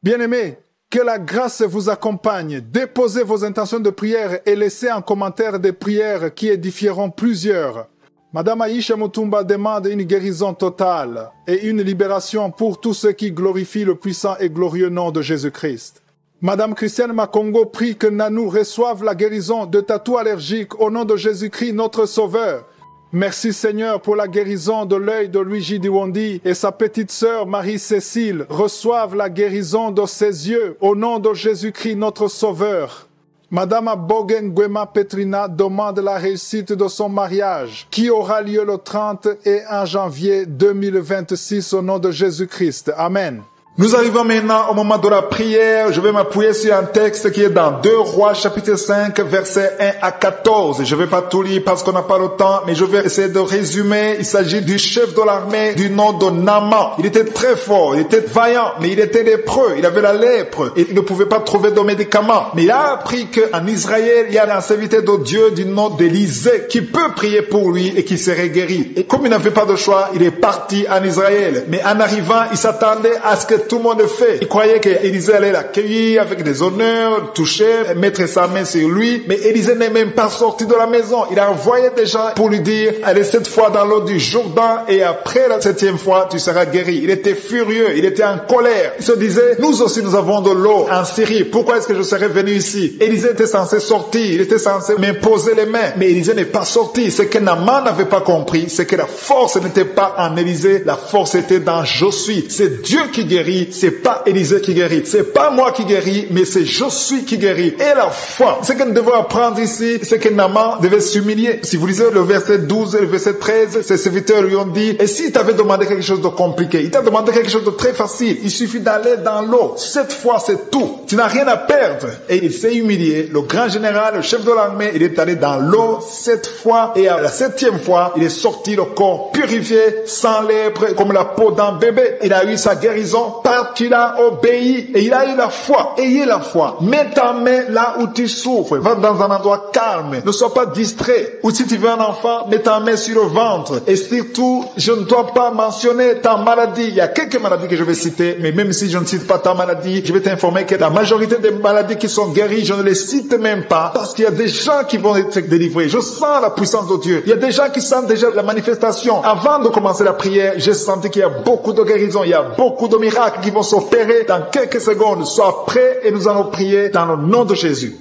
Bien-aimés, que la grâce vous accompagne. Déposez vos intentions de prière et laissez en commentaire des prières qui édifieront plusieurs. Madame Aïcha Mutumba demande une guérison totale et une libération pour tous ceux qui glorifient le puissant et glorieux nom de Jésus-Christ. Madame Christiane Makongo prie que Nanou reçoive la guérison de tatou allergique au nom de Jésus-Christ notre Sauveur. Merci Seigneur pour la guérison de l'œil de Luigi Diwondi et sa petite sœur Marie-Cécile reçoivent la guérison de ses yeux au nom de Jésus-Christ notre Sauveur. Madame Abogen Gwema Petrina demande la réussite de son mariage qui aura lieu le 30 et 1 janvier 2026 au nom de Jésus-Christ. Amen. Nous arrivons maintenant au moment de la prière. Je vais m'appuyer sur un texte qui est dans 2 Rois chapitre 5 versets 1 à 14. Je ne vais pas tout lire parce qu'on n'a pas le temps, mais je vais essayer de résumer. Il s'agit du chef de l'armée du nom de Naaman. Il était très fort, il était vaillant, mais il était lépreux. Il avait la lèpre et il ne pouvait pas trouver de médicaments. Mais il a appris qu'en Israël, il y a un serviteur de Dieu du nom d'Élisée qui peut prier pour lui et qui serait guéri. Et comme il n'avait pas de choix, il est parti en Israël. Mais en arrivant, il s'attendait à ce que tout le monde fait. Il croyait qu'Élisée allait l'accueillir avec des honneurs, toucher, mettre sa main sur lui. Mais Élisée n'est même pas sorti de la maison. Il a envoyé des gens pour lui dire, allez 7 fois dans l'eau du Jourdain et après la 7e fois, tu seras guéri. Il était furieux, il était en colère. Il se disait, nous aussi nous avons de l'eau en Syrie. Pourquoi est-ce que je serais venu ici? Élisée était censé sortir, il était censé m'imposer les mains. Mais Élisée n'est pas sorti. Ce que Naaman n'avait pas compris, c'est que la force n'était pas en Élisée, la force était dans je suis. C'est Dieu qui guérit. C'est pas Élisée qui guérit, c'est pas moi qui guéris, mais c'est je suis qui guérit. Et la foi, ce que nous devons apprendre ici, c'est que Naaman devait s'humilier. Si vous lisez le verset 12 et le verset 13, ses serviteurs lui ont dit, et s'il t'avait demandé quelque chose de compliqué, il t'a demandé quelque chose de très facile, il suffit d'aller dans l'eau. 7 fois, c'est tout. Tu n'as rien à perdre. Et il s'est humilié. Le grand général, le chef de l'armée, il est allé dans l'eau 7 fois, et à la 7e fois, il est sorti le corps purifié, sans lèpre, comme la peau d'un bébé. Il a eu sa guérison parce qu'il a obéi et il a eu la foi. Ayez la foi. Mets ta main là où tu souffres. Va dans un endroit calme. Ne sois pas distrait. Ou si tu veux un enfant, mets ta main sur le ventre. Et surtout, je ne dois pas mentionner ta maladie. Il y a quelques maladies que je vais citer, mais même si je ne cite pas ta maladie, je vais t'informer que la majorité des maladies qui sont guéries, je ne les cite même pas parce qu'il y a des gens qui vont être délivrés. Je sens la puissance de Dieu. Il y a des gens qui sentent déjà la manifestation. Avant de commencer la prière, j'ai senti qu'il y a beaucoup de guérisons. Il y a beaucoup de miracles qui vont s'opérer dans quelques secondes. Sois prêt et nous allons prier dans le nom de Jésus.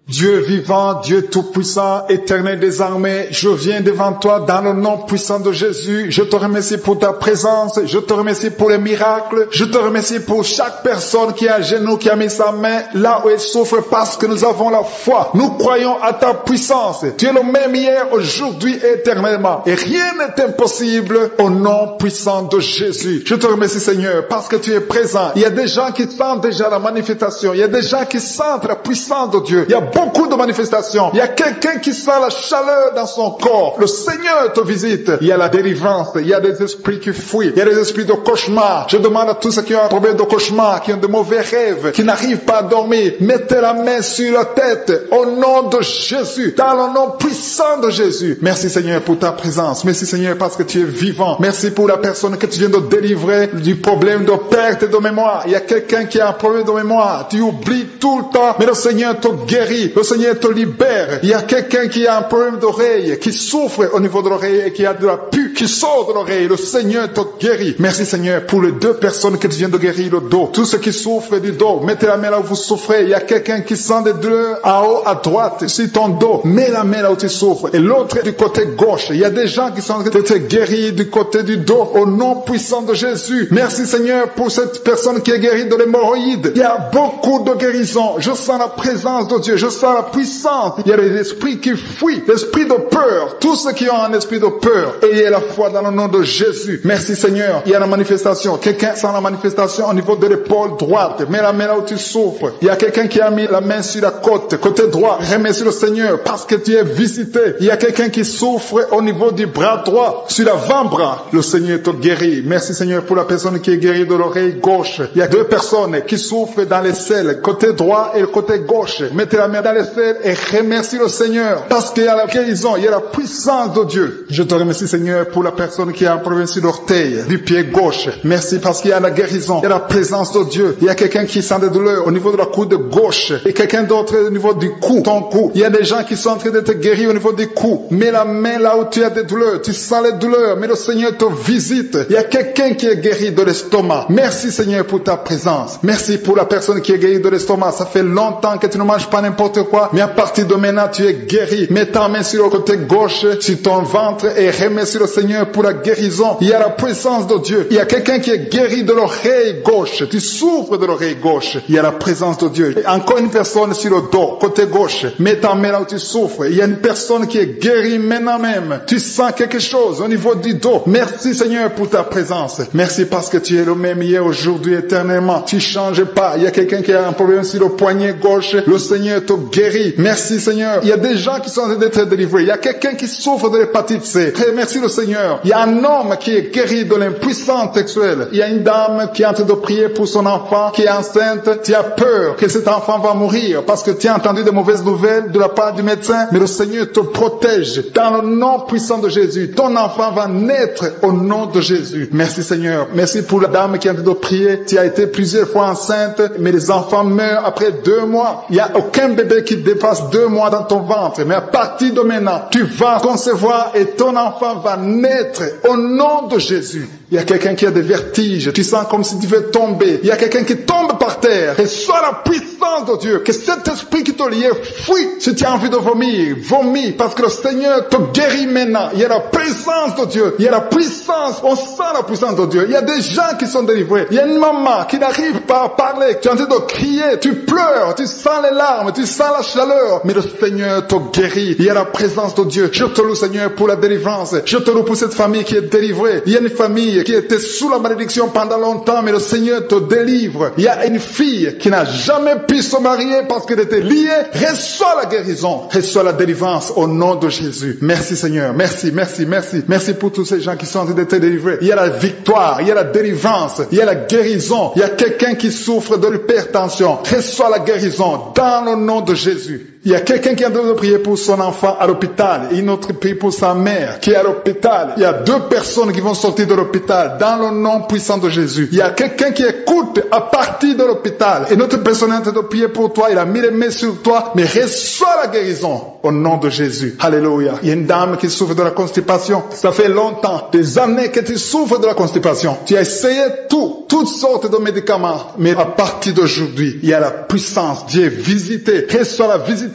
Dieu vivant, Dieu tout-puissant, éternel des armées, je viens devant toi dans le nom puissant de Jésus. Je te remercie pour ta présence, je te remercie pour les miracles, je te remercie pour chaque personne qui est à genoux, qui a mis sa main là où elle souffre parce que nous avons la foi. Nous croyons à ta puissance. Tu es le même hier, aujourd'hui et éternellement. Et rien n'est impossible au nom puissant de Jésus. Je te remercie Seigneur parce que tu es présent. Il y a des gens qui sentent déjà la manifestation. Il y a des gens qui sentent la puissance de Dieu. Il y a beaucoup de manifestations. Il y a quelqu'un qui sent la chaleur dans son corps. Le Seigneur te visite. Il y a la délivrance. Il y a des esprits qui fuient. Il y a des esprits de cauchemar. Je demande à tous ceux qui ont un problème de cauchemar, qui ont de mauvais rêves, qui n'arrivent pas à dormir, mettez la main sur la tête au nom de Jésus, dans le nom puissant de Jésus. Merci Seigneur pour ta présence. Merci Seigneur parce que tu es vivant. Merci pour la personne que tu viens de délivrer du problème de perte de mémoire. Il y a quelqu'un qui a un problème de mémoire. Tu oublies tout le temps, mais le Seigneur te guérit. Le Seigneur te libère. Il y a quelqu'un qui a un problème d'oreille, qui souffre au niveau de l'oreille et qui a de la pus qui sort de l'oreille. Le Seigneur te guérit. Merci Seigneur pour les 2 personnes que tu viens de guérir le dos. Tous ceux qui souffrent du dos, mettez la main là où vous souffrez. Il y a quelqu'un qui sent des douleurs en haut à droite sur ton dos. Mets la main là où tu souffres. Et l'autre du côté gauche. Il y a des gens qui sont guéris du côté du dos au nom puissant de Jésus. Merci Seigneur pour cette personne qui est guérie de l'hémorroïde. Il y a beaucoup de guérisons. Je sens la présence de Dieu. Je sens la puissance. Il y a des esprits qui fuient, l'esprit de peur. Tous ceux qui ont un esprit de peur, ayez la foi dans le nom de Jésus. Merci Seigneur. Il y a la manifestation. Quelqu'un sent la manifestation au niveau de l'épaule droite. Mets la main là où tu souffres. Il y a quelqu'un qui a mis la main sur la côte, côté droit. Remercie le Seigneur parce que tu es visité. Il y a quelqu'un qui souffre au niveau du bras droit, sur l'avant-bras. Le Seigneur te guérit. Merci Seigneur pour la personne qui est guérie de l'oreille gauche. Il y a 2 personnes qui souffrent dans les selles, côté droit et le côté gauche. Mettez la main dans les selles et remercie le Seigneur parce qu'il y a la guérison, il y a la puissance de Dieu. Je te remercie Seigneur pour la personne qui a un problème sur l'orteil du pied gauche. Merci parce qu'il y a la guérison, il y a la présence de Dieu. Il y a quelqu'un qui sent des douleurs au niveau de la coude gauche et quelqu'un d'autre au niveau du cou, ton cou. Il y a des gens qui sont en train d'être guéris au niveau du cou. Mets la main là où tu as des douleurs, tu sens les douleurs, mais le Seigneur te visite. Il y a quelqu'un qui est guéri de l'estomac. Merci Seigneur pour ta présence. Merci pour la personne qui est guérie de l'estomac. Ça fait longtemps que tu ne manges pas n'importe quoi, mais à partir de maintenant tu es guéri. Mets ta main sur le côté gauche, sur ton ventre et remercie le Seigneur pour la guérison. Il y a la puissance de Dieu. Il y a quelqu'un qui est guéri de l'oreille gauche. Tu souffres de l'oreille gauche. Il y a la présence de Dieu. Et encore une personne sur le dos, côté gauche. Mets ta main là où tu souffres. Il y a une personne qui est guérie maintenant même. Tu sens quelque chose au niveau du dos. Merci Seigneur pour ta présence. Merci parce que tu es le même hier, aujourd'hui, éternellement. Tu changes pas. Il y a quelqu'un qui a un problème sur le poignet gauche. Le Seigneur te guérit. Merci Seigneur. Il y a des gens qui sont en train d'être délivrés. Il y a quelqu'un qui souffre de l'hépatite C. Merci le Seigneur. Il y a un homme qui est guéri de l'impuissance sexuelle. Il y a une dame qui est en train de prier pour son enfant qui est enceinte. Tu as peur que cet enfant va mourir parce que tu as entendu de mauvaises nouvelles de la part du médecin. Mais le Seigneur te protège dans le nom puissant de Jésus. Ton enfant va naître au nom de Jésus. Merci Seigneur. Merci pour la dame qui est en train de prier. Tu as été plusieurs fois enceinte, mais les enfants meurent après 2 mois. Il n'y a aucun bébé qui dépasse 2 mois dans ton ventre. Mais à partir de maintenant, tu vas concevoir et ton enfant va naître au nom de Jésus. Il y a quelqu'un qui a des vertiges. Tu sens comme si tu veux tomber. Il y a quelqu'un qui tombe par terre. Et soit la puissance de Dieu. Que cet esprit qui te lie, fuit. Si tu as envie de vomir, vomis. Parce que le Seigneur te guérit maintenant. Il y a la présence de Dieu. Il y a la puissance. On sent la puissance de Dieu. Il y a des gens qui sont délivrés. Il y a une maman qui n'arrive pas à parler. Tu es en train de crier. Tu pleures. Tu sens les larmes. Tu sens la chaleur. Mais le Seigneur te guérit. Il y a la présence de Dieu. Je te loue Seigneur pour la délivrance. Je te loue pour cette famille qui est délivrée. Il y a une famille qui était sous la malédiction pendant longtemps, mais le Seigneur te délivre. Il y a une fille qui n'a jamais pu se marier parce qu'elle était liée. Reçois la guérison, reçois la délivrance au nom de Jésus. Merci Seigneur, merci, merci, merci. Merci pour tous ces gens qui sont en train d'être délivrés. Il y a la victoire, il y a la délivrance, il y a la guérison. Il y a quelqu'un qui souffre de l'hypertension. Reçois la guérison dans le nom de Jésus. Il y a quelqu'un qui est en train de prier pour son enfant à l'hôpital et une autre prie pour sa mère qui est à l'hôpital. Il y a 2 personnes qui vont sortir de l'hôpital dans le nom puissant de Jésus. Il y a quelqu'un qui écoute à partir de l'hôpital et notre personne est en train de prier pour toi. Il a mis les mains sur toi, mais reçois la guérison au nom de Jésus. Alléluia. Il y a une dame qui souffre de la constipation. Ça fait longtemps, des années que tu souffres de la constipation. Tu as essayé toutes sortes de médicaments, mais à partir d'aujourd'hui, il y a la puissance. Dieu est visité. Reçois la visitation.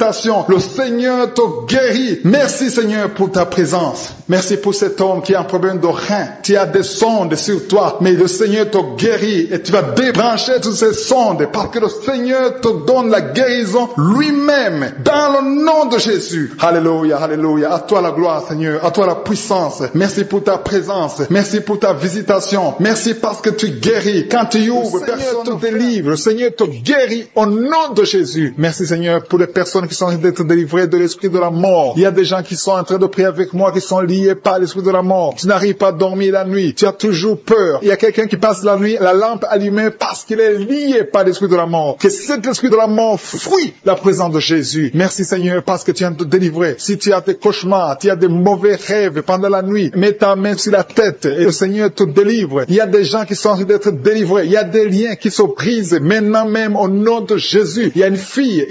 Le Seigneur te guérit. Merci Seigneur pour ta présence. Merci pour cet homme qui a un problème de rein. Tu as des sondes sur toi, mais le Seigneur te guérit et tu vas débrancher toutes ces sondes parce que le Seigneur te donne la guérison lui-même dans le nom de Jésus. Alléluia, alléluia. À toi la gloire Seigneur, à toi la puissance. Merci pour ta présence. Merci pour ta visitation. Merci parce que tu guéris. Quand tu ouvres, personne te délivre. Le Seigneur te guérit au nom de Jésus. Merci Seigneur pour les personnes qui sont en train d'être délivrés de l'esprit de la mort. Il y a des gens qui sont en train de prier avec moi qui sont liés par l'esprit de la mort. Tu n'arrives pas à dormir la nuit. Tu as toujours peur. Il y a quelqu'un qui passe la nuit, la lampe allumée parce qu'il est lié par l'esprit de la mort. Que cet esprit de la mort fuit la présence de Jésus. Merci Seigneur parce que tu viens de te délivrer. Si tu as des cauchemars, tu as des mauvais rêves pendant la nuit, mets ta main sur la tête et le Seigneur te délivre. Il y a des gens qui sont en train d'être délivrés. Il y a des liens qui se brisent maintenant même au nom de Jésus. Il y a une fille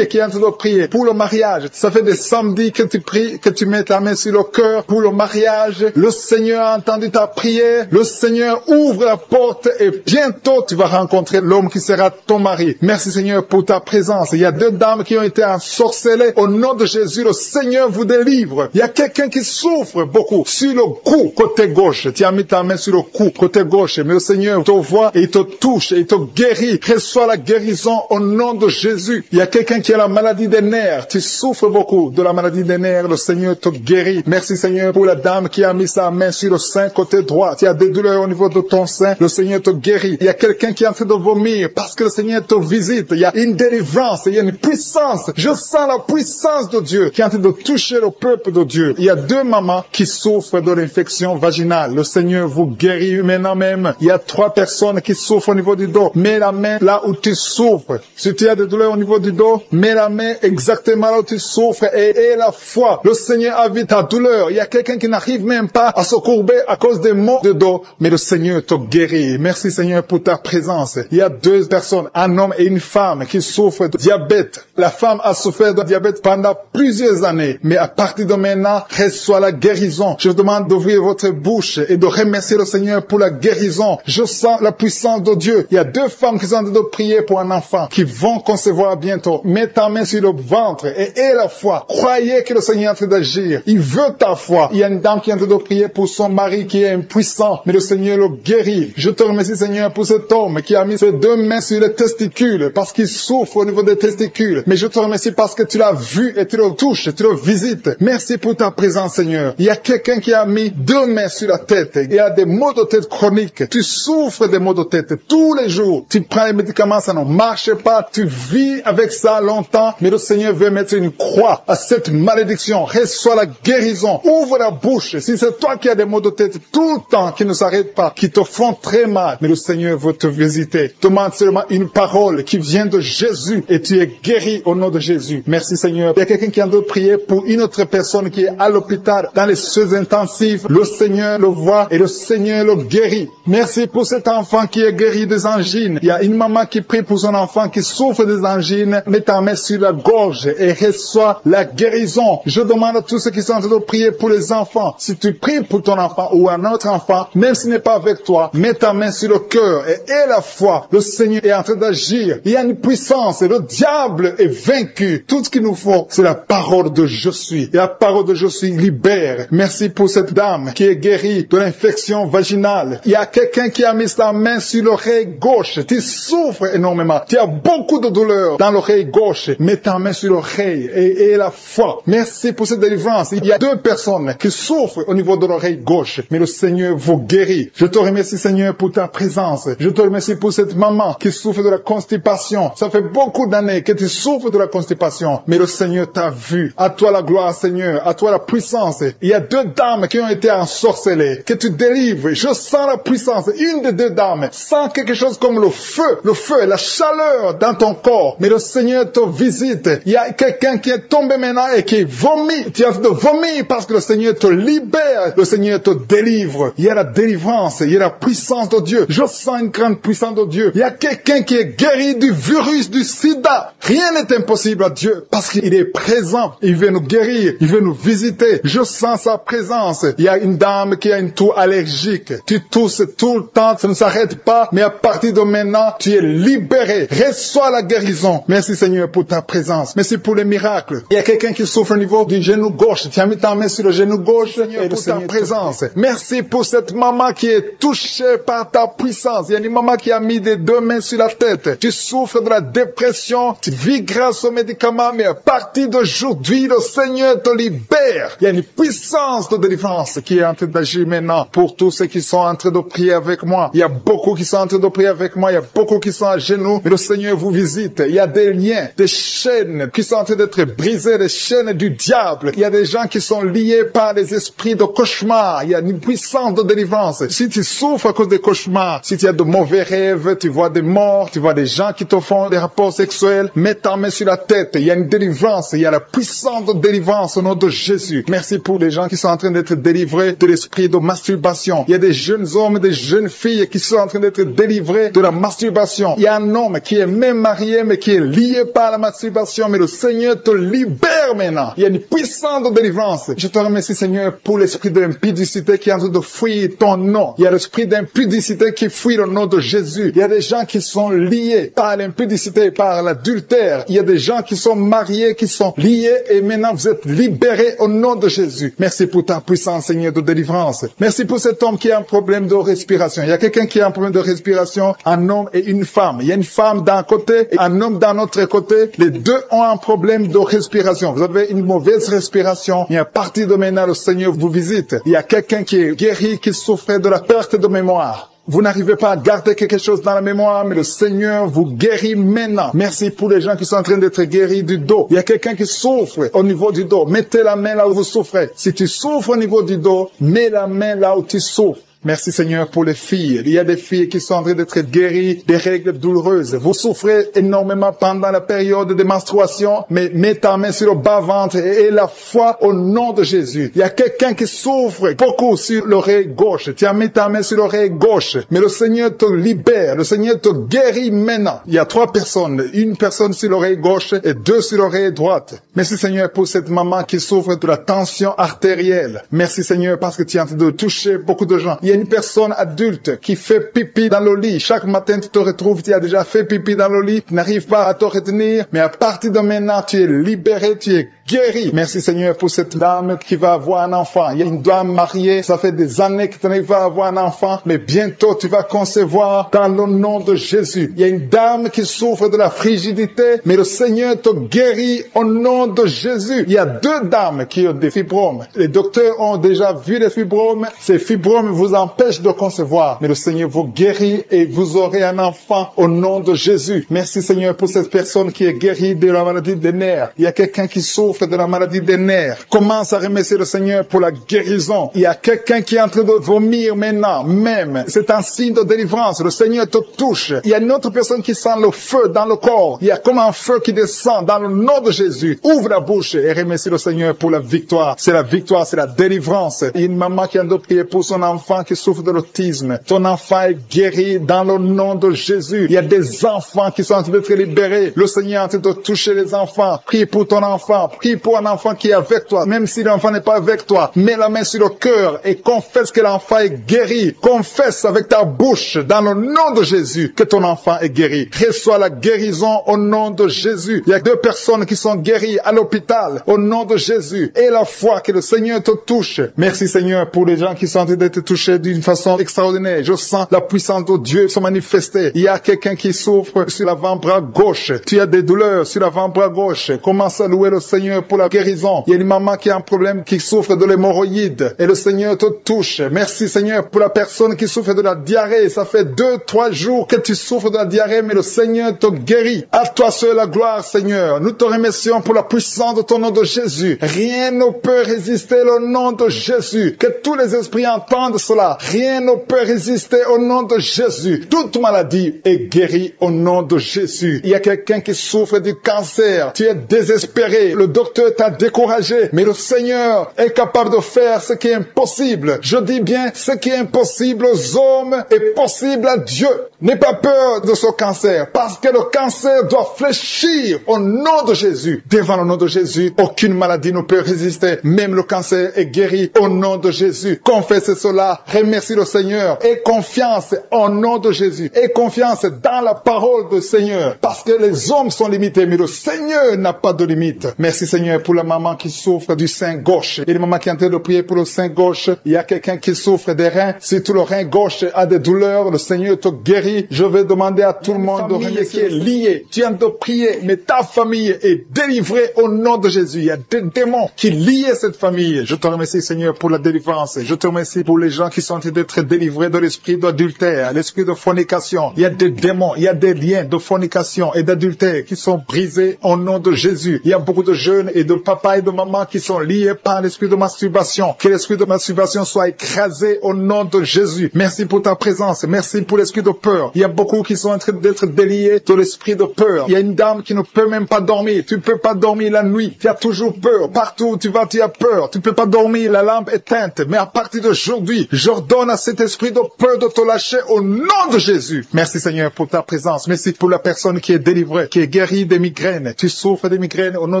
qui est en train de prier pour le mariage. Ça fait des samedis que tu pries, que tu mets ta main sur le cœur pour le mariage. Le Seigneur a entendu ta prière. Le Seigneur ouvre la porte et bientôt tu vas rencontrer l'homme qui sera ton mari. Merci Seigneur pour ta présence. Il y a 2 dames qui ont été ensorcelées. Au nom de Jésus, le Seigneur vous délivre. Il y a quelqu'un qui souffre beaucoup sur le cou, côté gauche. Tu as mis ta main sur le cou, côté gauche. Mais le Seigneur te voit et il te touche et il te guérit. Reçois la guérison au nom de Jésus. Il y a quelqu'un qui a la maladie des nerfs. Tu souffres beaucoup de la maladie des nerfs. Le Seigneur te guérit. Merci Seigneur pour la dame qui a mis sa main sur le sein côté droit. Tu as des douleurs au niveau de ton sein. Le Seigneur te guérit. Il y a quelqu'un qui est en train de vomir parce que le Seigneur te visite. Il y a une délivrance. Il y a une puissance. Je sens la puissance de Dieu qui est en train de toucher le peuple de Dieu. Il y a 2 mamans qui souffrent de l'infection vaginale. vaginale. Le Seigneur vous guérit maintenant même. Il y a 3 personnes qui souffrent au niveau du dos. Mets la main là où tu souffres. Si tu as des douleurs au niveau du dos, mets la main exactement là où tu souffres et aie la foi. Le Seigneur a vu ta douleur. Il y a quelqu'un qui n'arrive même pas à se courber à cause des maux de dos, mais le Seigneur te guérit. Merci Seigneur pour ta présence. Il y a 2 personnes, un homme et une femme qui souffrent de diabète. La femme a souffert de diabète pendant plusieurs années, mais à partir de maintenant, reçoit la guérison. Je vous demande d'ouvrir votre bouche et de remercier le Seigneur pour la guérison. Je sens la puissance de Dieu. Il y a 2 femmes qui sont en train de prier pour un enfant qui vont concevoir bientôt. Mets ta main sur le ventre et aie la foi. Croyez que le Seigneur est en train d'agir. Il veut ta foi. Il y a une dame qui est en train de prier pour son mari qui est impuissant, mais le Seigneur le guérit. Je te remercie Seigneur pour cet homme qui a mis ses 2 mains sur les testicules parce qu'il souffre au niveau des testicules. Mais je te remercie parce que tu l'as vu et tu le touches, tu le visites. Merci pour ta présence Seigneur. Il y a quelqu'un qui a mis 2 mains sur la tête. Il y a des maux de tête chroniques. Tu souffres des maux de tête tous les jours. Tu prends les médicaments, ça ne marche pas. Tu vis avec ça longtemps, mais le Seigneur veut mettre une croix à cette malédiction. Reçois la guérison. Ouvre la bouche. Si c'est toi qui as des maux de tête tout le temps, qui ne s'arrêtent pas, qui te font très mal, mais le Seigneur veut te visiter. Demande seulement une parole qui vient de Jésus et tu es guéri au nom de Jésus. Merci Seigneur. Il y a quelqu'un qui a de prier pour une autre personne qui est à l'hôpital dans les soins intensifs. Le Seigneur le voit et le Seigneur le guérit. Merci pour cet enfant qui est guéri des angines. Il y a une maman qui prie pour son enfant qui souffre des angines. Mets ta main sur la gorge et reçois la guérison. Je demande à tous ceux qui sont en train de prier pour les enfants. Si tu pries pour ton enfant ou un autre enfant, même s'il n'est pas avec toi, mets ta main sur le cœur et aie la foi. Le Seigneur est en train d'agir. Il y a une puissance. Le diable est vaincu. Tout ce qu'il nous faut, c'est la parole de je suis. Et la parole de je suis libère. Merci pour cette dame qui est guérie de l'infection vaginale. Il y a quelqu'un qui a mis sa main sur l'oreille gauche. Tu souffres énormément. Tu as beaucoup de douleur dans l'oreille gauche. Mets ta main sur l'oreille et aie la foi. Merci pour cette délivrance. Il y a 2 personnes qui souffrent au niveau de l'oreille gauche, mais le Seigneur vous guérit. Je te remercie Seigneur pour ta présence. Je te remercie pour cette maman qui souffre de la constipation. Ça fait beaucoup d'années que tu souffres de la constipation, mais le Seigneur t'a vu. À toi la gloire Seigneur, à toi la puissance. Il y a 2 dames qui ont été ensorcelées, que tu délivres. Je sens la puissance. Une des 2 dames sent quelque chose comme le feu, la chaleur dans ton corps, mais le Seigneur te visite. Il y a quelqu'un qui est tombé maintenant et qui vomit. Tu as de vomir parce que le Seigneur te libère, le Seigneur te délivre. Il y a la délivrance, il y a la puissance de Dieu. Je sens une grande puissance de Dieu. Il y a quelqu'un qui est guéri du virus du sida. Rien n'est impossible à Dieu parce qu'il est présent. Il veut nous guérir, il veut nous visiter. Je sens sa présence. Il y a une dame qui a une toux allergique. Tu tousses tout le temps, ça ne s'arrête pas, mais à partir de maintenant, tu es libéré. Reçois la guérison. Merci Seigneur pour ta présence. Merci pour les miracles. Il y a quelqu'un qui souffre au niveau du genou gauche. Tu as mis ta main sur le genou gauche et pour ta présence. Merci pour cette maman qui est touchée par ta puissance. Il y a une maman qui a mis des 2 mains sur la tête. Tu souffres de la dépression. Tu vis grâce aux médicaments, mais à partir d'aujourd'hui, le Seigneur te libère. Il y a une puissance de délivrance qui est en train d'agir maintenant pour tous ceux qui sont en train de prier avec moi. Il y a beaucoup qui sont en train de prier avec moi. Il y a beaucoup qui sont à genoux, mais le Seigneur vous visite. Il y a des liens, des chaînes qui sont en train d'être brisées, des chaînes du diable. Il y a des gens qui sont liés par les esprits de cauchemar. Il y a une puissance de délivrance. Si tu souffres à cause des cauchemars, si tu as de mauvais rêves, tu vois des morts, tu vois des gens qui te font des rapports sexuels, mets ta main sur la tête. Il y a une délivrance. Il y a la puissance de délivrance au nom de Jésus. Merci pour les gens qui sont en train d'être délivrés de l'esprit de masturbation. Il y a des jeunes hommes, des jeunes filles qui sont en train d'être délivrés de la masturbation. Il y a un homme qui est même marié, mais qui est lié par la masturbation, mais le Seigneur te libère maintenant. Il y a une puissance de délivrance. Je te remercie, Seigneur, pour l'esprit de l'impudicité qui est en train de fuir ton nom. Il y a l'esprit d'impudicité qui fuit le nom de Jésus. Il y a des gens qui sont liés par l'impudicité, par l'adultère. Il y a des gens qui sont mariés, qui sont liés, et maintenant vous êtes libérés au nom de Jésus. Merci pour ta puissance, Seigneur, de délivrance. Merci pour cet homme qui a un problème de respiration. Il y a quelqu'un qui a un problème de respiration, un homme et une femme. Il y a une femme d'un côté et un homme d'un autre côté. Les 2 ont un problème de respiration. Vous avez une mauvaise respiration. Et à partir de maintenant, le Seigneur vous visite. Il y a quelqu'un qui est guéri, qui souffrait de la perte de mémoire. Vous n'arrivez pas à garder quelque chose dans la mémoire, mais le Seigneur vous guérit maintenant. Merci pour les gens qui sont en train d'être guéris du dos. Il y a quelqu'un qui souffre au niveau du dos. Mettez la main là où vous souffrez. Si tu souffres au niveau du dos, mets la main là où tu souffres. Merci Seigneur pour les filles. Il y a des filles qui sont en train d'être guéries des règles douloureuses. Vous souffrez énormément pendant la période de menstruation, mais mets ta main sur le bas-ventre et la foi au nom de Jésus. Il y a quelqu'un qui souffre beaucoup sur l'oreille gauche. Tu as mis ta main sur l'oreille gauche, mais le Seigneur te libère. Le Seigneur te guérit maintenant. Il y a 3 personnes. Une personne sur l'oreille gauche et 2 sur l'oreille droite. Merci Seigneur pour cette maman qui souffre de la tension artérielle. Merci Seigneur parce que tu es en train de toucher beaucoup de gens. Il y a une personne adulte qui fait pipi dans le lit. Chaque matin, tu te retrouves, tu as déjà fait pipi dans le lit, tu n'arrives pas à te retenir, mais à partir de maintenant, tu es libéré, tu es guéri. Merci Seigneur pour cette dame qui va avoir un enfant. Il y a une dame mariée, ça fait des années que tu n'arrives pas à avoir un enfant, mais bientôt tu vas concevoir dans le nom de Jésus. Il y a une dame qui souffre de la frigidité, mais le Seigneur te guérit au nom de Jésus. Il y a 2 dames qui ont des fibromes. Les docteurs ont déjà vu les fibromes. Ces fibromes vous empêchent de concevoir, mais le Seigneur vous guérit et vous aurez un enfant au nom de Jésus. Merci Seigneur pour cette personne qui est guérie de la maladie des nerfs. Il y a quelqu'un qui souffre de la maladie des nerfs. Commence à remercier le Seigneur pour la guérison. Il y a quelqu'un qui est en train de vomir maintenant, même. C'est un signe de délivrance. Le Seigneur te touche. Il y a une autre personne qui sent le feu dans le corps. Il y a comme un feu qui descend dans le nom de Jésus. Ouvre la bouche et remercie le Seigneur pour la victoire. C'est la victoire, c'est la délivrance. Il y a une maman qui a de prier pour son enfant qui souffre de l'autisme. Ton enfant est guéri dans le nom de Jésus. Il y a des enfants qui sont en train d'être libérés. Le Seigneur est en train de toucher les enfants. Prie pour ton enfant. Prie pour un enfant qui est avec toi. Même si l'enfant n'est pas avec toi, mets la main sur le cœur et confesse que l'enfant est guéri. Confesse avec ta bouche dans le nom de Jésus que ton enfant est guéri. Reçois la guérison au nom de Jésus. Il y a 2 personnes qui sont guéries à l'hôpital au nom de Jésus. Et la foi que le Seigneur te touche. Merci Seigneur pour les gens qui sont en train d'être touchés d'une façon extraordinaire. Je sens la puissance de Dieu se manifester. Il y a quelqu'un qui souffre sur l'avant-bras gauche. Tu as des douleurs sur l'avant-bras gauche. Commence à louer le Seigneur pour la guérison. Il y a une maman qui a un problème, qui souffre de l'hémorroïde. Et le Seigneur te touche. Merci Seigneur pour la personne qui souffre de la diarrhée. Ça fait 2-3 jours que tu souffres de la diarrhée, mais le Seigneur te guérit. À toi seul la gloire Seigneur. Nous te remercions pour la puissance de ton nom de Jésus. Rien ne peut résister au nom de Jésus. Que tous les esprits entendent cela. Rien ne peut résister au nom de Jésus. Toute maladie est guérie au nom de Jésus. Il y a quelqu'un qui souffre du cancer. Tu es désespéré. Le docteur t'a découragé. Mais le Seigneur est capable de faire ce qui est impossible. Je dis bien, ce qui est impossible aux hommes est possible à Dieu. N'aie pas peur de ce cancer. Parce que le cancer doit fléchir au nom de Jésus. Devant le nom de Jésus, aucune maladie ne peut résister. Même le cancer est guéri au nom de Jésus. Confesse cela. Remercie le Seigneur. Aie confiance au nom de Jésus. Aie confiance dans la parole du Seigneur. Parce que les hommes sont limités, mais le Seigneur n'a pas de limite. Merci Seigneur pour la maman qui souffre du sein gauche. Il y a une maman qui est en train de prier pour le sein gauche. Il y a quelqu'un qui souffre des reins. Si tout le rein gauche a des douleurs, le Seigneur te guérit. Je vais demander à tout le monde de remercier qui est lié. Tu es en train de prier, mais ta famille est délivrée au nom de Jésus. Il y a des démons qui lient cette famille. Je te remercie Seigneur pour la délivrance. Je te remercie pour les gens qui sont en train d'être délivrés de l'esprit d'adultère, l'esprit de fornication. Il y a des démons, il y a des liens de fornication et d'adultère qui sont brisés au nom de Jésus. Il y a beaucoup de jeunes et de papas et de mamans qui sont liés par l'esprit de masturbation. Que l'esprit de masturbation soit écrasé au nom de Jésus. Merci pour ta présence. Merci pour l'esprit de peur. Il y a beaucoup qui sont en train d'être déliés de l'esprit de peur. Il y a une dame qui ne peut même pas dormir. Tu ne peux pas dormir la nuit. Tu as toujours peur. Partout où tu vas, tu as peur. Tu ne peux pas dormir. La lampe est éteinte. Mais à partir d'aujourd'hui, j'ordonne à cet esprit de peur de te lâcher au nom de Jésus. Merci Seigneur pour ta présence. Merci pour la personne qui est délivrée, qui est guérie des migraines. Tu souffres des migraines au nom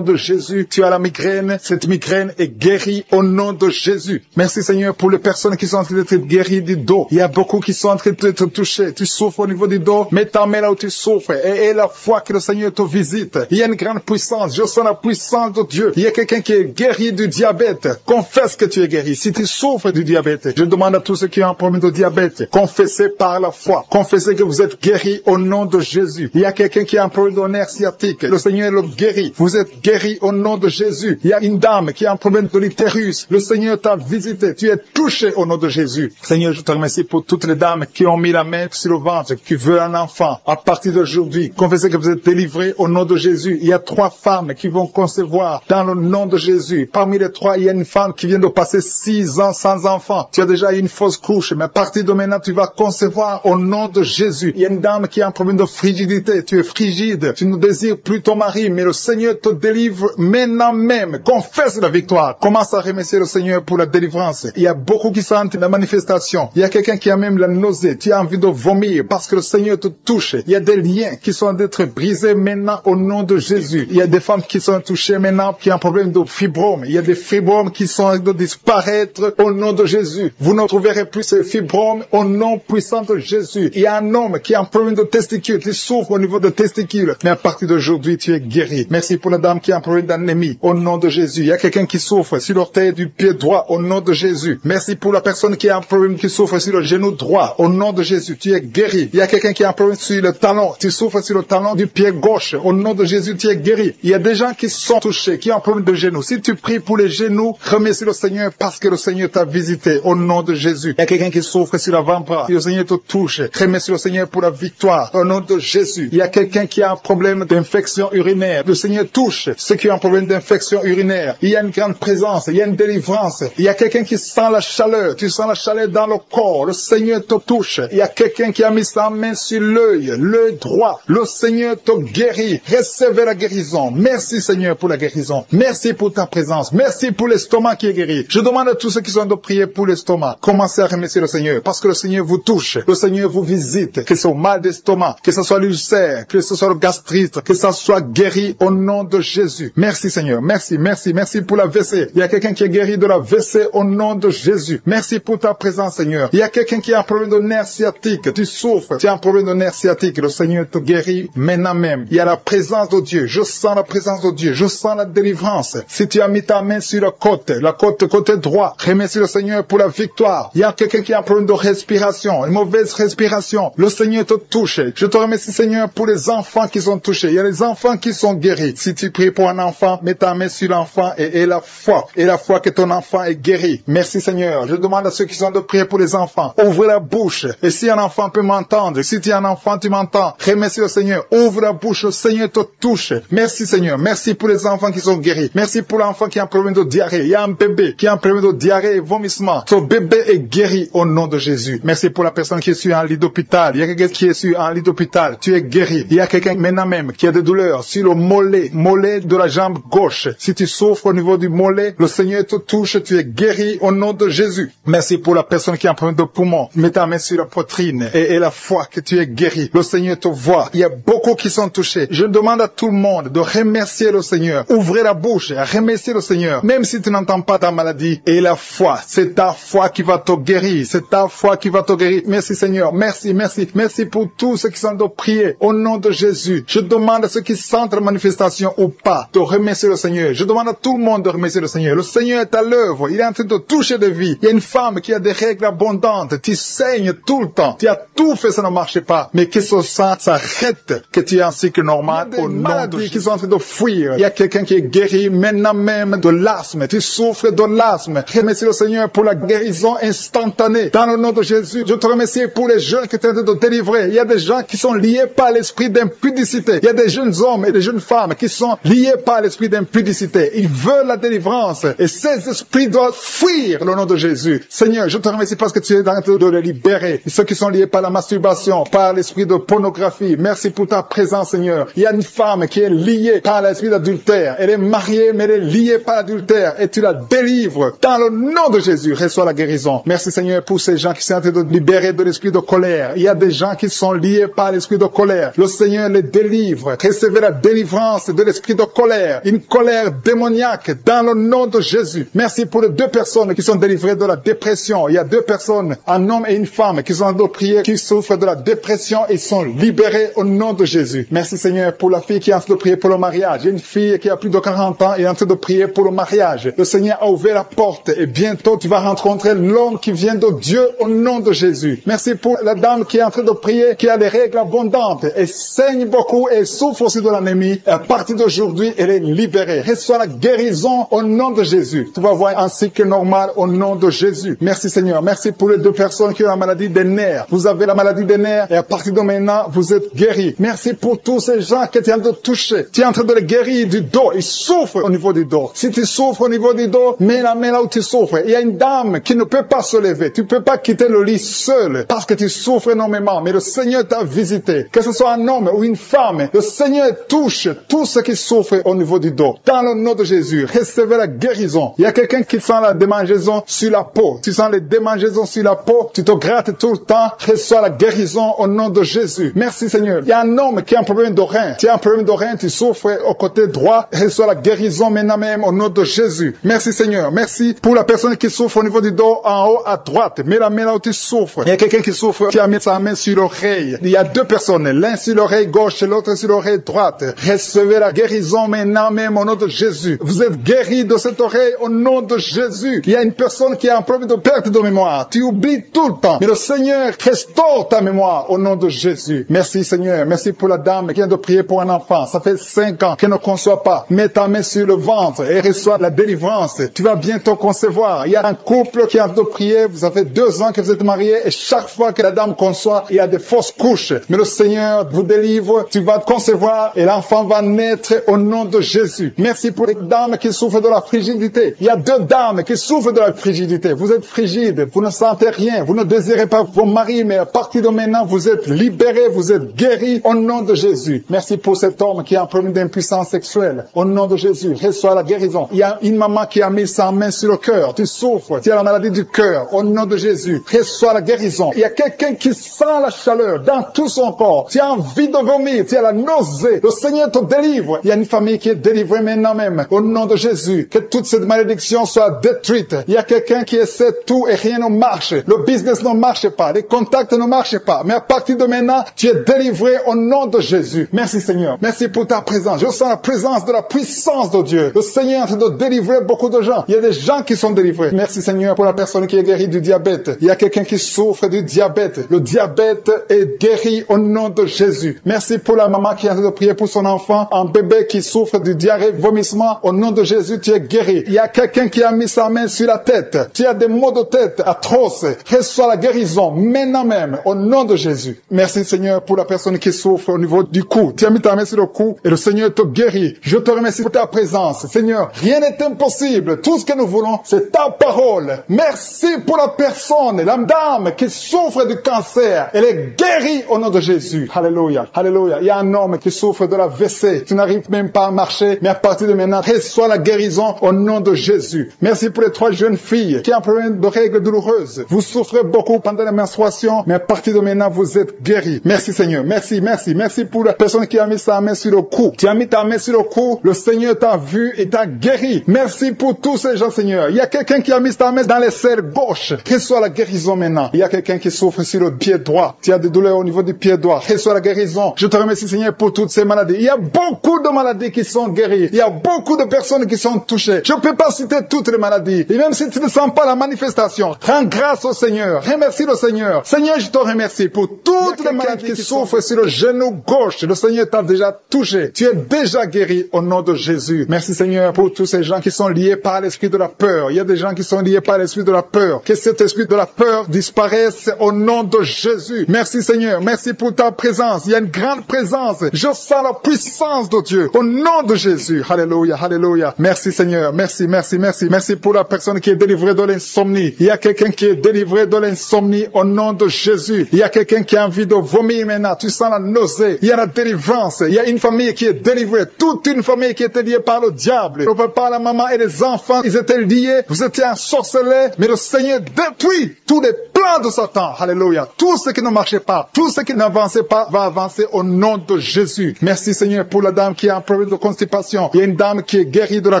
de Jésus. Tu as la migraine. Cette migraine est guérie au nom de Jésus. Merci Seigneur pour les personnes qui sont en train d'être guéries du dos. Il y a beaucoup qui sont en train d'être touchés. Tu souffres au niveau du dos. Mets ta main là où tu souffres et la foi que le Seigneur te visite. Il y a une grande puissance. Je sens la puissance de Dieu. Il y a quelqu'un qui est guéri du diabète. Confesse que tu es guéri. Si tu souffres du diabète, je demande à tous ceux qui ont un problème de diabète. Confessez par la foi. Confessez que vous êtes guéris au nom de Jésus. Il y a quelqu'un qui a un problème de nerf sciatique. Le Seigneur le guérit. Vous êtes guéris au nom de Jésus. Il y a une dame qui a un problème de l'utérus. Le Seigneur t'a visité. Tu es touché au nom de Jésus. Seigneur, je te remercie pour toutes les dames qui ont mis la main sur le ventre, qui veulent un enfant. À partir d'aujourd'hui, confessez que vous êtes délivrés au nom de Jésus. Il y a 3 femmes qui vont concevoir dans le nom de Jésus. Parmi les 3, il y a une femme qui vient de passer 6 ans sans enfant. Tu as déjà eu une fausse couche, mais à partir de maintenant, tu vas concevoir au nom de Jésus. Il y a une dame qui a un problème de frigidité. Tu es frigide. Tu ne désires plus ton mari, mais le Seigneur te délivre maintenant même. Confesse la victoire. Commence à remercier le Seigneur pour la délivrance. Il y a beaucoup qui sentent la manifestation. Il y a quelqu'un qui a même la nausée. Tu as envie de vomir parce que le Seigneur te touche. Il y a des liens qui sont d'être brisés maintenant au nom de Jésus. Il y a des femmes qui sont touchées maintenant qui ont un problème de fibrome. Il y a des fibromes qui sont de disparaître au nom de Jésus. Vous ne trouverez plus ces fibromes au nom puissant de Jésus. Il y a un homme qui a un problème de testicules, qui souffre au niveau de testicules. Mais à partir d'aujourd'hui, tu es guéri. Merci pour la dame qui a un problème d'anémie au nom de Jésus. Il y a quelqu'un qui souffre sur l'orteil du pied droit au nom de Jésus. Merci pour la personne qui a un problème qui souffre sur le genou droit au nom de Jésus. Tu es guéri. Il y a quelqu'un qui a un problème sur le talon. Tu souffres sur le talon du pied gauche. Au nom de Jésus, tu es guéri. Il y a des gens qui sont touchés, qui ont un problème de genou. Si tu pries pour les genoux, remercie le Seigneur parce que le Seigneur t'a visité au nom de Jésus. Il y a quelqu'un qui souffre sur l'avant-bras. Le Seigneur te touche. Remercie le Seigneur pour la victoire au nom de Jésus. Il y a quelqu'un qui a un problème d'infection urinaire. Le Seigneur touche ceux qui ont un problème d'infection urinaire. Il y a une grande présence. Il y a une délivrance. Il y a quelqu'un qui sent la chaleur. Tu sens la chaleur dans le corps. Le Seigneur te touche. Il y a quelqu'un qui a mis sa main sur l'œil droit. Le Seigneur te guérit. Recevez la guérison. Merci Seigneur pour la guérison. Merci pour ta présence. Merci pour l'estomac qui est guéri. Je demande à tous ceux qui sont de prier pour l'estomac. Commencez à remercier le Seigneur parce que le Seigneur vous touche. Le Seigneur vous visite. Que ce soit mal d'estomac, que ce soit l'ulcère, que ce soit le gastrite, que ça soit guéri au nom de Jésus. Merci Seigneur. Merci, merci, merci pour la WC. Il y a quelqu'un qui est guéri de la WC au nom de Jésus. Merci pour ta présence Seigneur. Il y a quelqu'un qui a un problème de nerf sciatique. Tu souffres. Tu as un problème de nerf sciatique. Le Seigneur te guérit maintenant même. Il y a la présence de Dieu. Je sens la présence de Dieu. Je sens la délivrance. Si tu as mis ta main sur la côté droit, remercie le Seigneur pour la victoire. Il y a quelqu'un qui a un problème de respiration, une mauvaise respiration. Le Seigneur te touche. Je te remercie Seigneur pour les enfants qui sont touchés. Il y a les enfants qui sont guéris. Si tu pries pour un enfant, mets ta main sur l'enfant et la foi. Et la foi que ton enfant est guéri. Merci Seigneur. Je demande à ceux qui sont de prier pour les enfants. Ouvre la bouche. Et si un enfant peut m'entendre, si tu es un enfant, tu m'entends. Remercie le Seigneur. Ouvre la bouche. Le Seigneur te touche. Merci Seigneur. Merci pour les enfants qui sont guéris. Merci pour l'enfant qui a un problème de diarrhée. Il y a un bébé qui a un problème de diarrhée et vomissement. Ce bébé est guéri au nom de Jésus. Merci pour la personne qui est sur un lit d'hôpital. Il y a quelqu'un qui est sur un lit d'hôpital. Tu es guéri. Il y a quelqu'un maintenant même qui a des douleurs sur le mollet de la jambe gauche. Si tu souffres au niveau du mollet, le Seigneur te touche. Tu es guéri au nom de Jésus. Merci pour la personne qui a un problème de poumon. Mets ta main sur la poitrine et la foi que tu es guéri. Le Seigneur te voit. Il y a beaucoup qui sont touchés. Je demande à tout le monde de remercier le Seigneur. Ouvrez la bouche et remerciez le Seigneur. Même si tu n'entends pas ta maladie. Et la foi, c'est ta foi qui va te guérir. C'est ta foi qui va te guérir. Merci Seigneur. Merci, merci. Merci pour tous ceux qui sont de prier au nom de Jésus. Je demande à ceux qui sentent la manifestation ou pas de remercier le Seigneur. Je demande à tout le monde de remercier le Seigneur. Le Seigneur est à l'œuvre. Il est en train de toucher des vies. Il y a une femme qui a des règles abondantes. Tu saignes tout le temps. Tu as tout fait, ça ne marche pas. Mais que ce sang s'arrête, que tu es en cycle normal au nom de Jésus. Qui sont en train de fuir. Il y a quelqu'un qui est guéri maintenant même de l'asthme. Tu souffres de l'asthme. Remercie le Seigneur pour la guérison instantanée. Dans le nom de Jésus, je te remercie pour les jeunes qui sont en train de délivrer. Il y a des gens qui sont liés par l'esprit d'impudicité. Il y a des jeunes hommes et des jeunes femmes qui sont liés par l'esprit d'impudicité. Ils veulent la délivrance. Et ces esprits doivent fuir le nom de Jésus. Seigneur, je te remercie parce que tu es en train de les libérer. Et ceux qui sont liés par la masturbation, par l'esprit de pornographie. Merci pour ta présence, Seigneur. Il y a une femme qui est liée par l'esprit d'adultère. Elle est mariée, mais elle est liée par l'adultère. Et tu la délivres. Dans le nom de Jésus, reçois la guérison. Merci, Seigneur, pour ces gens qui sont en train de libérer de l'esprit de colère. Il y a des gens qui sont liés par l'esprit de colère. Le Seigneur les délivre. Recevez la délivrance de l'esprit de colère. Une colère démoniaque dans le nom de Jésus. Merci pour les 2 personnes qui sont délivrées de la dépression. Il y a 2 personnes, un homme et une femme, qui sont en train de prier, qui souffrent de la dépression et sont libérés au nom de Jésus. Merci, Seigneur, pour la fille qui est en train de prier pour le mariage. Il y a une fille qui a plus de 40 ans et est en train de prier pour le mariage. Le Seigneur a ouvert la porte et bientôt tu vas rencontrer l'homme parole qui vient de Dieu au nom de Jésus. Merci pour la dame qui est en train de prier, qui a des règles abondantes. Elle saigne beaucoup et souffre aussi de l'anémie. À partir d'aujourd'hui, elle est libérée. Reçois la guérison au nom de Jésus. Tu vas voir un cycle normal au nom de Jésus. Merci Seigneur. Merci pour les 2 personnes qui ont la maladie des nerfs. Vous avez la maladie des nerfs et à partir de maintenant, vous êtes guéris. Merci pour tous ces gens que tu es en train de toucher. Tu es en train de les guérir du dos. Ils souffrent au niveau du dos. Si tu souffres au niveau du dos, mets la main là où tu souffres. Il y a une dame qui ne peut pas se lever. Tu ne peux pas quitter le lit seul parce que tu souffres énormément. Mais le Seigneur t'a visité. Que ce soit un homme ou une femme, le Seigneur touche tous ceux qui souffrent au niveau du dos. Dans le nom de Jésus, recevez la guérison. Il y a quelqu'un qui sent la démangeaison sur la peau. Tu sens les démangeaisons sur la peau. Tu te grattes tout le temps. Reçois la guérison au nom de Jésus. Merci Seigneur. Il y a un homme qui a un problème de rein. Tu as un problème de rein, tu souffres au côté droit. Reçois la guérison maintenant même au nom de Jésus. Merci Seigneur. Merci pour la personne qui souffre au niveau du dos en haut à droite. Mets la main là où tu souffres. Il y a quelqu'un qui souffre qui a mis sa main sur l'oreille. Il y a 2 personnes. L'un sur l'oreille gauche et l'autre sur l'oreille droite. Recevez la guérison maintenant même au nom de Jésus. Vous êtes guéris de cette oreille au nom de Jésus. Il y a une personne qui a un problème de perte de mémoire. Tu oublies tout le temps. Mais le Seigneur restaure ta mémoire au nom de Jésus. Merci Seigneur. Merci pour la dame qui vient de prier pour un enfant. Ça fait 5 ans qu'elle ne conçoit pas. Mets ta main sur le ventre et reçois la délivrance. Tu vas bientôt concevoir. Il y a un couple qui a de prier. Vous avez 2 ans que vous êtes mariés et chaque fois que la dame conçoit, il y a des fausses couches. Mais le Seigneur vous délivre. Tu vas concevoir et l'enfant va naître au nom de Jésus. Merci pour les dames qui souffrent de la frigidité. Il y a 2 dames qui souffrent de la frigidité. Vous êtes frigide. Vous ne sentez rien. Vous ne désirez pas vos maris, mais à partir de maintenant, vous êtes libérés. Vous êtes guéris au nom de Jésus. Merci pour cet homme qui a un problème d'impuissance sexuelle. Au nom de Jésus, reçois la guérison. Il y a une maman qui a mis sa main sur le cœur. Tu souffres. Tu as la maladie du cœur. Au nom de Jésus, reçois la guérison. Il y a quelqu'un qui sent la chaleur dans tout son corps. Tu as envie de vomir. Tu as la nausée. Le Seigneur te délivre. Il y a une famille qui est délivrée maintenant même. Au nom de Jésus, que toute cette malédiction soit détruite. Il y a quelqu'un qui essaie tout et rien ne marche. Le business ne marche pas. Les contacts ne marchent pas. Mais à partir de maintenant, tu es délivré au nom de Jésus. Merci Seigneur. Merci pour ta présence. Je sens la présence de la puissance de Dieu. Le Seigneur est en train de délivrer beaucoup de gens. Il y a des gens qui sont délivrés. Merci Seigneur pour la personne qui est guérie du diabète. Il y a quelqu'un qui souffre du diabète. Le diabète est guéri au nom de Jésus. Merci pour la maman qui est en train de prier pour son enfant, un bébé qui souffre du diarrhée, vomissement. Au nom de Jésus, tu es guéri. Il y a quelqu'un qui a mis sa main sur la tête. Tu as des maux de tête atroces. Reçois la guérison maintenant même au nom de Jésus. Merci Seigneur pour la personne qui souffre au niveau du cou. Tu as mis ta main sur le cou et le Seigneur te guérit. Je te remercie pour ta présence. Seigneur, rien n'est impossible. Tout ce que nous voulons, c'est ta parole. Merci pour la personne, la dame qui souffre du cancer. Elle est guérie au nom de Jésus. Alléluia. Alléluia. Il y a un homme qui souffre de la WC. Tu n'arrives même pas à marcher, mais à partir de maintenant, reçois la guérison au nom de Jésus. Merci pour les 3 jeunes filles qui ont un problème de règles douloureuses. Vous souffrez beaucoup pendant la menstruation, mais à partir de maintenant, vous êtes guéris. Merci Seigneur. Merci, merci. Merci pour la personne qui a mis sa main sur le cou. Tu as mis ta main sur le cou, le Seigneur t'a vu et t'a guéri. Merci pour tous ces gens, Seigneur. Il y a quelqu'un qui a mis sa main dans l'aisselle gauche. Reçois la guérison maintenant. Il y a quelqu'un qui souffre sur le pied droit. Tu as des douleurs au niveau du pied droit. Reçois la guérison. Je te remercie, Seigneur, pour toutes ces maladies. Il y a beaucoup de maladies qui sont guéries. Il y a beaucoup de personnes qui sont touchées. Je ne peux pas citer toutes les maladies. Et même si tu ne sens pas la manifestation, rends grâce au Seigneur. Remercie le Seigneur. Seigneur, je te remercie pour toutes les maladies qui souffrent sur le genou gauche. Le Seigneur t'a déjà touché. Tu es déjà guéri au nom de Jésus. Merci Seigneur pour tous ces gens qui sont liés par l'esprit de la peur. Il y a des gens qui sont liés par l'esprit de la peur. Que cet esprit de la peur disparaisse au nom de Jésus. Merci Seigneur. Merci pour ta présence. Il y a une grande présence. Je sens la puissance de Dieu au nom de Jésus. Alléluia, alléluia. Merci Seigneur. Merci, merci, merci. Merci pour la personne qui est délivrée de l'insomnie. Il y a quelqu'un qui est délivré de l'insomnie au nom de Jésus. Il y a quelqu'un qui a envie de vomir maintenant. Tu sens la nausée. Il y a la délivrance. Il y a une famille qui est délivrée. Toute une famille qui était liée par le diable. Le papa, la maman et les enfants, ils étaient liés. Vous étiez ensorcelés. Mais le Seigneur détruit tous les plans plan de Satan. Alléluia. Tout ce qui ne marchait pas, tout ce qui n'avançait pas, va avancer au nom de Jésus. Merci Seigneur pour la dame qui a un problème de constipation. Il y a une dame qui est guérie de la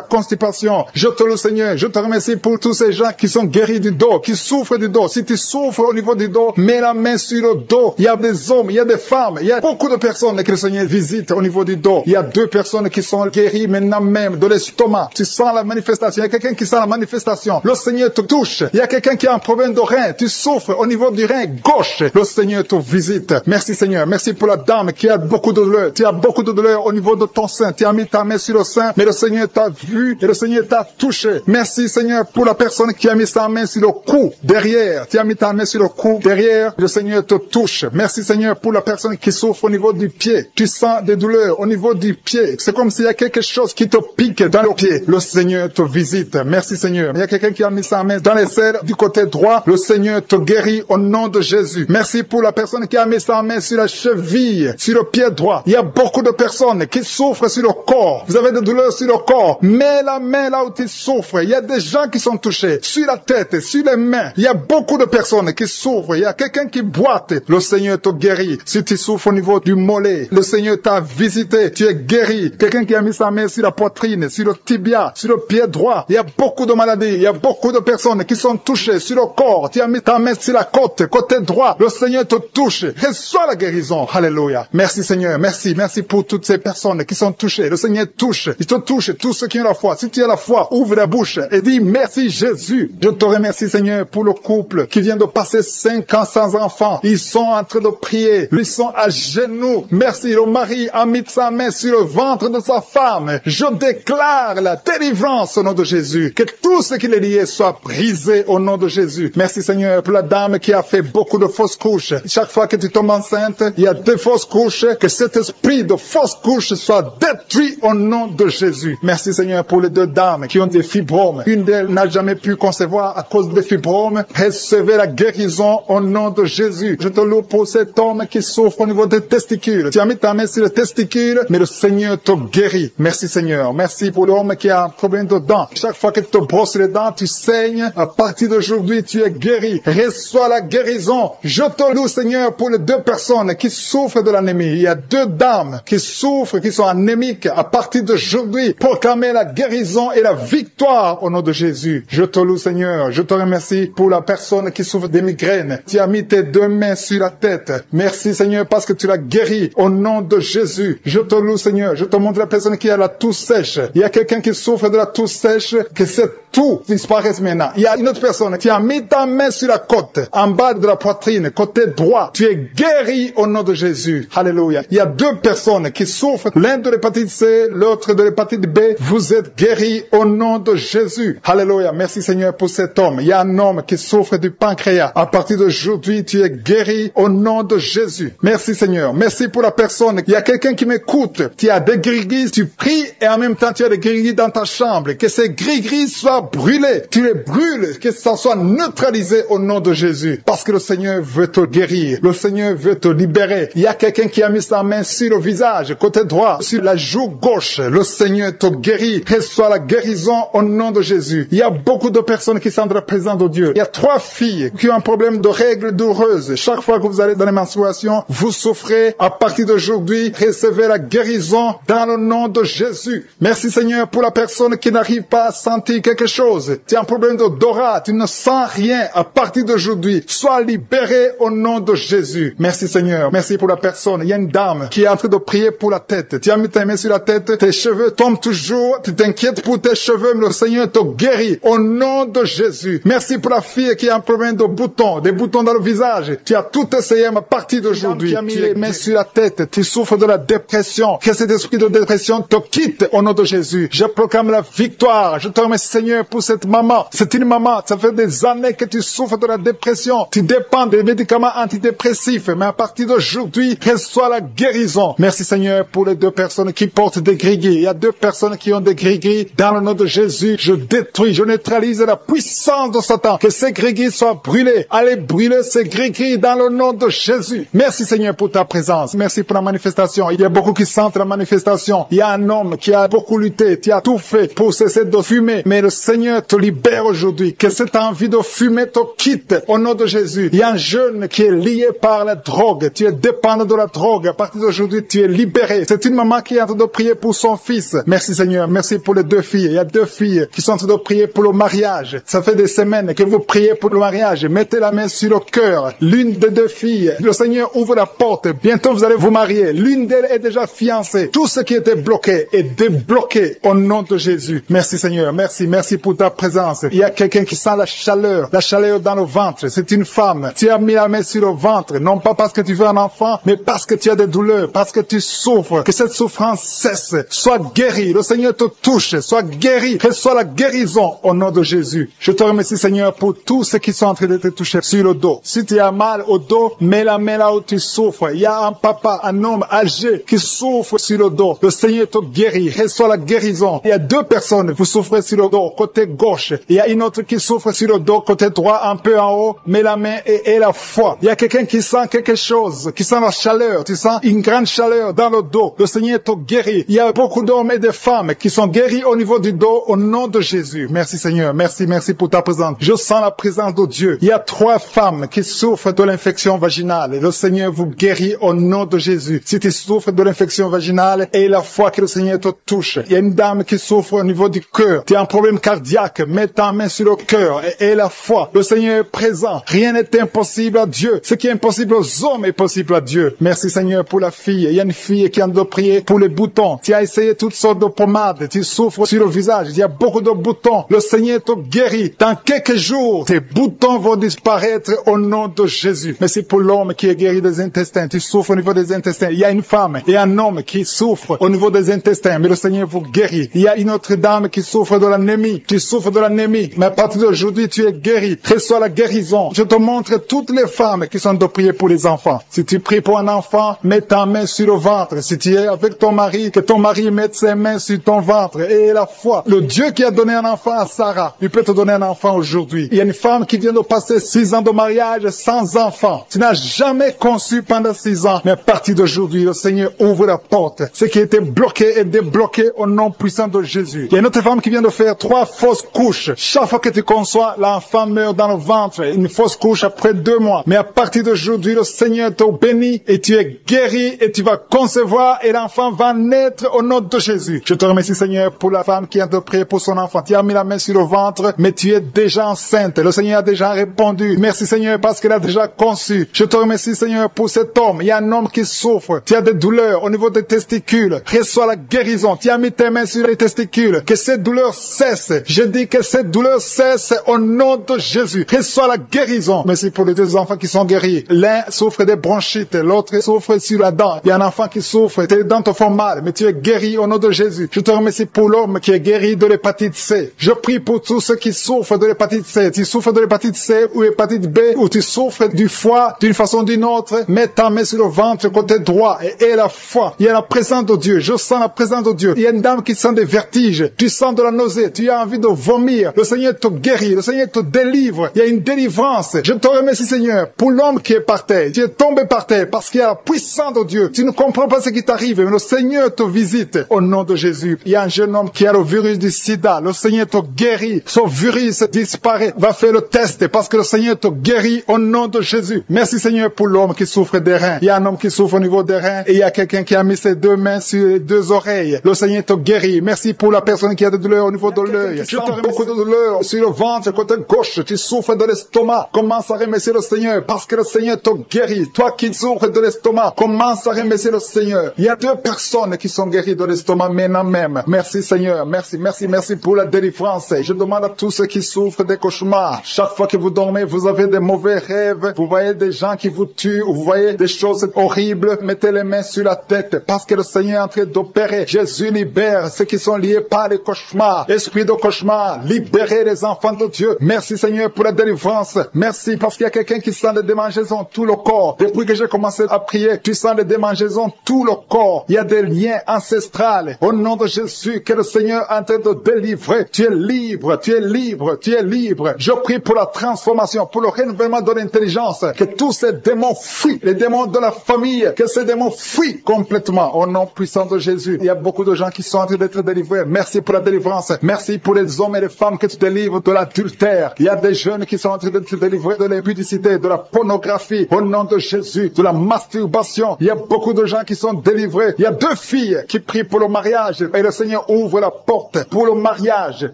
constipation. Je te loue Seigneur. Je te remercie pour tous ces gens qui sont guéris du dos, qui souffrent du dos. Si tu souffres au niveau du dos, mets la main sur le dos. Il y a des hommes, il y a des femmes, il y a beaucoup de personnes que le Seigneur visite au niveau du dos. Il y a 2 personnes qui sont guéries maintenant même de l'estomac. Tu sens la manifestation. Il y a quelqu'un qui sent la manifestation. Le Seigneur te touche. Il y a quelqu'un qui a un problème de rein. Tu souffres au niveau du rein gauche. Le Seigneur te visite. Merci Seigneur. Merci pour la dame qui a beaucoup de douleur. Tu as beaucoup de douleur au niveau de ton sein. Tu as mis ta main sur le sein, mais le Seigneur t'a vu et le Seigneur t'a touché. Merci Seigneur pour la personne qui a mis sa main sur le cou derrière. Tu as mis ta main sur le cou derrière. Le Seigneur te touche. Merci Seigneur pour la personne qui souffre au niveau du pied. Tu sens des douleurs au niveau du pied. C'est comme s'il y a quelque chose qui te pique dans le pied. Le Seigneur te visite. Merci Seigneur. Il y a quelqu'un qui a mis sa main dans les selles du côté droit. Le Seigneur te guérit au nom de Jésus. Merci pour la personne qui a mis sa main sur la cheville, sur le pied droit. Il y a beaucoup de personnes qui souffrent sur le corps. Vous avez des douleurs sur le corps. Mets la main là où tu souffres. Il y a des gens qui sont touchés. Sur la tête, sur les mains. Il y a beaucoup de personnes qui souffrent. Il y a quelqu'un qui boite. Le Seigneur te guérit. Si tu souffres au niveau du mollet, le Seigneur t'a visité. Tu es guéri. Quelqu'un qui a mis sa main sur la poitrine, sur le tibia, sur le pied droit. Il y a beaucoup de maladies. Il y a beaucoup de personnes qui sont touchées sur le corps. Tu as mis ta main sur la côte, côté droit. Le Seigneur te touche. Reçois la guérison. Alléluia. Merci Seigneur. Merci. Merci pour toutes ces personnes qui sont touchées. Le Seigneur touche. Il te touche. Tous ceux qui ont la foi. Si tu as la foi, ouvre la bouche et dis merci Jésus. Je te remercie Seigneur pour le couple qui vient de passer 5 ans sans enfant. Ils sont en train de prier. Ils sont à genoux. Merci. Le mari a mis sa main sur le ventre de sa femme. Je déclare la délivrance au nom de Jésus. Que tout ce qui est lié soit brisé au nom de Jésus. Merci Seigneur pour la dame qui a fait beaucoup de fausses couches. Chaque fois que tu tombes enceinte, il y a 2 fausses couches. Que cet esprit de fausses couches soit détruit au nom de Jésus. Merci Seigneur pour les 2 dames qui ont des fibromes. Une d'elles n'a jamais pu concevoir à cause des fibromes. Recevez la guérison au nom de Jésus. Je te loue pour cet homme qui souffre au niveau des testicules. Tu as mis ta main sur les testicules, mais le Seigneur te guérit. Merci Seigneur. Merci pour l'homme qui a un problème de dents. Chaque fois que tu te brosses les dents, tu saignes. À partir d'aujourd'hui, tu es guéri. Reçois la guérison. Je te loue Seigneur pour les 2 personnes qui souffrent de l'anémie. Il y a 2 dames qui souffrent, qui sont anémiques. À partir d'aujourd'hui, proclamez la guérison et la victoire au nom de Jésus. Je te loue Seigneur. Je te remercie pour la personne qui souffre des migraines. Tu as mis tes 2 mains sur la tête. Merci Seigneur parce que tu l'as guéri au nom de Jésus. Je te loue Seigneur. Je te montre la personne qui a la toux sèche. Il y a quelqu'un qui souffre de la toux sèche, que cette toux disparaisse maintenant. Il y a une autre personne qui a mis ta main sur la côte, en bas de la poitrine, côté droit. Tu es guéri au nom de Jésus. Alléluia. Il y a 2 personnes qui souffrent, l'un de l'hépatite C, l'autre de l'hépatite B. Vous êtes guéris au nom de Jésus. Alléluia. Merci Seigneur pour cet homme. Il y a un homme qui souffre du pancréas. À partir d'aujourd'hui, tu es guéri au nom de Jésus. Merci Seigneur. Merci pour la personne. Il y a quelqu'un qui m'écoute. Tu as des gris-gris, tu pries et en même temps tu as des gris-gris dans ta chambre. Que ces gris-gris soient brûlés. Tu les brûles. Que ça soit neutralisé au nom de Jésus. Parce que le Seigneur veut te guérir. Le Seigneur veut te libérer. Il y a quelqu'un qui a mis sa main sur le visage, côté droit, sur la joue gauche. Le Seigneur te guérit. Reçois la guérison au nom de Jésus. Il y a beaucoup de personnes qui sont dans la présence de Dieu. Il y a 3 filles qui ont un problème de règles douloureuses. Chaque fois que vous allez dans les menstruations, vous souffrez. À partir d'aujourd'hui, recevez la guérison dans le nom de Jésus. Merci Seigneur pour la personne qui n'arrive pas à sentir quelque chose. Tu as un problème d'odorat, tu ne sens rien. À partir d'aujourd'hui, sois libéré au nom de Jésus. Merci Seigneur. Merci pour la personne. Il y a une dame qui est en train de prier pour la tête. Tu as mis ta main sur la tête, tes cheveux tombent toujours. Tu t'inquiètes pour tes cheveux, mais le Seigneur te guérit au nom de Jésus. Merci pour la fille qui a un problème de boutons, des boutons dans le visage. Tu as tout essayé à partir d'aujourd'hui. Tu as mis les mains sur la tête. Tu souffres de la dépression. Que cet esprit de dépression te quitte au nom de Jésus. Je proclame la victoire. Je te remercie Seigneur pour cette maman. C'est une maman. Ça fait des années que tu souffres de la dépression. Tu dépends des médicaments antidépressifs. Mais à partir d'aujourd'hui, reçois la guérison. Merci Seigneur pour les 2 personnes qui portent des gris-gris. Il y a 2 personnes qui ont des gris-gris. Dans le nom de Jésus, je détruis, je neutralise la puissance de Satan. Que ces gris-gris soient brûlés. Allez brûler ces gris-gris dans le nom de Jésus. Merci Seigneur pour ta présence. Merci pour la manifestation. Il y a beaucoup qui sentent la manifestation. Il y a un homme qui a beaucoup lutté. Tu as tout fait pour cesser de fumer. Mais le Seigneur te libère aujourd'hui. Que cette envie de fumer te quitte quitte au nom de Jésus. Il y a un jeune qui est lié par la drogue. Tu es dépendant de la drogue. À partir d'aujourd'hui, tu es libéré. C'est une maman qui est en train de prier pour son fils. Merci Seigneur. Merci pour les 2 filles. Il y a 2 filles qui sont en train de prier pour le mariage. Ça fait des semaines que vous priez pour le mariage. Mettez la main sur le cœur. L'une des 2 filles, le Seigneur ouvre la porte. Bientôt vous allez vous marier. L'une d'elles est déjà fiancée. Tout ce qui était bloqué est débloqué au nom de Jésus. Merci Seigneur. Merci pour ta présence. Il y a quelqu'un qui sent la chaleur dans le ventre. C'est une femme. Tu as mis la main sur le ventre, non pas parce que tu veux un enfant, mais parce que tu as des douleurs, parce que tu souffres. Que cette souffrance cesse. Sois guéri. Le Seigneur te touche. Sois guéri. Que soit la guérison au nom de Jésus. Je te remercie Seigneur pour tous ceux qui sont en train de te toucher sur le dos. Si tu as mal au dos, mets la main là où tu souffres. Il y a un papa, un homme âgé qui souffre sur le dos. Le Seigneur te guérit. Reçois la guérison. Il y a 2 personnes, vous souffrez sur le dos, côté gauche. Il y a une autre qui souffre sur le dos, côté droit, un peu en haut. Mets la main et la foi. Il y a quelqu'un qui sent quelque chose, qui sent la chaleur. Tu sens une grande chaleur dans le dos. Le Seigneur te guérit. Il y a beaucoup d'hommes et de femmes qui sont guéris au niveau du dos au nom de Jésus. Merci Seigneur. Merci pour ta présence. Je sens la présence de Dieu. Il y a 3 femmes qui souffrent de l'infection vaginale. Le Seigneur vous guérit au nom de Jésus. Si tu souffres de l'infection vaginale, et la foi que le Seigneur te touche. Il y a une dame qui souffre au niveau du cœur. Tu as un problème cardiaque. Mets ta main sur le cœur et la foi. Le Seigneur est présent. Rien n'est impossible à Dieu. Ce qui est impossible aux hommes est possible à Dieu. Merci Seigneur pour la fille. Il y a une fille qui a de prier pour les boutons. Tu as essayé toutes sortes de pommades. Tu souffres sur le visage. Il y a beaucoup de boutons. Le Seigneur te guérit. Dans quelques jours, tes boutons vont disparaître au nom de Jésus. Merci pour l'homme qui est guéri des intestins. Tu souffres au niveau des intestins. Il y a une femme et un homme qui souffrent au niveau des intestins. Mais le Seigneur vous guérit. Il y a une autre dame qui souffre de l'anémie. Tu souffres de l'anémie. Mais à partir d'aujourd'hui, tu es guéri. Reçois la guérison. Je te montre toutes les femmes qui sont de prier pour les enfants. Si tu pries pour un enfant, mets ta main sur le ventre. Si tu es avec ton mari, que ton mari mette ses mains sur ton ventre. Et la foi. Le Dieu qui a donné un enfant à Sarah, il peut te donner un enfant aujourd'hui. Il y a une femme qui vient de passer 6 ans de mariage sans enfant. Tu n'as jamais conçu pendant 6 ans. Mais à partir d'aujourd'hui, le Seigneur ouvre la porte. Ce qui était bloqué est débloqué au nom puissant de Jésus. Il y a une autre femme qui vient de faire 3 fausses couches. Chaque fois que tu conçois, l'enfant meurt dans le ventre. Une fausse couche après 2 mois. Mais à partir d'aujourd'hui, le Seigneur te bénit et tu es guéri et tu vas concevoir et l'enfant va naître au nom de Jésus. Je te remercie Seigneur pour la femme qui a de prier pour son enfant. Tu as mis la main sur le ventre, mais tu es déjà enceinte. Le Seigneur a déjà répondu. Merci Seigneur parce qu'il a déjà conçu. Je te remercie Seigneur pour cet homme. Il y a un homme qui souffre. Tu as des douleurs au niveau des testicules. Reçois la guérison. Tu as mis tes mains sur les testicules. Que cette douleur cesse. Je dis que cette douleur cesse au nom de Jésus. Reçois la guérison. Merci pour les 2 enfants qui sont guéris. L'un souffre des bronchites, l'autre souffre sur la dent. Il y a un enfant qui souffre. Tes dents te font mal, mais tu es guéri au nom de Jésus. Je te remercie pour l'homme qui est guéri de l'hépatite C. Je prie pour tous ceux qui souffrent de l'hépatite C. Tu souffres de l'hépatite C ou hépatite B, ou tu souffres du foie d'une façon ou d'une autre, mets ta main sur le ventre côté droit et la foi. Il y a la présence de Dieu. Je sens la présence de Dieu. Il y a une dame qui sent des vertiges. Tu sens de la nausée. Tu as envie de vomir. Le Seigneur te guérit. Le Seigneur te délivre. Il y a une délivrance. Je te remercie Seigneur pour l'homme qui est par terre. Tu es tombé par terre parce qu'il y a la puissance de Dieu. Tu ne comprends pas ce qui t'arrive, mais le Seigneur te visite au nom de Jésus. Il y a un jeune homme qui a le virus du sida. Le Seigneur te guérit. Son virus disparaît. Va faire le test parce que le Seigneur te guérit au nom de Jésus. Merci Seigneur pour l'homme qui souffre des reins. Il y a un homme qui souffre au niveau des reins et il y a quelqu'un qui a mis ses 2 mains sur les 2 oreilles. Le Seigneur te guérit. Merci pour la personne qui a des douleurs au niveau de l'œil. Je te beaucoup de douleurs sur le ventre côté gauche. Tu souffres de l'estomac. Commence à remercier le Seigneur parce que le Seigneur te guérit. Toi qui souffres de l'estomac, commence à remercier le Seigneur. Il y a 2 personnes qui sont guéries de l'estomac maintenant même. Merci Seigneur. Merci pour la délivrance. Je demande à tous ceux qui souffrent des cauchemars. Chaque fois que vous dormez, vous avez des mauvais rêves. Vous voyez des gens qui vous tuent. Vous voyez des choses horribles. Mettez les mains sur la tête parce que le Seigneur est en train d'opérer. Jésus libère ceux qui sont liés par les cauchemars. Esprit de cauchemar, libérez les enfants de Dieu. Merci Seigneur pour la délivrance. Merci parce qu'il y a quelqu'un qui sent les démangeaisons tout le corps. Depuis que j'ai commencé à prier, tu sens les démangeaisons tout le corps. Il y a des liens ancestrales. Au nom de Jésus, que le Seigneur est en train de délivrer. Tu es libre, tu es libre, tu es libre. Je prie pour la transformation, pour le renouvellement de l'intelligence. Que tous ces démons fuient, les démons de la famille, que ces démons fuient complètement. Au nom puissant de Jésus. Il y a beaucoup de gens qui sont en train d'être délivrés. Merci pour la délivrance. Merci pour les hommes et les femmes que tu délivres de l'adultère. Il y a des jeunes qui sont sont en train de te délivrer de l'impudicité, de la pornographie, au nom de Jésus, de la masturbation. Il y a beaucoup de gens qui sont délivrés. Il y a 2 filles qui prient pour le mariage et le Seigneur ouvre la porte pour le mariage.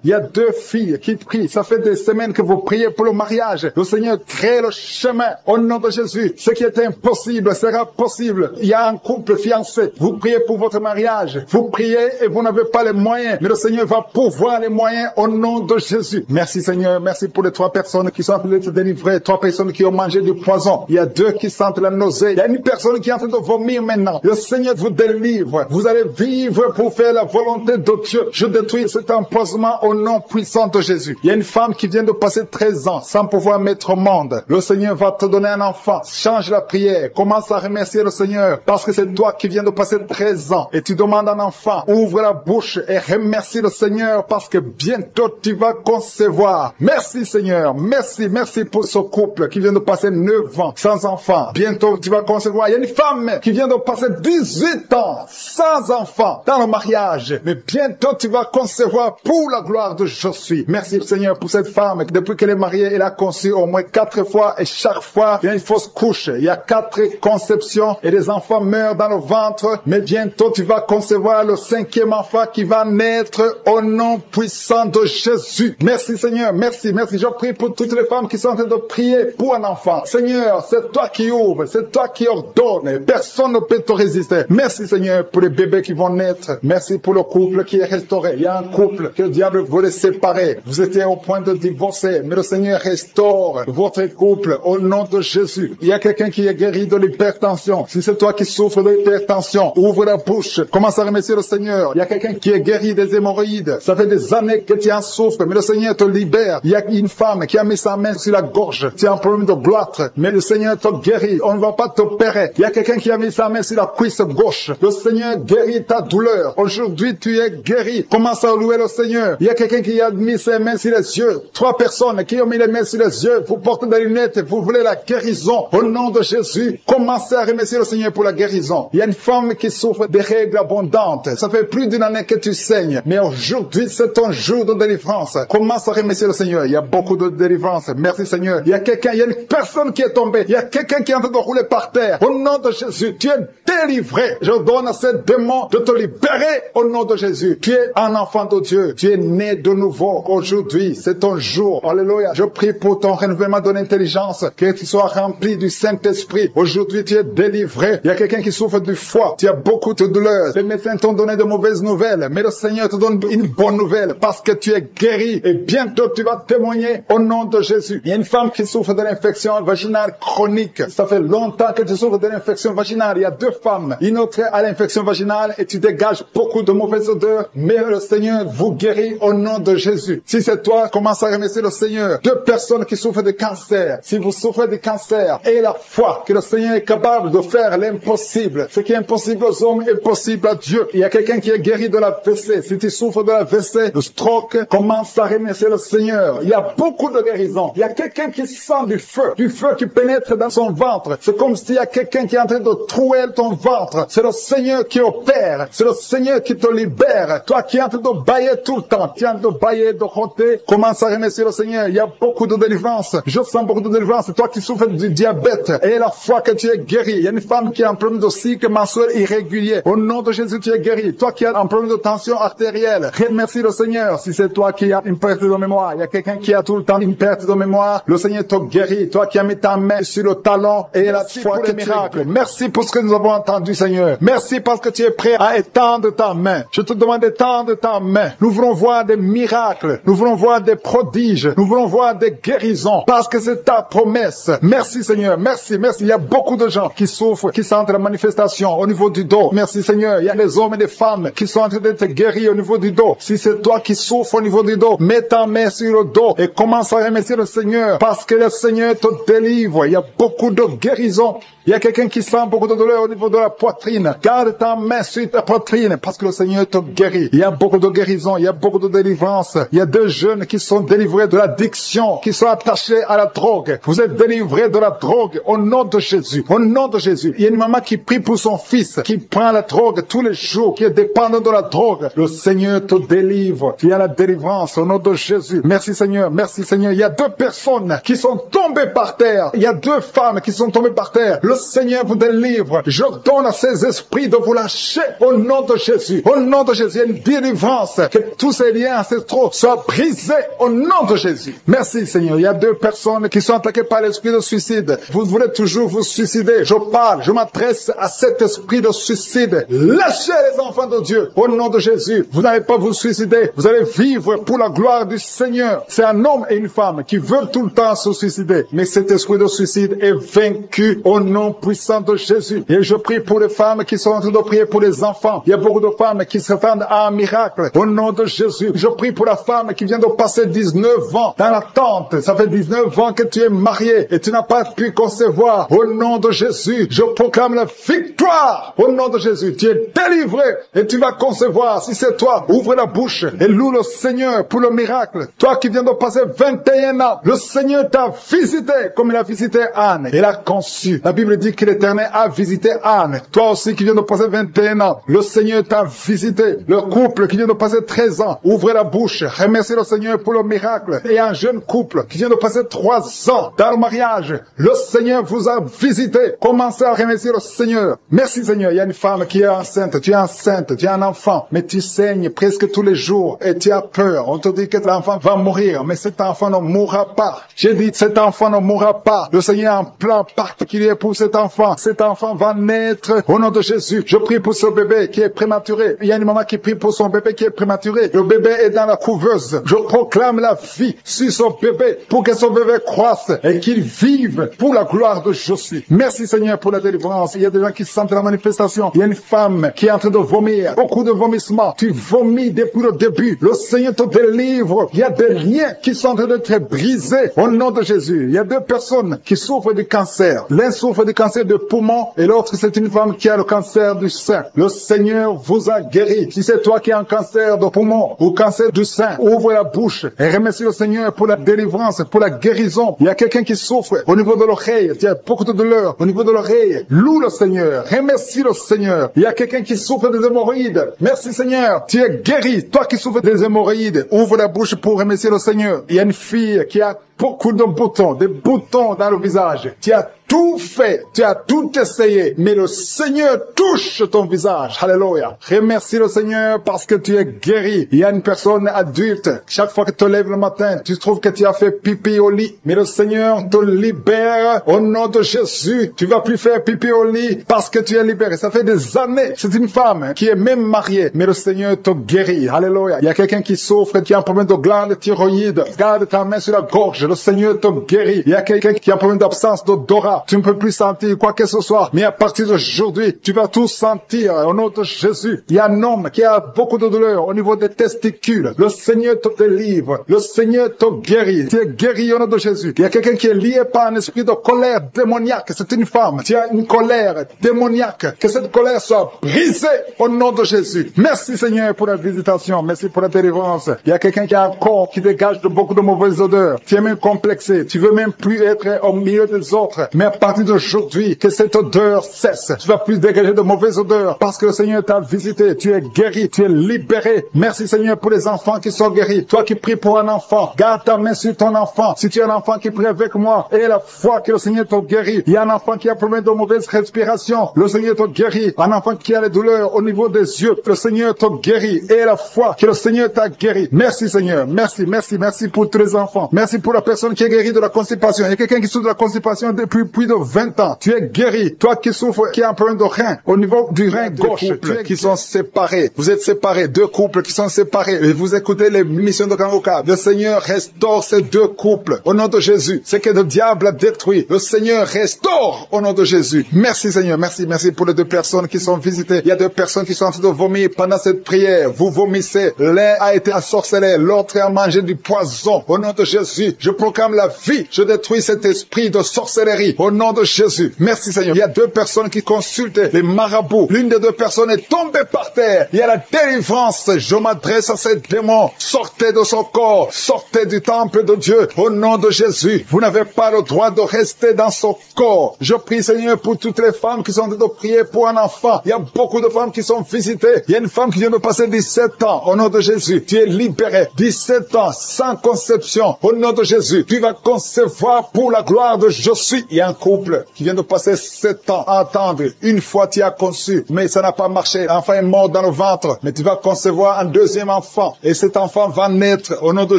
Il y a 2 filles qui prient. Ça fait des semaines que vous priez pour le mariage. Le Seigneur crée le chemin au nom de Jésus. Ce qui est impossible sera possible. Il y a un couple fiancé. Vous priez pour votre mariage. Vous priez et vous n'avez pas les moyens. Mais le Seigneur va pourvoir les moyens au nom de Jésus. Merci Seigneur. Merci pour les 3 personnes qui sont en train de se délivrer. 3 personnes qui ont mangé du poison. Il y a 2 qui sentent la nausée. Il y a une personne qui est en train de vomir maintenant. Le Seigneur vous délivre. Vous allez vivre pour faire la volonté de Dieu. Je détruis cet empoisonnement au nom puissant de Jésus. Il y a une femme qui vient de passer 13 ans sans pouvoir mettre au monde. Le Seigneur va te donner un enfant. Change la prière. Commence à remercier le Seigneur parce que c'est toi qui viens de passer 13 ans et tu demandes un enfant. Ouvre la bouche et remercie le Seigneur parce que bientôt tu vas concevoir. Merci Seigneur. Merci pour ce couple qui vient de passer 9 ans sans enfant. Bientôt tu vas concevoir. Il y a une femme qui vient de passer 18 ans sans enfant dans le mariage. Mais bientôt tu vas concevoir pour la gloire de Je suis. Merci Seigneur pour cette femme. Depuis qu'elle est mariée, elle a conçu au moins 4 fois et chaque fois il y a une fausse couche. Il y a 4 conceptions et les enfants meurent dans le ventre. Mais bientôt tu vas concevoir le 5e enfant qui va naître au nom puissant de Jésus. Merci Seigneur. Merci. Je prie pour toutes les femmes qui sont en train de prier pour un enfant. Seigneur, c'est toi qui ouvres. C'est toi qui ordonnes. Personne ne peut te résister. Merci Seigneur pour les bébés qui vont naître. Merci pour le couple qui est restauré. Il y a un couple que le diable voulait séparer. Vous étiez au point de divorcer, mais le Seigneur restaure votre couple au nom de Jésus. Il y a quelqu'un qui est guéri de l'hypertension. Si c'est toi qui souffres de l'hypertension, ouvre la bouche. Commence à remercier le Seigneur. Il y a quelqu'un qui est guéri des hémorroïdes. Ça fait des années que tu en souffres, mais le Seigneur te libère. Il y a une femme qui a mis sa main sur la gorge. Tu as un problème de gloître, mais le Seigneur te guérit. On ne va pas t'opérer. Il y a quelqu'un qui a mis sa main sur la cuisse gauche. Le Seigneur guérit ta douleur. Aujourd'hui, tu es guéri. Commence à louer le Seigneur. Il y a quelqu'un qui a mis ses mains sur les yeux. 3 personnes qui ont mis les mains sur les yeux. Vous portez des lunettes. Vous voulez la guérison. Au nom de Jésus, commencez à remercier le Seigneur pour la guérison. Il y a une femme qui souffre des règles abondantes. Ça fait plus d'1 année que tu saignes. Mais aujourd'hui, c'est ton jour de délivrance. Commence à remercier le Seigneur. Il y a beaucoup de délivrance. Merci Seigneur. Il y a une personne qui est tombée. Il y a quelqu'un qui est en train de rouler par terre. Au nom de Jésus, tu es délivré. Je donne à ces démons de te libérer au nom de Jésus. Tu es un enfant de Dieu. Tu es né de nouveau. Aujourd'hui, c'est ton jour. Alléluia. Je prie pour ton renouvellement de l'intelligence. Que tu sois rempli du Saint-Esprit. Aujourd'hui, tu es délivré. Il y a quelqu'un qui souffre du foie. Tu as beaucoup de douleurs. Les médecins t'ont donné de mauvaises nouvelles. Mais le Seigneur te donne une bonne nouvelle parce que tu es guéri. Et bientôt, tu vas témoigner au nom de Jésus. Il y a une femme qui souffre de l'infection vaginale chronique. Ça fait longtemps que tu souffres de l'infection vaginale. Il y a 2 femmes. Une autre a l'infection vaginale et tu dégages beaucoup de mauvaises odeurs. Mais le Seigneur vous guérit au nom de Jésus. Si c'est toi, commence à remercier le Seigneur. 2 personnes qui souffrent de cancer. Si vous souffrez de cancer, ayez la foi que le Seigneur est capable de faire l'impossible. Ce qui est impossible aux hommes est possible à Dieu. Il y a quelqu'un qui est guéri de la WC. Si tu souffres de la WC, le stroke, commence à remercier le Seigneur. Il y a beaucoup de guérisons. Il y a quelqu'un qui sent du feu qui pénètre dans son ventre. C'est comme s'il y a quelqu'un qui est en train de trouer ton ventre. C'est le Seigneur qui opère. C'est le Seigneur qui te libère. Toi qui es en train de bailler tout le temps, tu es en train de bailler, de roter, commence à remercier le Seigneur. Il y a beaucoup de délivrance. Je sens beaucoup de délivrance. C'est toi qui souffres du diabète. Et la foi que tu es guéri. Il y a une femme qui a un problème de cycle mensuel irrégulier. Au nom de Jésus, tu es guéri. Toi qui as un problème de tension artérielle, remercie le Seigneur. Si c'est toi qui as une perte de mémoire, il y a quelqu'un qui a tout le temps une perte de mémoire, le Seigneur te guérit. Toi qui as mis ta main sur le talon et la foi que miracle. Merci pour ce que nous avons entendu, Seigneur. Merci parce que tu es prêt à étendre ta main. Je te demande d'étendre ta main. Nous voulons voir des miracles. Nous voulons voir des prodiges. Nous voulons voir des guérisons parce que c'est ta promesse. Merci, Seigneur. Merci. Il y a beaucoup de gens qui souffrent, qui sentent la manifestation au niveau du dos. Merci, Seigneur. Il y a des hommes et des femmes qui sont en train d'être guéris au niveau du dos. Si c'est toi qui souffres au niveau du dos, mets ta main sur le dos et commence à remercier le Seigneur parce que le Seigneur te délivre. Il y a beaucoup de guérisons. Il y a quelqu'un qui sent beaucoup de douleur au niveau de la poitrine. Garde ta main sur ta poitrine parce que le Seigneur te guérit. Il y a beaucoup de guérisons, il y a beaucoup de délivrance. Il y a 2 jeunes qui sont délivrés de l'addiction, qui sont attachés à la drogue. Vous êtes délivrés de la drogue au nom de Jésus. Au nom de Jésus. Il y a une maman qui prie pour son fils, qui prend la drogue tous les jours, qui est dépendant de la drogue. Le Seigneur te délivre. Il y a la délivrance au nom de Jésus. Merci Seigneur, merci Seigneur. Il y a 2 2 personnes qui sont tombées par terre. Il y a 2 femmes qui sont tombées par terre. Le Seigneur vous délivre. Je donne à ces esprits de vous lâcher au nom de Jésus. Au nom de Jésus, il y a une délivrance. Que tous ces liens ancestraux soient brisés au nom de Jésus. Merci Seigneur. Il y a 2 personnes qui sont attaquées par l'esprit de suicide. Vous voulez toujours vous suicider. Je m'adresse à cet esprit de suicide. Lâchez les enfants de Dieu au nom de Jésus. Vous n'allez pas vous suicider. Vous allez vivre pour la gloire du Seigneur. C'est un homme et une femme qui veulent tout le temps se suicider. Mais cet esprit de suicide est vaincu au nom puissant de Jésus. Et je prie pour les femmes qui sont en train de prier pour les enfants. Il y a beaucoup de femmes qui s'attendent à un miracle au nom de Jésus. Je prie pour la femme qui vient de passer 19 ans dans l'attente. Ça fait 19 ans que tu es marié et tu n'as pas pu concevoir. Au nom de Jésus, je proclame la victoire. Au nom de Jésus, tu es délivré et tu vas concevoir. Si c'est toi, ouvre la bouche et loue le Seigneur pour le miracle. Toi qui viens de passer 21 ans, le Seigneur t'a visité comme il a visité Anne. Il a conçu. La Bible dit que l'Éternel a visité Anne. Toi aussi qui viens de passer 21 ans, le Seigneur t'a visité. Le couple qui vient de passer 13 ans, ouvrez la bouche. Remerciez le Seigneur pour le miracle. Et un jeune couple qui vient de passer 3 ans dans le mariage, le Seigneur vous a visité. Commencez à remercier le Seigneur. Merci Seigneur. Il y a une femme qui est enceinte. Tu es enceinte. Tu as un enfant. Mais tu saignes presque tous les jours et tu as peur. On te dit que l'enfant va mourir. Mais cet enfant ne mourra pas. J'ai dit cet enfant ne mourra pas. Le Seigneur a un plan particulier pour cet enfant. Cet enfant va naître au nom de Jésus. Je prie pour ce bébé qui est prématuré. Il y a une maman qui prie pour son bébé qui est prématuré. Le bébé est dans la couveuse. Je proclame la vie sur son bébé pour que son bébé croisse et qu'il vive pour la gloire de Jésus. Merci Seigneur pour la délivrance. Il y a des gens qui sentent la manifestation. Il y a une femme qui est en train de vomir. Beaucoup de vomissements. Tu vomis depuis le début. Le Seigneur te délivre. Il y a des liens qui sont en train d'être brisés au nom de Jésus. Il y a 2 personnes qui souffrent du cancer. L'un souffre du cancer de poumon et l'autre c'est une femme qui a le cancer du sein. Le Seigneur vous a guéri. Si c'est toi qui as un cancer de poumon ou cancer du sein, ouvre la bouche et remercie le Seigneur pour la délivrance, pour la guérison. Il y a quelqu'un qui souffre au niveau de l'oreille. Il y a beaucoup de douleur au niveau de l'oreille. Loue le Seigneur. Remercie le Seigneur. Il y a quelqu'un qui souffre des hémorroïdes. Merci Seigneur. Tu es guéri. Toi qui souffres des hémorroïdes, ouvre la bouche pour remercier le Seigneur. Il y a une fille qui a beaucoup de boutons, des boutons dans le visage. Tu as tout fait, tu as tout essayé, mais le Seigneur touche ton visage. Alléluia. Remercie le Seigneur parce que tu es guéri. Il y a une personne adulte, chaque fois que tu te lèves le matin, tu trouves que tu as fait pipi au lit, mais le Seigneur te libère au nom de Jésus. Tu vas plus faire pipi au lit parce que tu es libéré. Ça fait des années. C'est une femme qui est même mariée, mais le Seigneur te guérit. Alléluia. Il y a quelqu'un qui souffre, qui a un problème de glande thyroïde. Garde ta main sur la gorge. Le Seigneur te guérit. Il y a quelqu'un qui a un problème d'absence d'odorat. Tu ne peux plus sentir quoi que ce soit. Mais à partir d'aujourd'hui, tu vas tout sentir au nom de Jésus. Il y a un homme qui a beaucoup de douleur au niveau des testicules. Le Seigneur te délivre. Le Seigneur te guérit. Tu es guéri au nom de Jésus. Il y a quelqu'un qui est lié par un esprit de colère démoniaque. C'est une femme. Tu as une colère démoniaque. Que cette colère soit brisée au nom de Jésus. Merci Seigneur pour la visitation. Merci pour la délivrance. Il y a quelqu'un qui a un corps qui dégage de beaucoup de mauvaises odeurs. Tu es même complexé. Tu veux même plus être au milieu des autres. Mais à partir d'aujourd'hui, que cette odeur cesse. Tu vas plus dégager de mauvaises odeurs parce que le Seigneur t'a visité. Tu es guéri, tu es libéré. Merci Seigneur pour les enfants qui sont guéris. Toi qui pries pour un enfant, garde ta main sur ton enfant. Si tu es un enfant qui prie avec moi, et la foi que le Seigneur te guérit. Il y a un enfant qui a problème de mauvaise respiration. Le Seigneur te guérit. Un enfant qui a les douleurs au niveau des yeux. Le Seigneur te guérit. Et la foi que le Seigneur t'a guéri. Merci Seigneur. Merci, merci, merci pour tous les enfants. Merci pour la personne qui est guérie de la constipation. Il y a quelqu'un qui souffre de la constipation depuis plus de 20 ans. Tu es guéri. Toi qui souffres, qui a un problème de rein, au niveau du rein gauche, qui sont séparés. Vous êtes séparés. 2 couples qui sont séparés. Et vous écoutez les missions de Kangoka. Le Seigneur restaure ces 2 couples. Au nom de Jésus. Ce que le diable a détruit. Le Seigneur restaure au nom de Jésus. Merci Seigneur. Merci, merci pour les 2 personnes qui sont visitées. Il y a 2 personnes qui sont en train de vomir pendant cette prière. Vous vomissez. L'un a été ensorcelé. L'autre a mangé du poison. Au nom de Jésus. Je proclame la vie. Je détruis cet esprit de sorcellerie. Au au nom de Jésus. Merci Seigneur. Il y a 2 personnes qui consultaient les marabouts. L'une des 2 personnes est tombée par terre. Il y a la délivrance. Je m'adresse à ces démons. Sortez de son corps. Sortez du temple de Dieu. Au nom de Jésus. Vous n'avez pas le droit de rester dans son corps. Je prie Seigneur pour toutes les femmes qui sont en train de prier pour un enfant. Il y a beaucoup de femmes qui sont visitées. Il y a une femme qui vient de passer 17 ans. Au nom de Jésus. Tu es libéré. 17 ans sans conception. Au nom de Jésus. Tu vas concevoir pour la gloire de je suis. Il y a un couple qui vient de passer 7 ans à attendre. Une fois tu as conçu, mais ça n'a pas marché. L'enfant est mort dans le ventre, mais tu vas concevoir un 2e enfant. Et cet enfant va naître au nom de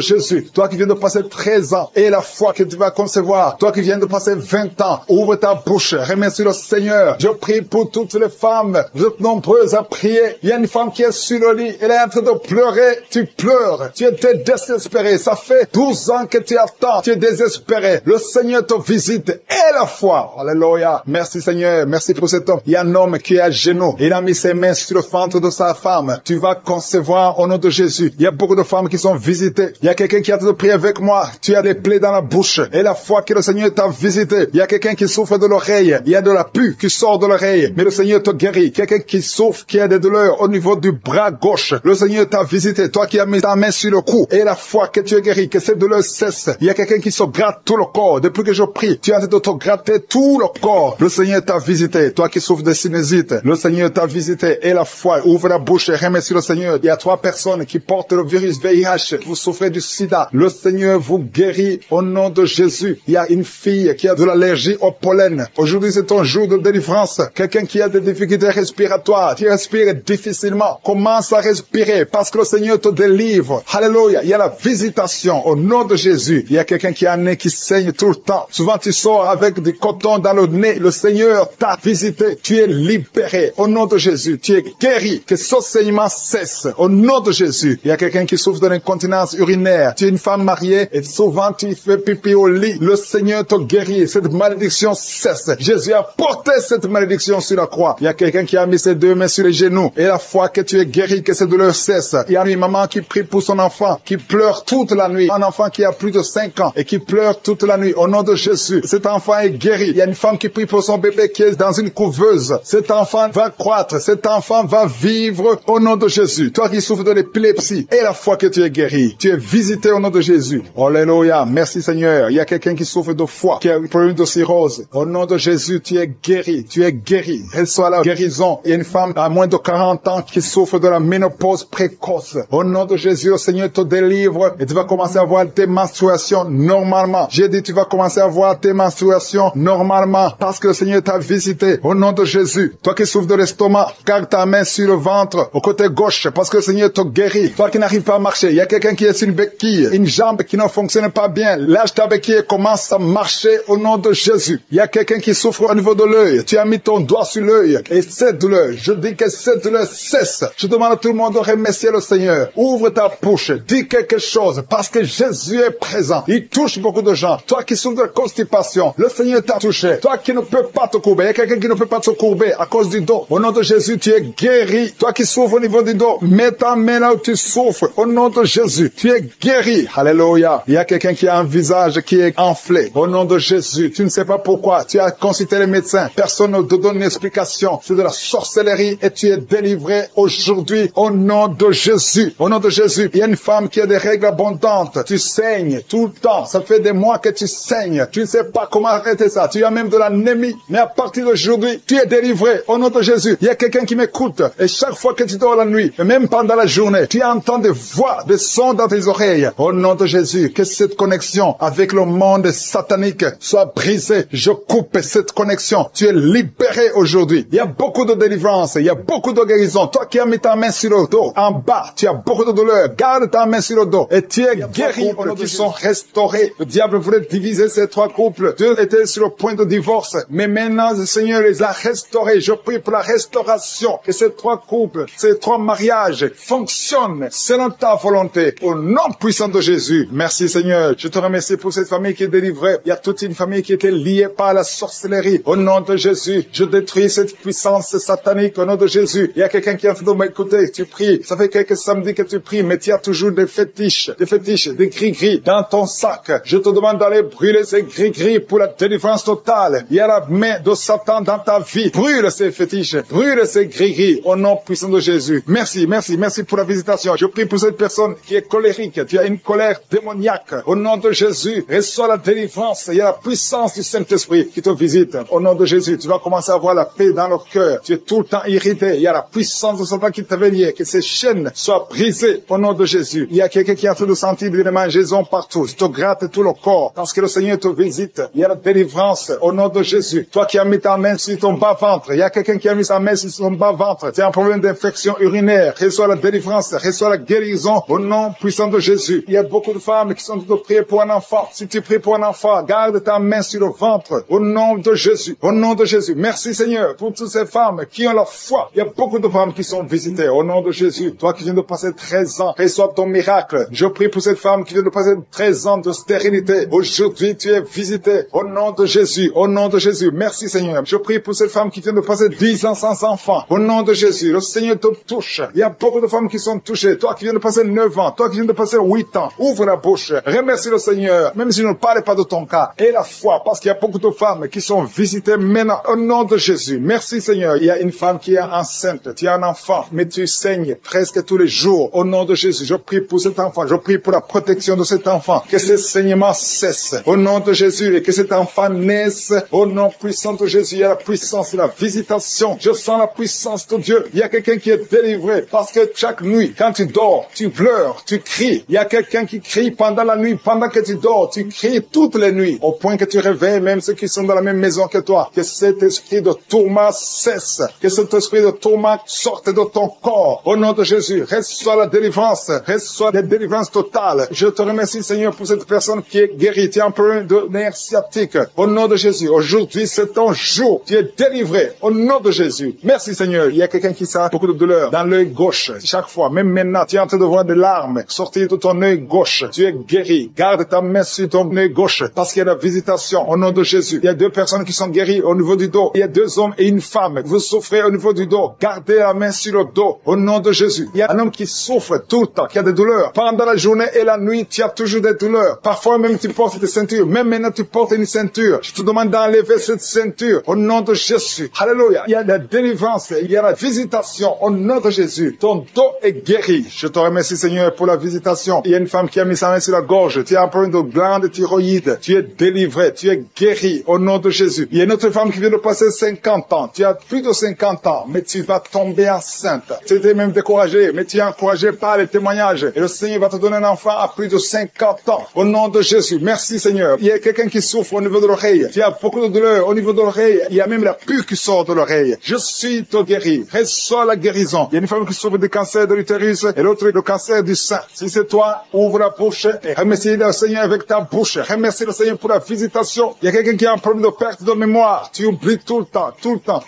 Jésus. Toi qui viens de passer 13 ans, et la foi que tu vas concevoir. Toi qui viens de passer 20 ans, ouvre ta bouche, remercie le Seigneur. Je prie pour toutes les femmes. Vous êtes nombreuses à prier. Il y a une femme qui est sur le lit, elle est en train de pleurer. Tu pleures, tu étais désespéré. Ça fait 12 ans que tu attends, tu es désespéré. Le Seigneur te visite et la foi. Alléluia. Merci Seigneur, merci pour cet homme. Il y a un homme qui est à genoux. Il a mis ses mains sur le ventre de sa femme. Tu vas concevoir au nom de Jésus. Il y a beaucoup de femmes qui sont visitées. Il y a quelqu'un qui a de prier avec moi. Tu as des plaies dans la bouche. Et la foi que le Seigneur t'a visité. Il y a quelqu'un qui souffre de l'oreille. Il y a de la pus qui sort de l'oreille. Mais le Seigneur te guérit. Quelqu'un qui souffre, qui a des douleurs au niveau du bras gauche. Le Seigneur t'a visité. Toi qui as mis ta main sur le cou. Et la foi que tu es guéri, que cette douleur cesse. Il y a quelqu'un qui se gratte tout le corps. Depuis que je prie, tu es en train de te gratter tout le corps. Le Seigneur t'a visité. Toi qui souffres de sinusite, le Seigneur t'a visité. Et la foi, ouvre la bouche et remercie le Seigneur. Il y a 3 personnes qui portent le virus VIH. Vous souffrez du sida. Le Seigneur vous guérit au nom de Jésus. Il y a une fille qui a de l'allergie au pollen. Aujourd'hui, c'est un jour de délivrance. Quelqu'un qui a des difficultés respiratoires, qui respire difficilement, commence à respirer parce que le Seigneur te délivre. Alléluia. Il y a la visitation au nom de Jésus. Il y a quelqu'un qui a un nez qui saigne tout le temps. Souvent, tu sors avec du coton dans le nez. Le Seigneur t'a visité. Tu es libéré au nom de Jésus. Tu es guéri. Que ce saignement cesse au nom de Jésus. Il y a quelqu'un qui souffre de l'incontinence urinaire. Tu es une femme mariée et souvent tu fais pipi au lit. Le Seigneur te guérit. Cette malédiction cesse. Jésus a porté cette malédiction sur la croix. Il y a quelqu'un qui a mis ses 2 mains sur les genoux. Et la foi que tu es guéri, que cette douleur cesse. Il y a une maman qui prie pour son enfant, qui pleure toute la nuit. Un enfant qui a plus de 5 ans et qui pleure toute la nuit. Au nom de Jésus, cet enfant est guéri. Il y a une femme qui prie pour son bébé qui est dans une couveuse. Cet enfant va croître. Cet enfant va vivre au nom de Jésus. Toi qui souffres de l'épilepsie, et la foi que tu es guéri. Tu es visité au nom de Jésus. Alléluia. Merci Seigneur. Il y a quelqu'un qui souffre de foie, qui a un problème de cirrhose. Au nom de Jésus, tu es guéri. Tu es guéri. Reçois la guérison. Il y a une femme à moins de 40 ans qui souffre de la ménopause précoce. Au nom de Jésus, le Seigneur te délivre et tu vas commencer à avoir tes menstruations normalement. J'ai dit, tu vas commencer à avoir tes menstruations normalement parce que le Seigneur t'a visité. Au nom de Jésus. Toi qui souffres de l'estomac, garde ta main sur le ventre, au côté gauche, parce que le Seigneur te guérit. Toi qui n'arrives pas à marcher, il y a quelqu'un qui est sur une béquille, une jambe qui ne fonctionne pas bien. Lâche ta béquille et commence à marcher au nom de Jésus. Il y a quelqu'un qui souffre au niveau de l'œil. Tu as mis ton doigt sur l'œil. Et cette douleur, je dis que cette douleur cesse. Je demande à tout le monde de remercier le Seigneur. Ouvre ta bouche, dis quelque chose, parce que Jésus est présent. Il touche beaucoup de gens. Toi qui souffres de constipation, le Seigneur t'a touché. Toi qui ne peux pas te courber, il y a quelqu'un qui ne peut pas te courber à cause du dos. Au nom de Jésus, tu es guéri. Toi qui souffres au niveau du dos, mets ta main là où tu souffres. Au nom de Jésus, tu es guéri. Alléluia. Il y a quelqu'un qui a un visage qui est enflé. Au nom de Jésus, tu ne sais pas pourquoi. Tu as consulté les médecins. Personne ne te donne une explication. C'est de la sorcellerie et tu es délivré aujourd'hui au nom de Jésus. Au nom de Jésus, il y a une femme qui a des règles abondantes. Tu saignes tout le temps. Ça fait des mois que tu saignes. Tu ne sais pas comment arrêter ça. Tu as même de l'anémie. Mais à partir d'aujourd'hui, tu es délivré au nom de Jésus. Il y a quelqu'un qui m'écoute. Et chaque fois que tu dors la nuit, et même pendant la journée, tu entends des voix, des sons dans tes oreilles. Au nom de Jésus, que cette connexion avec le monde satanique soit brisée. Je coupe cette connexion. Tu es libéré aujourd'hui. Il y a beaucoup de délivrance. Il y a beaucoup de guérison. Toi qui as mis ta main sur le dos, en bas, tu as beaucoup de douleur. Garde ta main sur le dos. Et tu es guéri. Qui sont restaurés. Le diable voulait diviser ces 3 couples. Dieu était sur le point de divorce. Mais maintenant, le Seigneur les a restaurés. Je prie pour la restauration. Que ces 3 couples, ces 3 mariages fonctionnent selon ta volonté. Au nom puissant de Jésus. Merci Seigneur. Je te remercie pour cette famille qui est délivrée. Il y a toute une famille qui était liée par la sorcellerie. Au nom de Jésus, je détruis cette puissance satanique. Au nom de Jésus. Il y a quelqu'un qui est en train de m'écouter. Tu pries. Ça fait quelques samedis que tu pries, mais tu as toujours des fétiches, des gris-gris dans ton sac. Je te demande d'aller brûler ces gris-gris pour la délivrance délivrance totale. Il y a la main de Satan dans ta vie. Brûle ces fétiches, brûle ces gris-gris au nom puissant de Jésus. Merci, merci, merci pour la visitation. Je prie pour cette personne qui est colérique. Tu as une colère démoniaque. Au nom de Jésus, reçois la délivrance. Il y a la puissance du Saint-Esprit qui te visite. Au nom de Jésus, tu vas commencer à avoir la paix dans le cœur. Tu es tout le temps irrité. Il y a la puissance de Satan qui te vénère. Que ces chaînes soient brisées au nom de Jésus. Il y a quelqu'un qui est en train de sentir des mangeaisons partout. Tu te grattes tout le corps parce que le Seigneur te visite. Il y a la délivrance au nom de Jésus. Toi qui as mis ta main sur ton bas-ventre, il y a quelqu'un qui a mis sa main sur son bas-ventre. Tu as un problème d'infection urinaire. Reçois la délivrance, reçois la guérison au nom puissant de Jésus. Il y a beaucoup de femmes qui sont en train de prier pour un enfant. Si tu pries pour un enfant, garde ta main sur le ventre au nom de Jésus. Au nom de Jésus. Merci Seigneur pour toutes ces femmes qui ont la foi. Il y a beaucoup de femmes qui sont visitées au nom de Jésus. Toi qui viens de passer 13 ans, reçois ton miracle. Je prie pour cette femme qui vient de passer 13 ans de stérilité. Aujourd'hui, tu es visité au nom de Jésus. Au nom de Jésus. Merci Seigneur. Je prie pour cette femme qui vient de passer 10 ans sans enfant. Au nom de Jésus. Le Seigneur te touche. Il y a beaucoup de femmes qui sont touchées. Toi qui viens de passer 9 ans. Toi qui viens de passer 8 ans. Ouvre la bouche. Remercie le Seigneur. Même si je ne parle pas de ton cas. Et la foi. Parce qu'il y a beaucoup de femmes qui sont visitées maintenant. Au nom de Jésus. Merci Seigneur. Il y a une femme qui est enceinte. Tu as un enfant. Mais tu saignes presque tous les jours. Au nom de Jésus. Je prie pour cet enfant. Je prie pour la protection de cet enfant. Que ce saignement cesse. Au nom de Jésus. Et que cet enfant naisse. Au nom puissant de Jésus. Il y a la puissance de la visitation. Je sens la puissance de Dieu. Il y a quelqu'un qui est délivré. Parce que chaque nuit, quand tu dors, tu pleures, tu cries. Il y a quelqu'un qui crie pendant la nuit. Pendant que tu dors, tu cries toutes les nuits. Au point que tu réveilles même ceux qui sont dans la même maison que toi. Que cet esprit de tourment cesse. Que cet esprit de tourment sorte de ton corps. Au nom de Jésus, reçois la délivrance. Reçois la délivrance totale. Je te remercie Seigneur pour cette personne qui est guérie. Tu es un peu de nerf sciatique. Au nom de Jésus, aujourd'hui c'est ton jour. Tu es délivré. Au nom de Jésus. Merci Seigneur. Il y a quelqu'un qui sent beaucoup de douleur dans l'œil gauche. Chaque fois, même maintenant, tu es en train de voir des larmes sortir de ton œil gauche. Tu es guéri. Garde ta main sur ton œil gauche parce qu'il y a la visitation. Au nom de Jésus. Il y a 2 personnes qui sont guéries au niveau du dos. Il y a 2 hommes et une femme. Vous souffrez au niveau du dos. Gardez la main sur le dos. Au nom de Jésus. Il y a un homme qui souffre tout le temps, qui a des douleurs. Pendant la journée et la nuit, tu as toujours des douleurs. Parfois même tu portes des ceintures. Même maintenant tu portes une ceinture. Je te demande d'enlever cette ceinture. Au nom de Jésus. Alléluia. Il y a la délivrance. Il y a la visitation. Au nom de Jésus. Ton dos est guéri. Je te remercie Seigneur pour la visitation. Il y a une femme qui a mis sa main sur la gorge. Tu as un problème de glande thyroïde. Tu es délivré. Tu es guéri. Au nom de Jésus. Il y a une autre femme qui vient de passer 50 ans. Tu as plus de 50 ans. Mais tu vas tomber enceinte. Tu étais même découragé. Mais tu es encouragé par les témoignages. Et le Seigneur va te donner un enfant à plus de 50 ans. Au nom de Jésus. Merci Seigneur. Il y a quelqu'un qui souffre au niveau de l'oreille. Tu as beaucoup de douleur au niveau de l'oreille. Il y a même la pus qui sort de l'oreille. Je suis te guéri. Reçois la guérison. Il y a une femme qui souffre du cancer de l'utérus et l'autre le cancer du sein. Si c'est toi, ouvre la bouche et remercie le Seigneur avec ta bouche. Remercie le Seigneur pour la visitation. Il y a quelqu'un qui a un problème de perte de mémoire. Tu oublies tout le temps.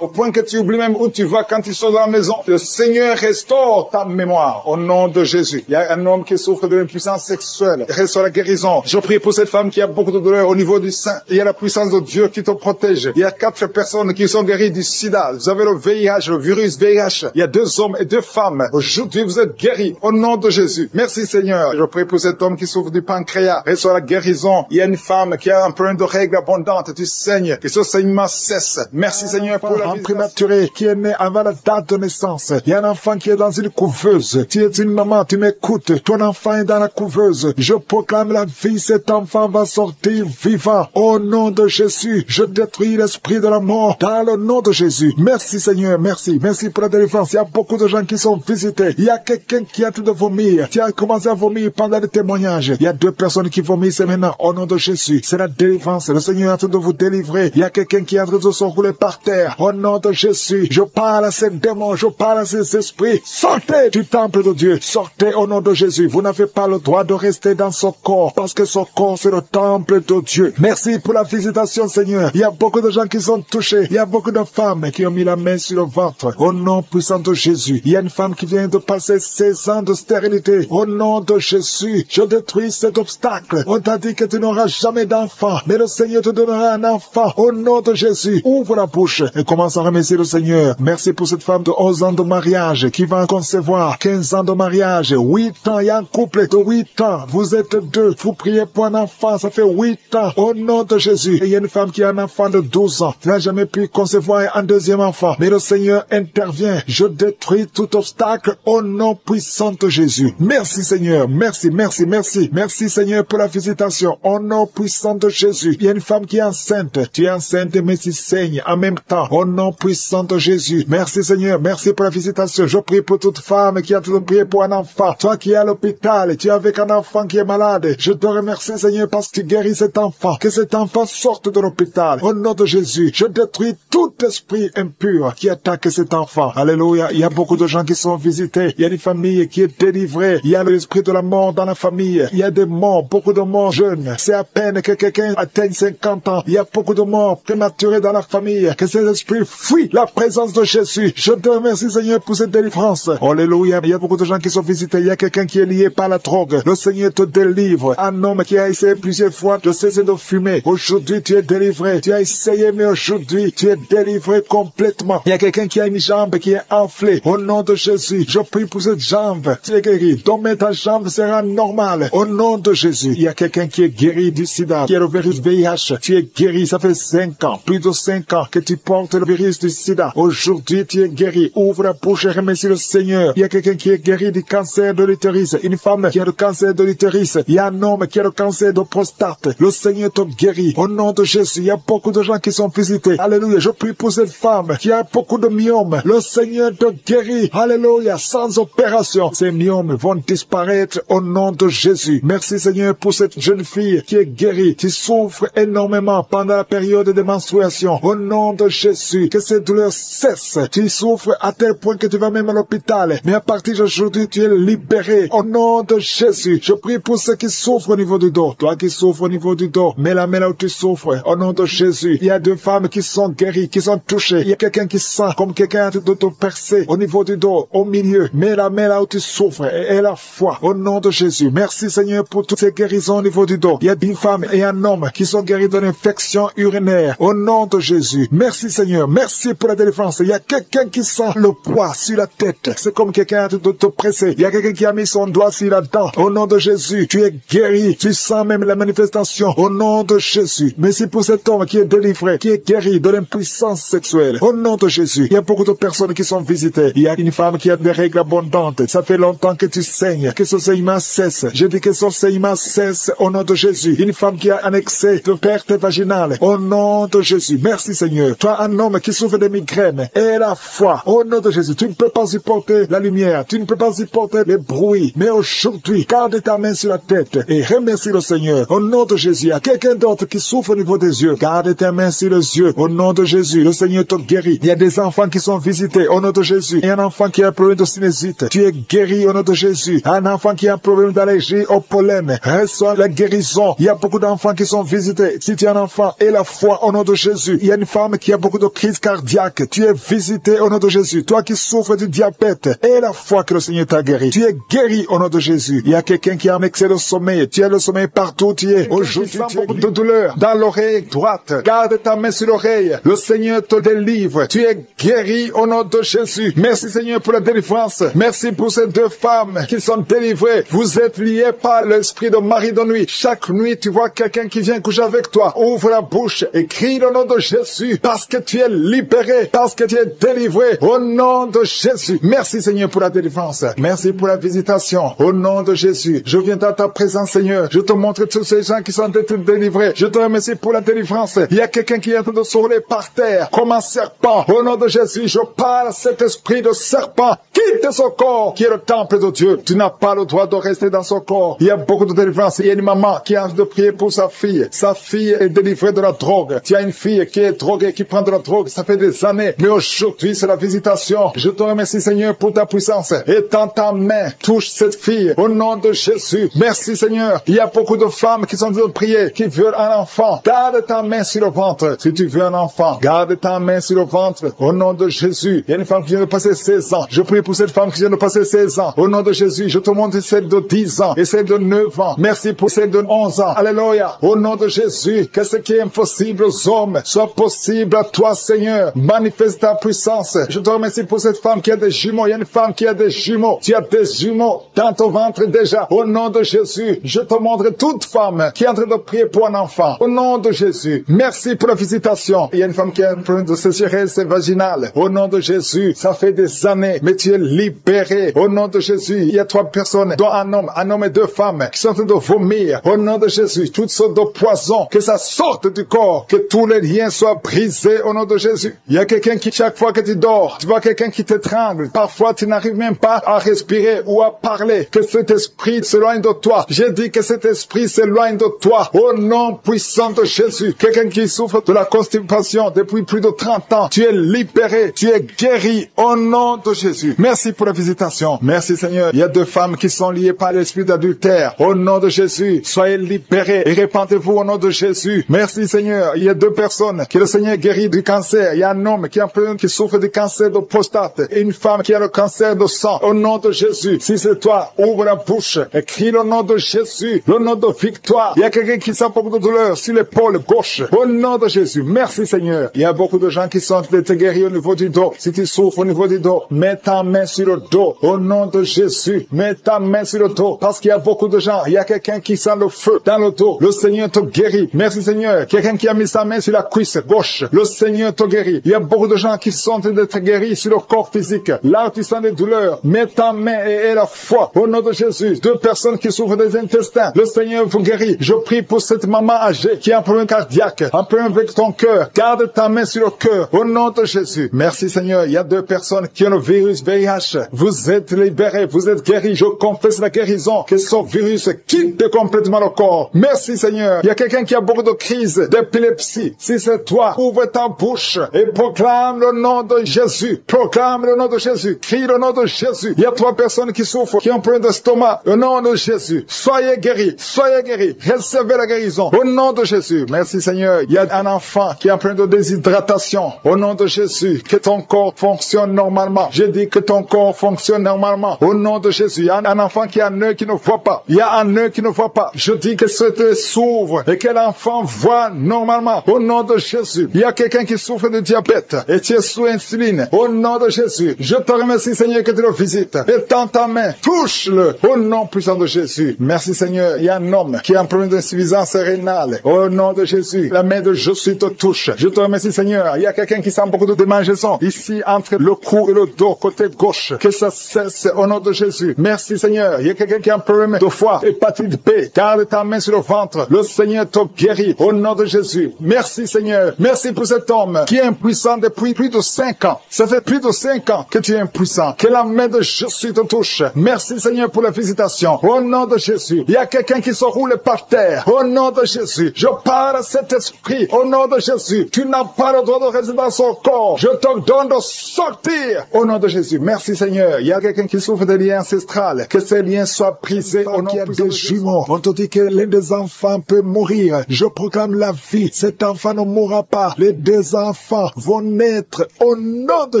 Au point que tu oublies même où tu vas quand tu sors de la maison. Le Seigneur restaure ta mémoire. Au nom de Jésus. Il y a un homme qui souffre de l'impuissance sexuelle. Reçois la guérison. Je prie pour cette femme qui a beaucoup de douleur au niveau du sein. Il y a la puissance de Dieu qui te protège. Il y a 4 personnes qui sont guéries du sida. Vous avez le VIH, le virus VIH. Il y a 2 hommes et 2 femmes. Aujourd'hui, vous êtes guéris au nom de Jésus. Merci Seigneur. Je prie pour cet homme qui souffre du pancréas. Reçois la guérison. Il y a une femme qui a un problème de règles abondantes. Tu saignes. Que ce saignement cesse. Merci Seigneur pour la vie. Un prématuré qui est né avant la date de naissance. Il y a un enfant qui est dans une couveuse. Tu es une maman, tu m'écoutes. Ton enfant est dans la couveuse. Je proclame la vie. Cet enfant va sortir vivant. Au nom de Jésus, je détruis l'esprit de la mort dans le nom de Jésus. Merci Seigneur, merci. Merci pour la délivrance. Il y a beaucoup de gens qui sont visités. Il y a quelqu'un qui a tout de vomir. Tu as commencé à vomir pendant le témoignage. Il y a 2 personnes qui vomissent maintenant au nom de Jésus. C'est la délivrance. Le Seigneur est en train de vous délivrer. Il y a quelqu'un qui est en train de se rouler par terre. Au nom de Jésus, je parle à ces démons, je parle à ces esprits. Sortez du temple de Dieu. Sortez au nom de Jésus. Vous n'avez pas le droit de rester dans ce corps parce que ce corps c'est le temple de Dieu. Merci pour la visitation Seigneur. Il y a beaucoup de gens qui sont touchés. Il y a beaucoup de femmes qui ont mis la main sur le ventre. Au nom puissant de Jésus. Il y a une femme qui vient de passer 16 ans de stérilité. Au nom de Jésus, je détruis cet obstacle. On t'a dit que tu n'auras jamais d'enfant, mais le Seigneur te donnera un enfant. Au nom de Jésus, ouvre la bouche et commence à remercier le Seigneur. Merci pour cette femme de 11 ans de mariage qui va concevoir 15 ans de mariage, 8 ans. Il y a un couple de 8 ans. Vous êtes 2. Vous priez pour un enfant. Ça fait 8 ans. Au nom de Jésus. Jésus. Et il y a une femme qui a un enfant de 12 ans. Tu n'as jamais pu concevoir un deuxième enfant. Mais le Seigneur intervient. Je détruis tout obstacle au nom puissant de Jésus. Merci Seigneur. Merci, merci, merci. Merci Seigneur pour la visitation. Au nom puissant de Jésus. Il y a une femme qui est enceinte. Tu es enceinte mais tu saignes en même temps. Au nom puissant de Jésus. Merci Seigneur. Merci pour la visitation. Je prie pour toute femme qui a toujours prié pour un enfant. Toi qui es à l'hôpital, tu es avec un enfant qui est malade. Je te remercie Seigneur parce que tu guéris cet enfant. Que cet enfant sorte de l'hôpital. Au nom de Jésus, je détruis tout esprit impur qui attaque cet enfant. Alléluia. Il y a beaucoup de gens qui sont visités. Il y a une famille qui est délivrée. Il y a l'esprit de la mort dans la famille. Il y a des morts, beaucoup de morts jeunes. C'est à peine que quelqu'un atteigne 50 ans. Il y a beaucoup de morts prématurés dans la famille. Que ces esprits fuient la présence de Jésus. Je te remercie Seigneur pour cette délivrance. Alléluia. Il y a beaucoup de gens qui sont visités. Il y a quelqu'un qui est lié par la drogue. Le Seigneur te délivre. Un homme qui a essayé plusieurs fois de cesser de fumer. Aujourd'hui, tu es délivré. Tu as essayé, mais aujourd'hui, tu es délivré complètement. Il y a quelqu'un qui a une jambe qui est enflée. Au nom de Jésus, je prie pour cette jambe. Tu es guéri. Donc, ta jambe sera normale. Au nom de Jésus. Il y a quelqu'un qui est guéri du sida, qui est le virus VIH. Tu es guéri. Ça fait 5 ans, plus de 5 ans que tu portes le virus du sida. Aujourd'hui, tu es guéri. Ouvre la bouche et remercie le Seigneur. Il y a quelqu'un qui est guéri du cancer de l'utérus. Une femme qui a le cancer de l'utérus. Il y a un homme qui a le cancer de prostate. Le Seigneur te guérit. Au nom de Jésus, il y a beaucoup de gens qui sont visités. Alléluia. Je prie pour cette femme qui a beaucoup de myomes. Le Seigneur te guérit. Alléluia. Sans opération. Ces myomes vont disparaître au nom de Jésus. Merci Seigneur pour cette jeune fille qui est guérie. Tu souffres énormément pendant la période de menstruation. Au nom de Jésus, que ces douleurs cessent. Tu souffres à tel point que tu vas même à l'hôpital. Mais à partir d'aujourd'hui, tu es libéré. Au nom de Jésus, je prie pour ceux qui souffrent au niveau du dos. Toi qui souffres au niveau du dos, mets la main là où tu souffres. Au nom de Jésus, il y a 2 femmes qui sont guéries, qui sont touchées. Il y a quelqu'un qui sent comme quelqu'un de te percer au niveau du dos, au milieu. Mets la main là où tu souffres et la foi. Au nom de Jésus, merci Seigneur pour toutes ces guérisons au niveau du dos. Il y a une femme et un homme qui sont guéris d'une infection urinaire. Au nom de Jésus, merci Seigneur, merci pour la délivrance. Il y a quelqu'un qui sent le poids sur la tête. C'est comme quelqu'un de te presser. Il y a quelqu'un qui a mis son doigt sur la dent. Au nom de Jésus, tu es guéri. Tu sens même la manifestation. Au nom de Jésus. Merci pour cet homme qui est délivré, qui est guéri de l'impuissance sexuelle. Au nom de Jésus. Il y a beaucoup de personnes qui sont visitées. Il y a une femme qui a des règles abondantes. Ça fait longtemps que tu saignes. Que ce saignement cesse. Je dis que ce saignement cesse au nom de Jésus. Une femme qui a un excès de perte vaginale. Au nom de Jésus. Merci Seigneur. Toi, un homme qui souffre de migraines. Et la foi. Au nom de Jésus. Tu ne peux pas supporter la lumière. Tu ne peux pas supporter les bruits. Mais aujourd'hui, garde ta main sur la tête et remercie le Seigneur. Au nom de Jésus. Il y a quelqu'un d'autre qui souffre au niveau des yeux. Garde ta main sur les yeux. Au nom de Jésus. Le Seigneur te guérit. Il y a des enfants qui sont visités. Au nom de Jésus. Il y a un enfant qui a un problème de sinusite. Tu es guéri au nom de Jésus. Un enfant qui a un problème d'allergie au pollen. Reçois la guérison. Il y a beaucoup d'enfants qui sont visités. Si tu es un enfant, et la foi au nom de Jésus. Il y a une femme qui a beaucoup de crises cardiaques. Tu es visité au nom de Jésus. Toi qui souffres du diabète, et la foi que le Seigneur t'a guéri. Tu es guéri au nom de Jésus. Il y a quelqu'un qui a un excès de sommeil. Tu as le sommeil partout où tu es. Aujourd'hui, tu as beaucoup de douleur dans l'oreille droite. Garde ta main sur l'oreille. Le Seigneur te délivre. Tu es guéri au nom de Jésus. Merci Seigneur pour la délivrance. Merci pour ces 2 femmes qui sont délivrées. Vous êtes liés par l'esprit de mari de nuit. Chaque nuit, tu vois quelqu'un qui vient coucher avec toi. Ouvre la bouche et crie le nom de Jésus parce que tu es libéré, parce que tu es délivré au nom de Jésus. Merci Seigneur pour la délivrance. Merci pour la visitation. Au nom de Jésus, je viens dans ta présence Seigneur. Je te montre tous ces gens qui sont délivrés. Je te remercie pour la délivrance. Il y a quelqu'un qui est en train de se rouler par terre comme un serpent. Au nom de Jésus, je parle à cet esprit de serpent. Quitte ce corps qui est le temple de Dieu. Tu n'as pas le droit de rester dans ce corps. Il y a beaucoup de délivrance. Il y a une maman qui a envie de prier pour sa fille. Sa fille est délivrée de la drogue. Tu as une fille qui est droguée, qui prend de la drogue. Ça fait des années. Mais aujourd'hui, c'est la visitation. Je te remercie Seigneur pour ta puissance. Étends ta main. Touche cette fille. Au nom de Jésus. Merci Seigneur. Il y a beaucoup de femmes qui sont en train de prier, qui veulent un enfant. Garde ta main sur le ventre. Si tu veux un enfant, garde ta main sur le ventre. Au nom de Jésus. Il y a une femme qui vient de passer 16 ans. Je prie pour cette femme qui vient de passer 16 ans. Au nom de Jésus, je te montre celle de 10 ans et celle de 9 ans. Merci pour celle de 11 ans. Alléluia. Au nom de Jésus, que ce qui est impossible aux hommes soit possible à toi, Seigneur. Manifeste ta puissance. Je te remercie pour cette femme qui a des jumeaux. Il y a une femme qui a des jumeaux. Tu as des jumeaux dans ton ventre déjà. Au nom de Jésus, je te montre toute femme qui est en train de prier pour un enfant. Au nom de Jésus, merci pour la visitation. Il y a une femme qui a un problème de sécheresse vaginale. Au nom de Jésus, ça fait des années, mais tu es libéré. Au nom de Jésus, il y a 3 personnes, dont un homme et 2 femmes, qui sont en train de vomir. Au nom de Jésus, toutes sortes de poisons, que ça sorte du corps, que tous les liens soient brisés au nom de Jésus. Il y a quelqu'un qui, chaque fois que tu dors, tu vois quelqu'un qui t'étrangle. Parfois, tu n'arrives même pas à respirer ou à parler. Que cet esprit s'éloigne de toi. J'ai dit que cet esprit s'éloigne de toi. Au nom puissant de Jésus. Quelqu'un qui souffre de la constipation depuis plus de 30 ans, tu es libéré, tu es guéri au nom de Jésus. Merci pour la visitation. Merci Seigneur. Il y a 2 femmes qui sont liées par l'esprit d'adultère. Au nom de Jésus, soyez libérés et répandez-vous au nom de Jésus. Merci Seigneur. Il y a 2 personnes que le Seigneur guérit du cancer. Il y a un homme qui souffre du cancer de prostate et une femme qui a le cancer de sang. Au nom de Jésus, si c'est toi, ouvre la bouche et crie le nom de Jésus, le nom de victoire. Il y a quelqu'un qui sent beaucoup de douleur sur l'épaule gauche. Au nom de Jésus, merci Seigneur. Il y a beaucoup de gens qui sont de te guérir au niveau du dos. Si tu souffres au niveau du dos, mets ta main sur le dos. Au nom de Jésus, mets ta main sur le dos. Parce qu'il y a beaucoup de gens. Il y a quelqu'un qui sent le feu dans le dos. Le Seigneur te guérit. Merci Seigneur. Quelqu'un qui a mis sa main sur la cuisse gauche. Le Seigneur te guérit. Il y a beaucoup de gens qui sont en train d'être guéris sur le corps physique. Là où tu sens des douleurs, mets ta main et la foi. Au nom de Jésus, 2 personnes qui souffrent des intestins. Le Seigneur vous guérit. Je prie pour cette maman âgée qui a un problème cardiaque, un problème avec ton cœur. Garde ta main sur le cœur. Au nom de Jésus. Merci Seigneur. Il y a 2 personnes qui ont le virus VIH. Vous êtes libérés. Vous êtes guéris. Je confesse la guérison. Que ce virus quitte complètement le corps. Merci Seigneur. Il y a quelqu'un qui a beaucoup de crises d'épilepsie. Si c'est toi, ouvre ta bouche et proclame le nom de Jésus. Proclame le nom de Jésus. Crie le nom de Jésus. Il y a 3 personnes qui souffrent, qui ont un problème d'estomac. Au nom de Jésus. Soyez guéris. Soyez guéris. Recevez la guérison. Au nom de Jésus. Merci Seigneur. Il y a un enfant qui a un problème de déshydratation. Au nom de Jésus. Que ton corps fonctionne normalement. Je dis que ton corps fonctionne normalement. Au nom de Jésus. Il y a un enfant qui a un œil qui ne voit pas. Il y a un œil qui ne voit pas. Je dis que cet œil s'ouvre et que l'enfant voit normalement. Au nom de Jésus. Il y a quelqu'un qui souffre de diabète et tu es sous insuline. Au nom de Jésus. Je te remercie Seigneur que tu le visites. Étends ta main. Touche-le. Au nom puissant de Jésus. Merci Seigneur. Il y a un homme qui a un problème d'insuffisance rénale. Au nom de Jésus. La main de Jésus te touche. Je te remercie Seigneur. Il y a quelqu'un qui sent beaucoup de démangeaisons. Ici entre le cou et le dos, côté gauche. Que ça cesse au nom de Jésus. Merci Seigneur. Il y a quelqu'un qui a un problème de foie, hépatite B. Garde ta main sur le ventre. Le Seigneur te guérit au nom de Jésus. Merci Seigneur. Merci pour cet homme qui est impuissant depuis plus de 5 ans. Ça fait plus de 5 ans que tu es impuissant. Que la main de Jésus te touche. Merci Seigneur pour la visitation. Au nom de Jésus. Il y a quelqu'un qui se roule par terre. Au nom de Jésus. Je parle à cet esprit. Au nom de Jésus. Tu n'as pas le droit de rester dans son corps. Je te donne de sortir. Au nom de Jésus. Merci Seigneur. Il y a quelqu'un qui souffre des liens ancestrales. Que ces liens soient brisés au nom des jumeaux. On te dit que l'un des enfants peut mourir. Je proclame la vie. Cet enfant ne mourra pas. Les 2 enfants vont naître au nom de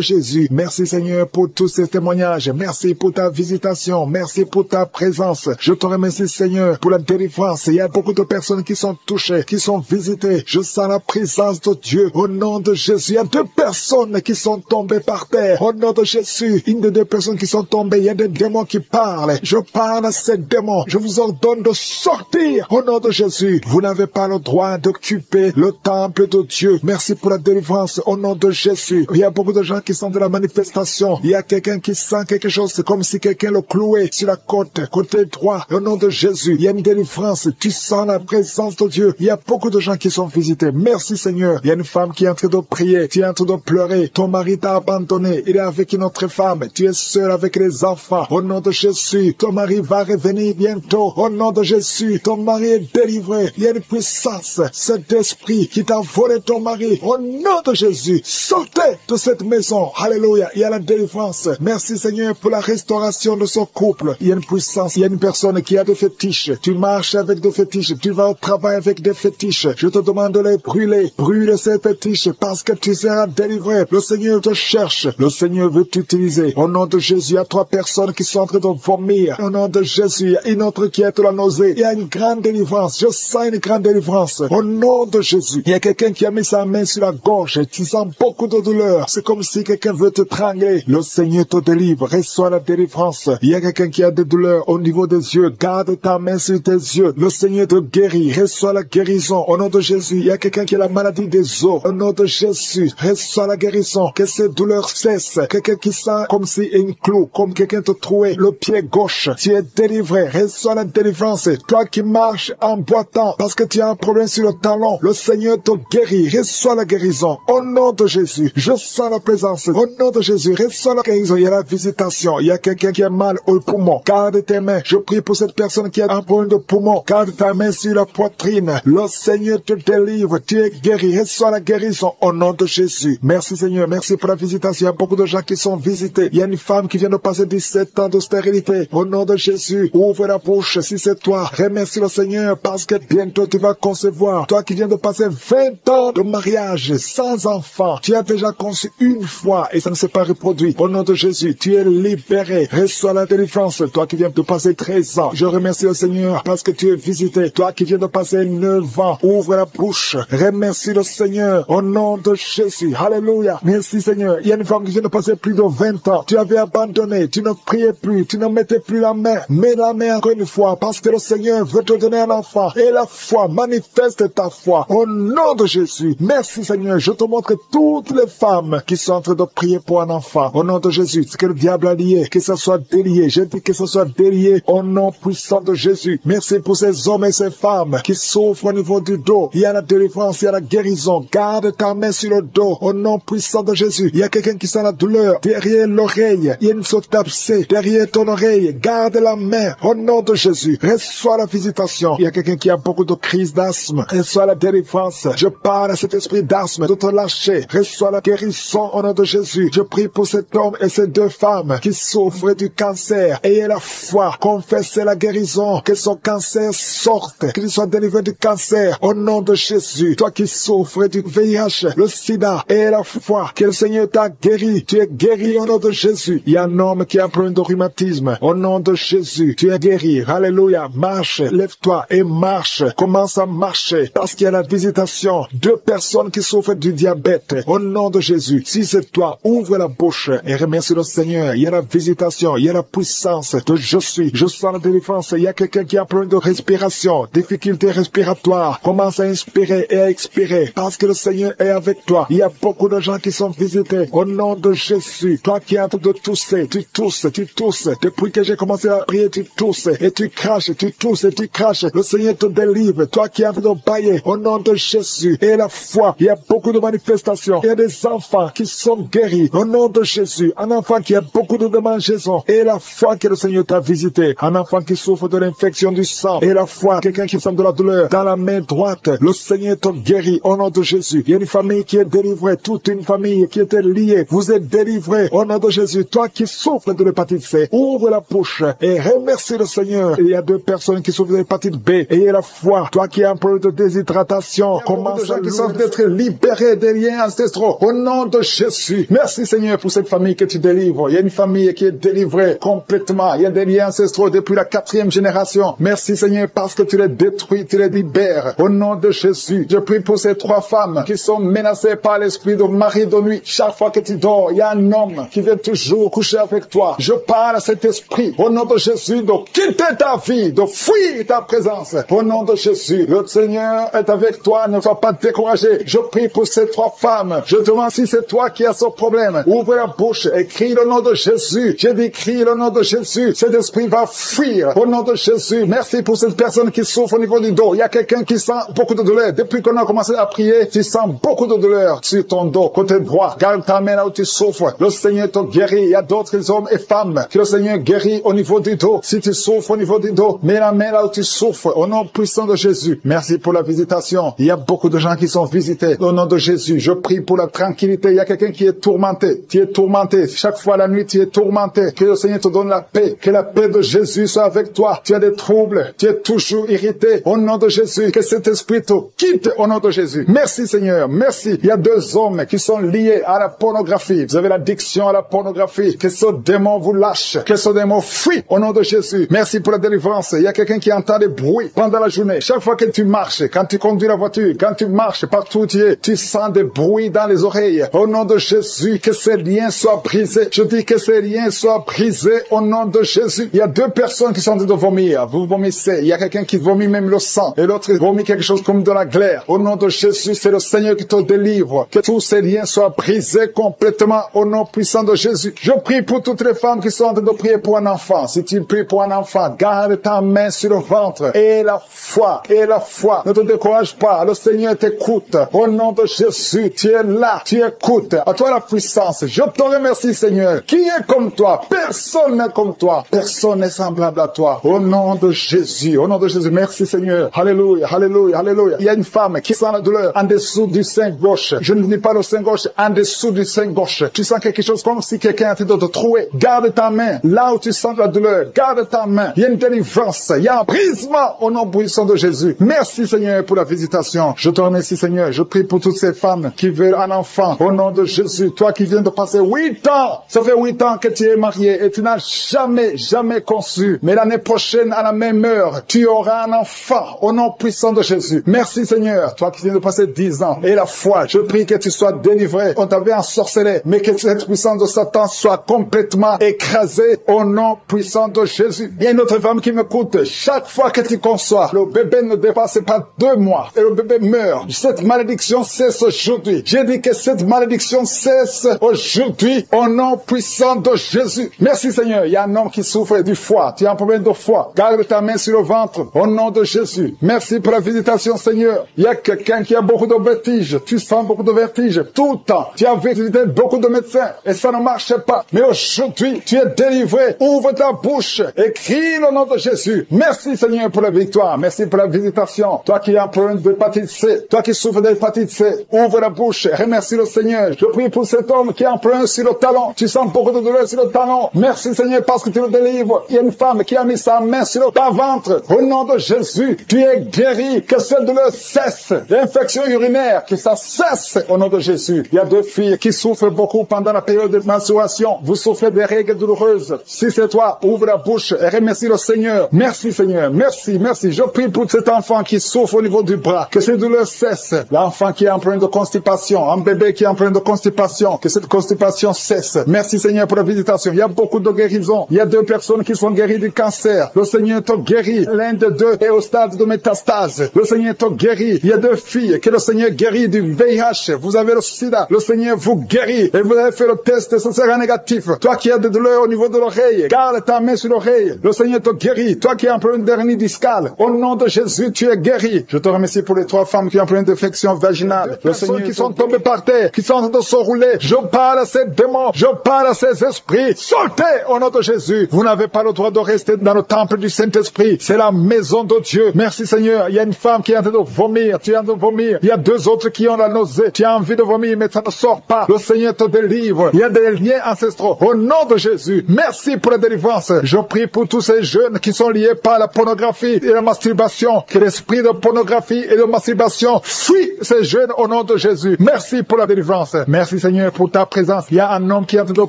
Jésus. Merci Seigneur pour tous ces témoignages. Merci pour ta visitation. Merci pour ta présence. Je te remercie Seigneur pour la délivrance. Il y a beaucoup de personnes qui sont touchées, qui sont visitées. Je sens la présence de Dieu au nom de Jésus. Il y a 2 personnes qui sont tombées par terre au nom de Jésus. Une des 2 personnes qui sont tombées, il y a des démons qui parlent. Je parle à ces démons. Je vous ordonne de sortir au nom de Jésus. Vous n'avez pas le droit d'occuper le temple de Dieu. Merci pour la délivrance au nom de Jésus. Il y a beaucoup de gens qui sont de la manifestation. Il y a quelqu'un qui sent quelque chose. C'est comme si quelqu'un le clouait sur la côte, côté droit. Au nom de Jésus, il y a une délivrance. Tu sens la présence de Dieu. Il y a beaucoup de gens qui sont visités. Merci Seigneur. Il y a une femme qui est en train de prier. Tu es en train de pleurer. Ton mari t'a abandonné. Il est avec une autre femme. Tu es seul avec les enfants. Au nom de Jésus, ton mari va revenir bientôt. Au nom de Jésus, ton mari est délivré. Il y a une puissance. Cet esprit qui t'a volé ton mari. Au nom de Jésus, sortez de cette maison. Alléluia. Il y a la délivrance. Merci Seigneur pour la restauration de son couple. Il y a une puissance. Il y a une personne qui a des fétiches. Tu marches avec des fétiches. Tu vas au travail avec des fétiches. Je te demande de les brûler. Brûle ces fétiches parce que tu seras délivré. Le Seigneur te cherche. Le Seigneur veut t'utiliser. visiter. Au nom de Jésus, il y a 3 personnes qui sont en train de vomir. Au nom de Jésus, il y a une autre qui est la nausée. Il y a une grande délivrance. Je sens une grande délivrance. Au nom de Jésus, il y a quelqu'un qui a mis sa main sur la gorge. Tu sens beaucoup de douleur. C'est comme si quelqu'un veut te trangler. Le Seigneur te délivre. Reçois la délivrance. Il y a quelqu'un qui a des douleurs au niveau des yeux. Garde ta main sur tes yeux. Le Seigneur te guérit. Reçois la guérison. Au nom de Jésus, il y a quelqu'un qui a la maladie des os. Au nom de Jésus, reçois la guérison. Que ces douleurs cessent. Quelqu'un qui sent comme si une clou, comme quelqu'un te trouait le pied gauche. Tu es délivré. Reçois la délivrance. Toi qui marches en boitant parce que tu as un problème sur le talon, le Seigneur te guérit. Reçois la guérison. Au nom de Jésus, je sens la présence. Au nom de Jésus, reçois la guérison. Il y a la visitation. Il y a quelqu'un qui a mal au poumon. Garde tes mains. Je prie pour cette personne qui a un problème de poumon. Garde ta main sur la poitrine. Le Seigneur te délivre. Tu es guéri. Reçois la guérison au nom de Jésus. Merci Seigneur. Merci pour la visitation. Il y a beaucoup de gens qui sont visités. Il y a une femme qui vient de passer 17 ans de stérilité. Au nom de Jésus, ouvre la bouche si c'est toi. Remercie le Seigneur parce que bientôt tu vas concevoir. Toi qui viens de passer 20 ans de mariage sans enfant. Tu as déjà conçu une fois et ça ne s'est pas reproduit. Au nom de Jésus, tu es libéré. Reçois la délivrance. Toi qui viens de passer 13 ans. Je remercie le Seigneur parce que tu es visité. Toi qui viens de passer 9 ans. Ouvre la bouche. Remercie le Seigneur. Au nom de Jésus. Alléluia. Merci Seigneur. Il y a une femme qui vient de passer plus de 20 ans. Tu avais abandonné. Tu ne priais plus. Tu ne mettais plus la main. Mets la main encore une fois parce que le Seigneur veut te donner un enfant. Et la foi, manifeste ta foi. Au nom de Jésus. Merci Seigneur. Je te montre toutes les femmes qui sont en train de prier pour un enfant. Au nom de Jésus. Ce que le diable a lié, que ce soit délié. Je dis que ce soit délié au nom puissant de Jésus. Merci pour ces hommes et ces femmes qui souffrent au niveau du dos. Il y a la délivrance, il y a la guérison. Garde ta main sur le dos. Au nom puissant de Jésus. Il y a quelqu'un qui sent la douleur derrière l'oreille. Il y a une sorte d'abcès derrière ton oreille. Garde la main. Au nom de Jésus. Reçois la visitation. Il y a quelqu'un qui a beaucoup de crises d'asthme. Reçois la délivrance. Je parle à cet esprit d'asthme de te lâcher. Reçois la guérison au nom de Jésus. Je prie pour cet homme et ces 2 femmes qui souffrent du cancer. Ayez la foi. Confessez la guérison. Que son cancer sorte. Qu'il soit délivré du cancer. Au nom de Jésus. Toi qui souffres du VIH, le sida, ayez la foi. Que le Seigneur t'a guéri. Tu es guéri au nom de Jésus. Il y a un homme qui a un problème de rhumatisme. Au nom de Jésus. Tu es guéri. Alléluia. Marche. Lève-toi et marche. Commence à marcher. Parce qu'il y a la visitation. 2 personnes qui souffrent du diabète. Au nom de Jésus. Si c'est toi, ouvre la bouche et remercie le Seigneur. Il y a la visitation. Il y a la puissance de je suis. Je sens la délivrance. Il y a quelqu'un qui a un problème de respiration. Difficulté respiratoire. Commence à inspirer et à expirer. Parce que le Seigneur est avec toi. Il y a beaucoup de gens qui sont visités. Au nom de Jésus. Toi qui es en train de tousser. Tu tousses. Tu tousses. Depuis que j'ai commencé à prier, tu tousses. Et tu craches. Tu tousses et tu craches. Le Seigneur te délivre. Toi qui es en train de bailler. Au nom de Jésus. Et la foi. Il y a beaucoup de manifestations. Il y a des enfants qui sont guéris. Au nom de Jésus. Un enfant qui a beaucoup de démangeaisons. Et la foi que le Seigneur t'a visité. Un enfant qui souffre de l'infection du sang. Et la foi. Quelqu'un qui sent de la douleur dans la main droite. Le Seigneur te guérit au nom de Jésus. Il y a une famille qui est délivrée. Toute une famille qui était liée. Vous êtes délivrés au nom de Jésus. Toi qui souffres de l'hépatite C. Ouvre la bouche et remercie le Seigneur. Il y a 2 personnes qui souffrent de l'hépatite B. Ayez la foi. Toi qui as un problème de déshydratation. Commence à qui sont d'être libérés des liens ancestraux. Au nom de Jésus. Merci Seigneur pour cette famille que tu délivres. Il y a une famille qui est délivrée complètement. Il y a des liens ancestraux depuis la 4e génération. Merci Seigneur parce que tu les détruis, tu les libères. Au nom de Jésus. Je prie pour ces 3 femmes qui sont menacées par l'esprit de mari de nuit. Chaque fois que tu dors, il y a un homme qui vient toujours coucher avec toi. Je parle à cet esprit. Au nom de Jésus, de quitter ta vie, de fuir ta présence. Au nom de Jésus, le Seigneur est avec toi. Ne sois pas découragé. Je prie pour ces 3 femmes. Je te demande si c'est toi qui as ce problème. Ouvre la bouche et crie le nom de Jésus. J'ai dit crie le nom de Jésus. Cet esprit va fuir. Au nom de Jésus. Merci pour cette personne qui souffre au niveau du dos. Il y a quelqu'un qui sent beaucoup de douleur. Depuis qu'on a commencé à prier, tu sens beaucoup de douleur sur ton dos, côté droit. Garde ta main là où tu souffres. Le Seigneur te guérit. Il y a d'autres hommes et femmes que le Seigneur guérit au niveau du dos. Si tu souffres au niveau du dos, mets la main là où tu souffres. Au nom puissant de Jésus. Merci pour la visitation. Il y a beaucoup de gens qui sont visités. Au nom de Jésus, je prie pour la tranquillité. Il y a quelqu'un qui est tourmenté. Tu es tourmenté. Chaque fois la nuit, tu es tourmenté. Que le Seigneur te donne la paix. Que la paix de Jésus soit avec toi. Tu as des troubles. Tu es toujours irrité. Au nom de Jésus, que cet esprit te quitte au nom de Jésus. Merci Seigneur. Merci. Il y a 2 hommes qui sont liés à la pornographie. Vous avez l'addiction à la pornographie. pornographie. Que ce démon vous lâche. Que ce démon fuit au nom de Jésus. Merci pour la délivrance. Il y a quelqu'un qui entend des bruits pendant la journée. Chaque fois que tu marches, quand tu conduis la voiture, quand tu marches partout où tu es, tu sens des bruits dans les oreilles. Au nom de Jésus, que ces liens soient brisés. Je dis que ces liens soient brisés au nom de Jésus. Il y a deux personnes qui sont en train de vomir. Vous vomissez. Il y a quelqu'un qui vomit même le sang. Et l'autre vomit quelque chose comme de la glaire. Au nom de Jésus, c'est le Seigneur qui te délivre. Que tous ces liens soient brisés complètement au nom puissant de Jésus. Je prie pour toutes les femmes qui sont en train de prier pour un enfant. Si tu pries pour un enfant, garde ta main sur le ventre. Et la foi. Et la foi. Ne te décourage pas. Le Seigneur t'écoute. Au nom de Jésus, tu es là. Tu écoutes. À toi la puissance. Je te remercie, Seigneur. Qui est comme toi? Personne n'est comme toi. Personne n'est semblable à toi. Au nom de Jésus. Au nom de Jésus. Merci, Seigneur. Alléluia. Alléluia. Alléluia. Il y a une femme qui sent la douleur en dessous du sein gauche. Je ne dis pas le sein gauche, en dessous du sein gauche. Tu sens quelque chose comme si quelqu'un est en train de te trouer. Garde ta main. Là où tu sens la douleur, garde ta main. Il y a une délivrance. Il y a un brisement au nom puissant de Jésus. Merci, Seigneur, pour la visitation. Je te remercie, Seigneur. Je prie pour toutes ces femmes qui veulent un enfant. Au nom de Jésus. Toi qui viens de passer 8 ans. Ça fait 8 ans que tu es marié et tu n'as jamais conçu. Mais l'année prochaine, à la même heure, tu auras un enfant. Au nom puissant de Jésus. Merci, Seigneur. Toi qui viens de passer 10 ans. Et la foi, je prie que tu sois délivré. On t'avait ensorcelé. Mais que cette puissance de Satan soit complètement écrasée au nom puissant de Jésus. Il y a une autre femme qui m'écoute. Chaque fois que tu conçois, le bébé ne dépasse pas 2 mois et le bébé meurt. Cette malédiction cesse aujourd'hui. J'ai dit que cette malédiction cesse aujourd'hui au nom puissant de Jésus. Merci, Seigneur. Il y a un homme qui souffre du foie. Tu as un problème de foie. Garde ta main sur le ventre au nom de Jésus. Merci pour la visitation, Seigneur. Il y a quelqu'un qui a beaucoup de vertiges. Tu sens beaucoup de vertiges tout le temps. Tu as visité beaucoup de médecins et ça ne marche pas. Mais aujourd'hui, tu es délivré. Ouvre ta bouche et crie le nom de Jésus. Merci, Seigneur, pour la victoire. Merci pour la visitation. Toi qui as un problème d'hépatite C, toi qui souffres d'hépatite C, ouvre la bouche. Remercie le Seigneur. Je prie pour cet homme qui a un problème sur le talon. Tu sens beaucoup de douleur sur le talon. Merci, Seigneur, parce que tu le délivres. Il y a une femme qui a mis sa main sur le ventre. Au nom de Jésus, tu es guéri. Que cette douleur cesse. L'infection urinaire, que ça cesse au nom de Jésus. Il y a 2 filles qui souffrent beaucoup pendant la période de menstruation. Vous souffrez des règles douloureuses. Si c'est toi, ouvre la bouche et remercie le Seigneur. Merci, Seigneur. Merci, merci. Je prie pour cet enfant qui souffre au niveau du bras. Que cette douleur cesse. L'enfant qui est en problème de constipation. Un bébé qui est en problème de constipation. Que cette constipation cesse. Merci, Seigneur, pour la visitation. Il y a beaucoup de guérisons. Il y a 2 personnes qui sont guéries du cancer. Le Seigneur te guérit. L'un de 2 est au stade de métastase. Le Seigneur te guérit. Il y a 2 filles que le Seigneur guérit du VIH. Vous avez le sida. Le Seigneur vous guérit. Et vous avez fait le test et ce sera négatif. Toi qui as des douleurs au niveau de l'oreille, garde ta main sur l'oreille. Le Seigneur te guérit. Toi qui as un problème d'hernie discale, au nom de Jésus, tu es guéri. Je te remercie pour les 3 femmes qui ont un problème d'infection vaginale. Le Seigneur qui sont tombées par terre, qui sont en train de se rouler. Je parle à ces démons. Je parle à ces esprits. Sortez au nom de Jésus. Vous n'avez pas le droit de rester dans le temple du Saint-Esprit. C'est la maison de Dieu. Merci, Seigneur. Il y a une femme qui est en train de vomir. Tu es en train de vomir. Il y a 2 autres qui ont la nausée. Tu as envie de vomir, mais ça ne sort pas. Le Seigneur te délivre. Il y a des liens ancestraux. Au nom de Jésus. Merci pour la délivrance. Je prie pour tous ces jeunes qui sont liés par la pornographie et la masturbation. Que l'esprit de pornographie et de masturbation fuit ces jeunes au nom de Jésus. Merci pour la délivrance. Merci, Seigneur, pour ta présence. Il y a un homme qui est en train de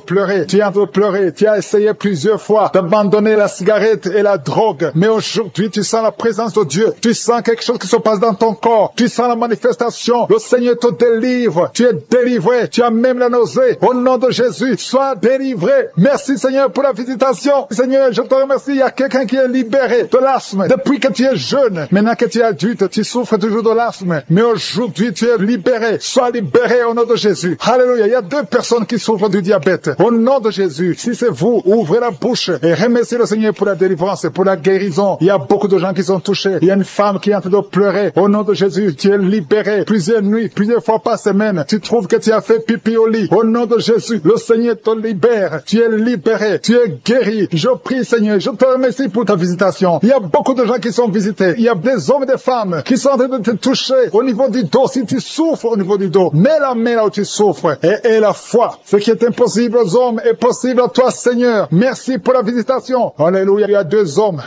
pleurer. Tu es en train de pleurer. Tu as essayé plusieurs fois d'abandonner la cigarette et la drogue. Mais aujourd'hui, tu sens la présence de Dieu. Tu sens quelque chose qui se passe dans ton corps. Tu sens la manifestation. Le Seigneur te délivre. Tu es délivré. Tu as même la nausée. Au nom de Jésus, sois délivré. Merci, Seigneur, pour la visitation. Seigneur, je te remercie. Il y a quelqu'un qui est libéré de l'asthme. Depuis que tu es jeune, maintenant que tu es adulte, tu souffres toujours de l'asthme. Mais aujourd'hui, tu es libéré. Sois libéré au nom de Jésus. Alléluia. Il y a 2 personnes qui souffrent du diabète. Au nom de Jésus, si c'est vous, ouvrez la bouche et remerciez le Seigneur pour la délivrance, pour la guérison. Il y a beaucoup de gens qui sont touchés. Il y a une femme qui est en train de pleurer. Au nom de Jésus, tu es libéré. Plusieurs nuits, plusieurs fois par semaine, tu trouves que tu as fait pipi au lit. Au nom de Jésus, le Seigneur te libère. Tu es libéré. Tu es guéri. Je prie, Seigneur, je te remercie pour ta visitation. Il y a beaucoup de gens qui sont visités. Il y a des hommes et des femmes qui sont en train de te toucher au niveau du dos. Si tu souffres au niveau du dos, mets la main là où tu souffres et la foi. Ce qui est impossible aux hommes est possible à toi, Seigneur. Merci pour la visitation. Alléluia. Il y a 2 hommes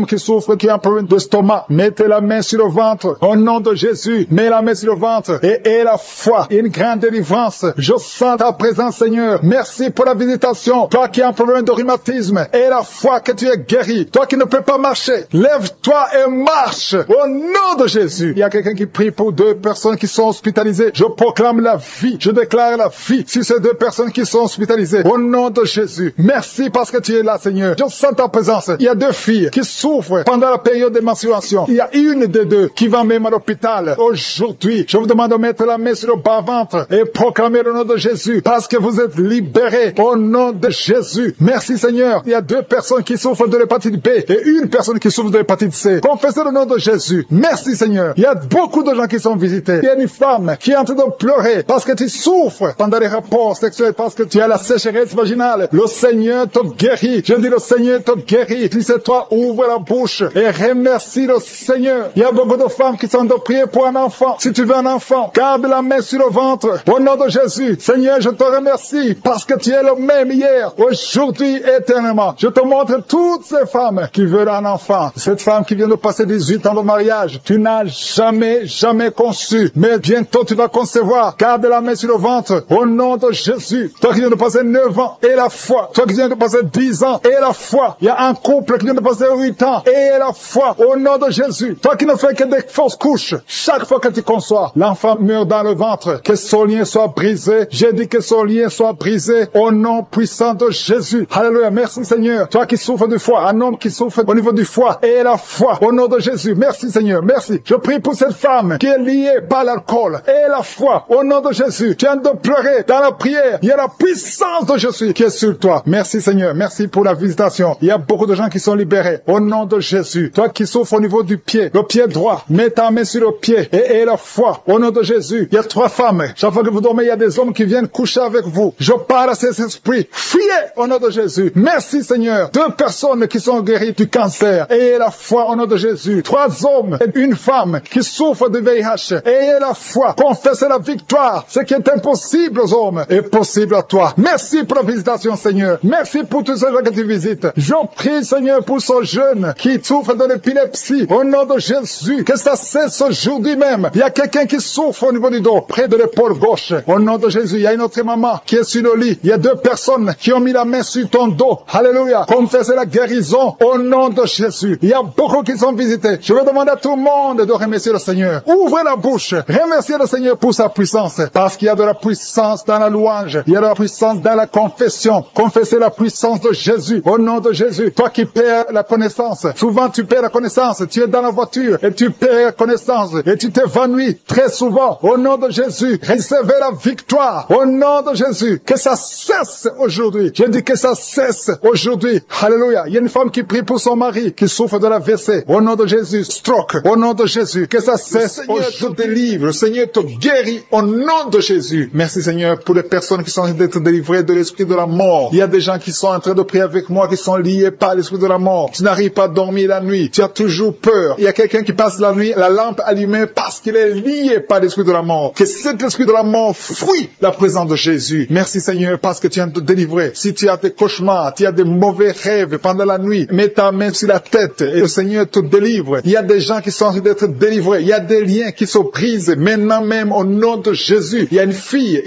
qui souffrent, qui ont un problème d'estomac. Mettez la main sur le ventre. Au nom de Jésus, mets la main sur le ventre et la foi. Une grande délivrance. Je sens ta présence, Seigneur. merci pour la visitation. Toi qui as un problème de rhumatisme et la foi que tu es guéri. Toi qui ne peux pas marcher, lève-toi et marche au nom de Jésus. Il y a quelqu'un qui prie pour 2 personnes qui sont hospitalisées. Je proclame la vie. Je déclare la vie sur ces 2 personnes qui sont hospitalisées. Au nom de Jésus. Merci parce que tu es là, Seigneur. Je sens ta présence. Il y a 2 filles qui souffrent pendant la période de menstruation. Il y a une des 2 qui va même à l'hôpital. Aujourd'hui, je vous demande de mettre la main sur le bas-ventre et proclamer le nom de Jésus parce que vous êtes libérés au nom de Jésus. Merci, Seigneur. Il y a 2 personnes qui souffrent de l'hépatite B et une personne qui souffre de l'hépatite C. Confessez le nom de Jésus. Merci, Seigneur. Il y a beaucoup de gens qui sont visités. Il y a une femme qui est en train de pleurer parce que tu souffres pendant les rapports sexuels, parce que tu as la sécheresse vaginale. Le Seigneur te guérit. Je dis le Seigneur te guérit. Si c'est toi, ouvre la bouche et remercie le Seigneur. Il y a beaucoup de femmes qui sont en train de prier pour un enfant. Si tu veux un enfant, garde la main sur le ventre. Au nom de Jésus, Seigneur, je te remercie parce que tu es le même hier, aujourd'hui, éternellement. Je te montre toutes ces femmes qui veulent un enfant. Cette femme qui vient de passer 18 ans de mariage, tu n'as jamais conçu. Mais bientôt tu vas concevoir. Garde la main sur le ventre. Au nom de Jésus. Toi qui viens de passer 9 ans et la foi. Toi qui viens de passer 10 ans et la foi. Il y a un couple qui vient de passer 8 ans et la foi. Au nom de Jésus. Toi qui ne fais que des fausses couches. Chaque fois que tu conçois, l'enfant meurt dans le ventre. Que son lien soit brisé. J'ai dit que son lien soit brisé. Au nom puissant de Jésus. Alléluia. Merci Seigneur. Toi qui souffres du foie. Un homme qui souffre au niveau du foie et la foi. Au nom de Jésus. Merci Seigneur. Merci. Je prie pour cette femme qui est liée par l'alcool et la foi. Au nom de Jésus. Tu viens de pleurer dans la prière. Il y a la puissance de Jésus qui est sur toi. Merci Seigneur. Merci pour la visitation. Il y a beaucoup de gens qui sont libérés. Au nom de Jésus. Toi qui souffres au niveau du pied, le pied droit, mets ta main sur le pied et la foi. Au nom de Jésus. Il y a 3 femmes. Chaque fois que vous dormez, il y a des hommes qui viennent coucher avec vous. Je parle à ces esprits. Fuyez au nom de Jésus. Merci Seigneur. 2 personnes qui sont guéries du cancer. Ayez la foi au nom de Jésus. 3 hommes et une femme qui souffrent de VIH. Ayez la foi. Confessez la victoire. Ce qui est impossible aux hommes est possible à toi. Merci pour la visitation Seigneur. Merci pour tous ceux que tu visites. Je prie Seigneur pour ce jeune qui souffre de l'épilepsie. Au nom de Jésus. Que ça cesse aujourd'hui même. Il y a quelqu'un qui souffre au niveau du dos, près de l'épaule gauche. Au nom de Jésus. Il y a une autre maman qui est sur le lit. Il y a 2 personnes qui ont mis la main sur ton dos. Alléluia. Confessez la guérison au nom de Jésus. Il y a beaucoup qui sont visités. Je veux demander à tout le monde de remercier le Seigneur. Ouvrez la bouche. Remerciez le Seigneur pour sa puissance. Parce qu'il y a de la puissance dans la louange. Il y a de la puissance dans la confession. Confessez la puissance de Jésus. Au nom de Jésus. Toi qui perds la connaissance. Souvent tu perds la connaissance. Tu es dans la voiture et tu perds la connaissance. Et tu t'évanouis très souvent. Au nom de Jésus. Recevez la victoire. Au nom de Jésus. Que ça cesse aujourd'hui. Je dis que ça cesse aujourd'hui. Alléluia. Il y a une femme qui prie pour son mari qui souffre de la WC. Au nom de Jésus. Stroke. Au nom de Jésus. Que ça cesse. Le Seigneur te délivre. Le Seigneur te guérit. Au nom de Jésus. Merci Seigneur pour les personnes qui sont en train d'être délivrées de l'esprit de la mort. Il y a des gens qui sont en train de prier avec moi qui sont liés par l'esprit de la mort. Tu n'arrives pas à dormir la nuit. Tu as toujours peur. Il y a quelqu'un qui passe la nuit, la lampe allumée parce qu'il est lié par l'esprit de la mort. Que cet esprit de la mort fuit la présence de Jésus. Merci Seigneur parce que tu viens de te délivrer. Si tu as des cauchemars, tu as des mauvais rêves pendant la nuit, mets ta main sur la tête et le Seigneur te délivre. Il y a des gens qui sont en train d'être délivrés. Il y a des liens qui se brisent maintenant même au nom de Jésus. Il y a une fille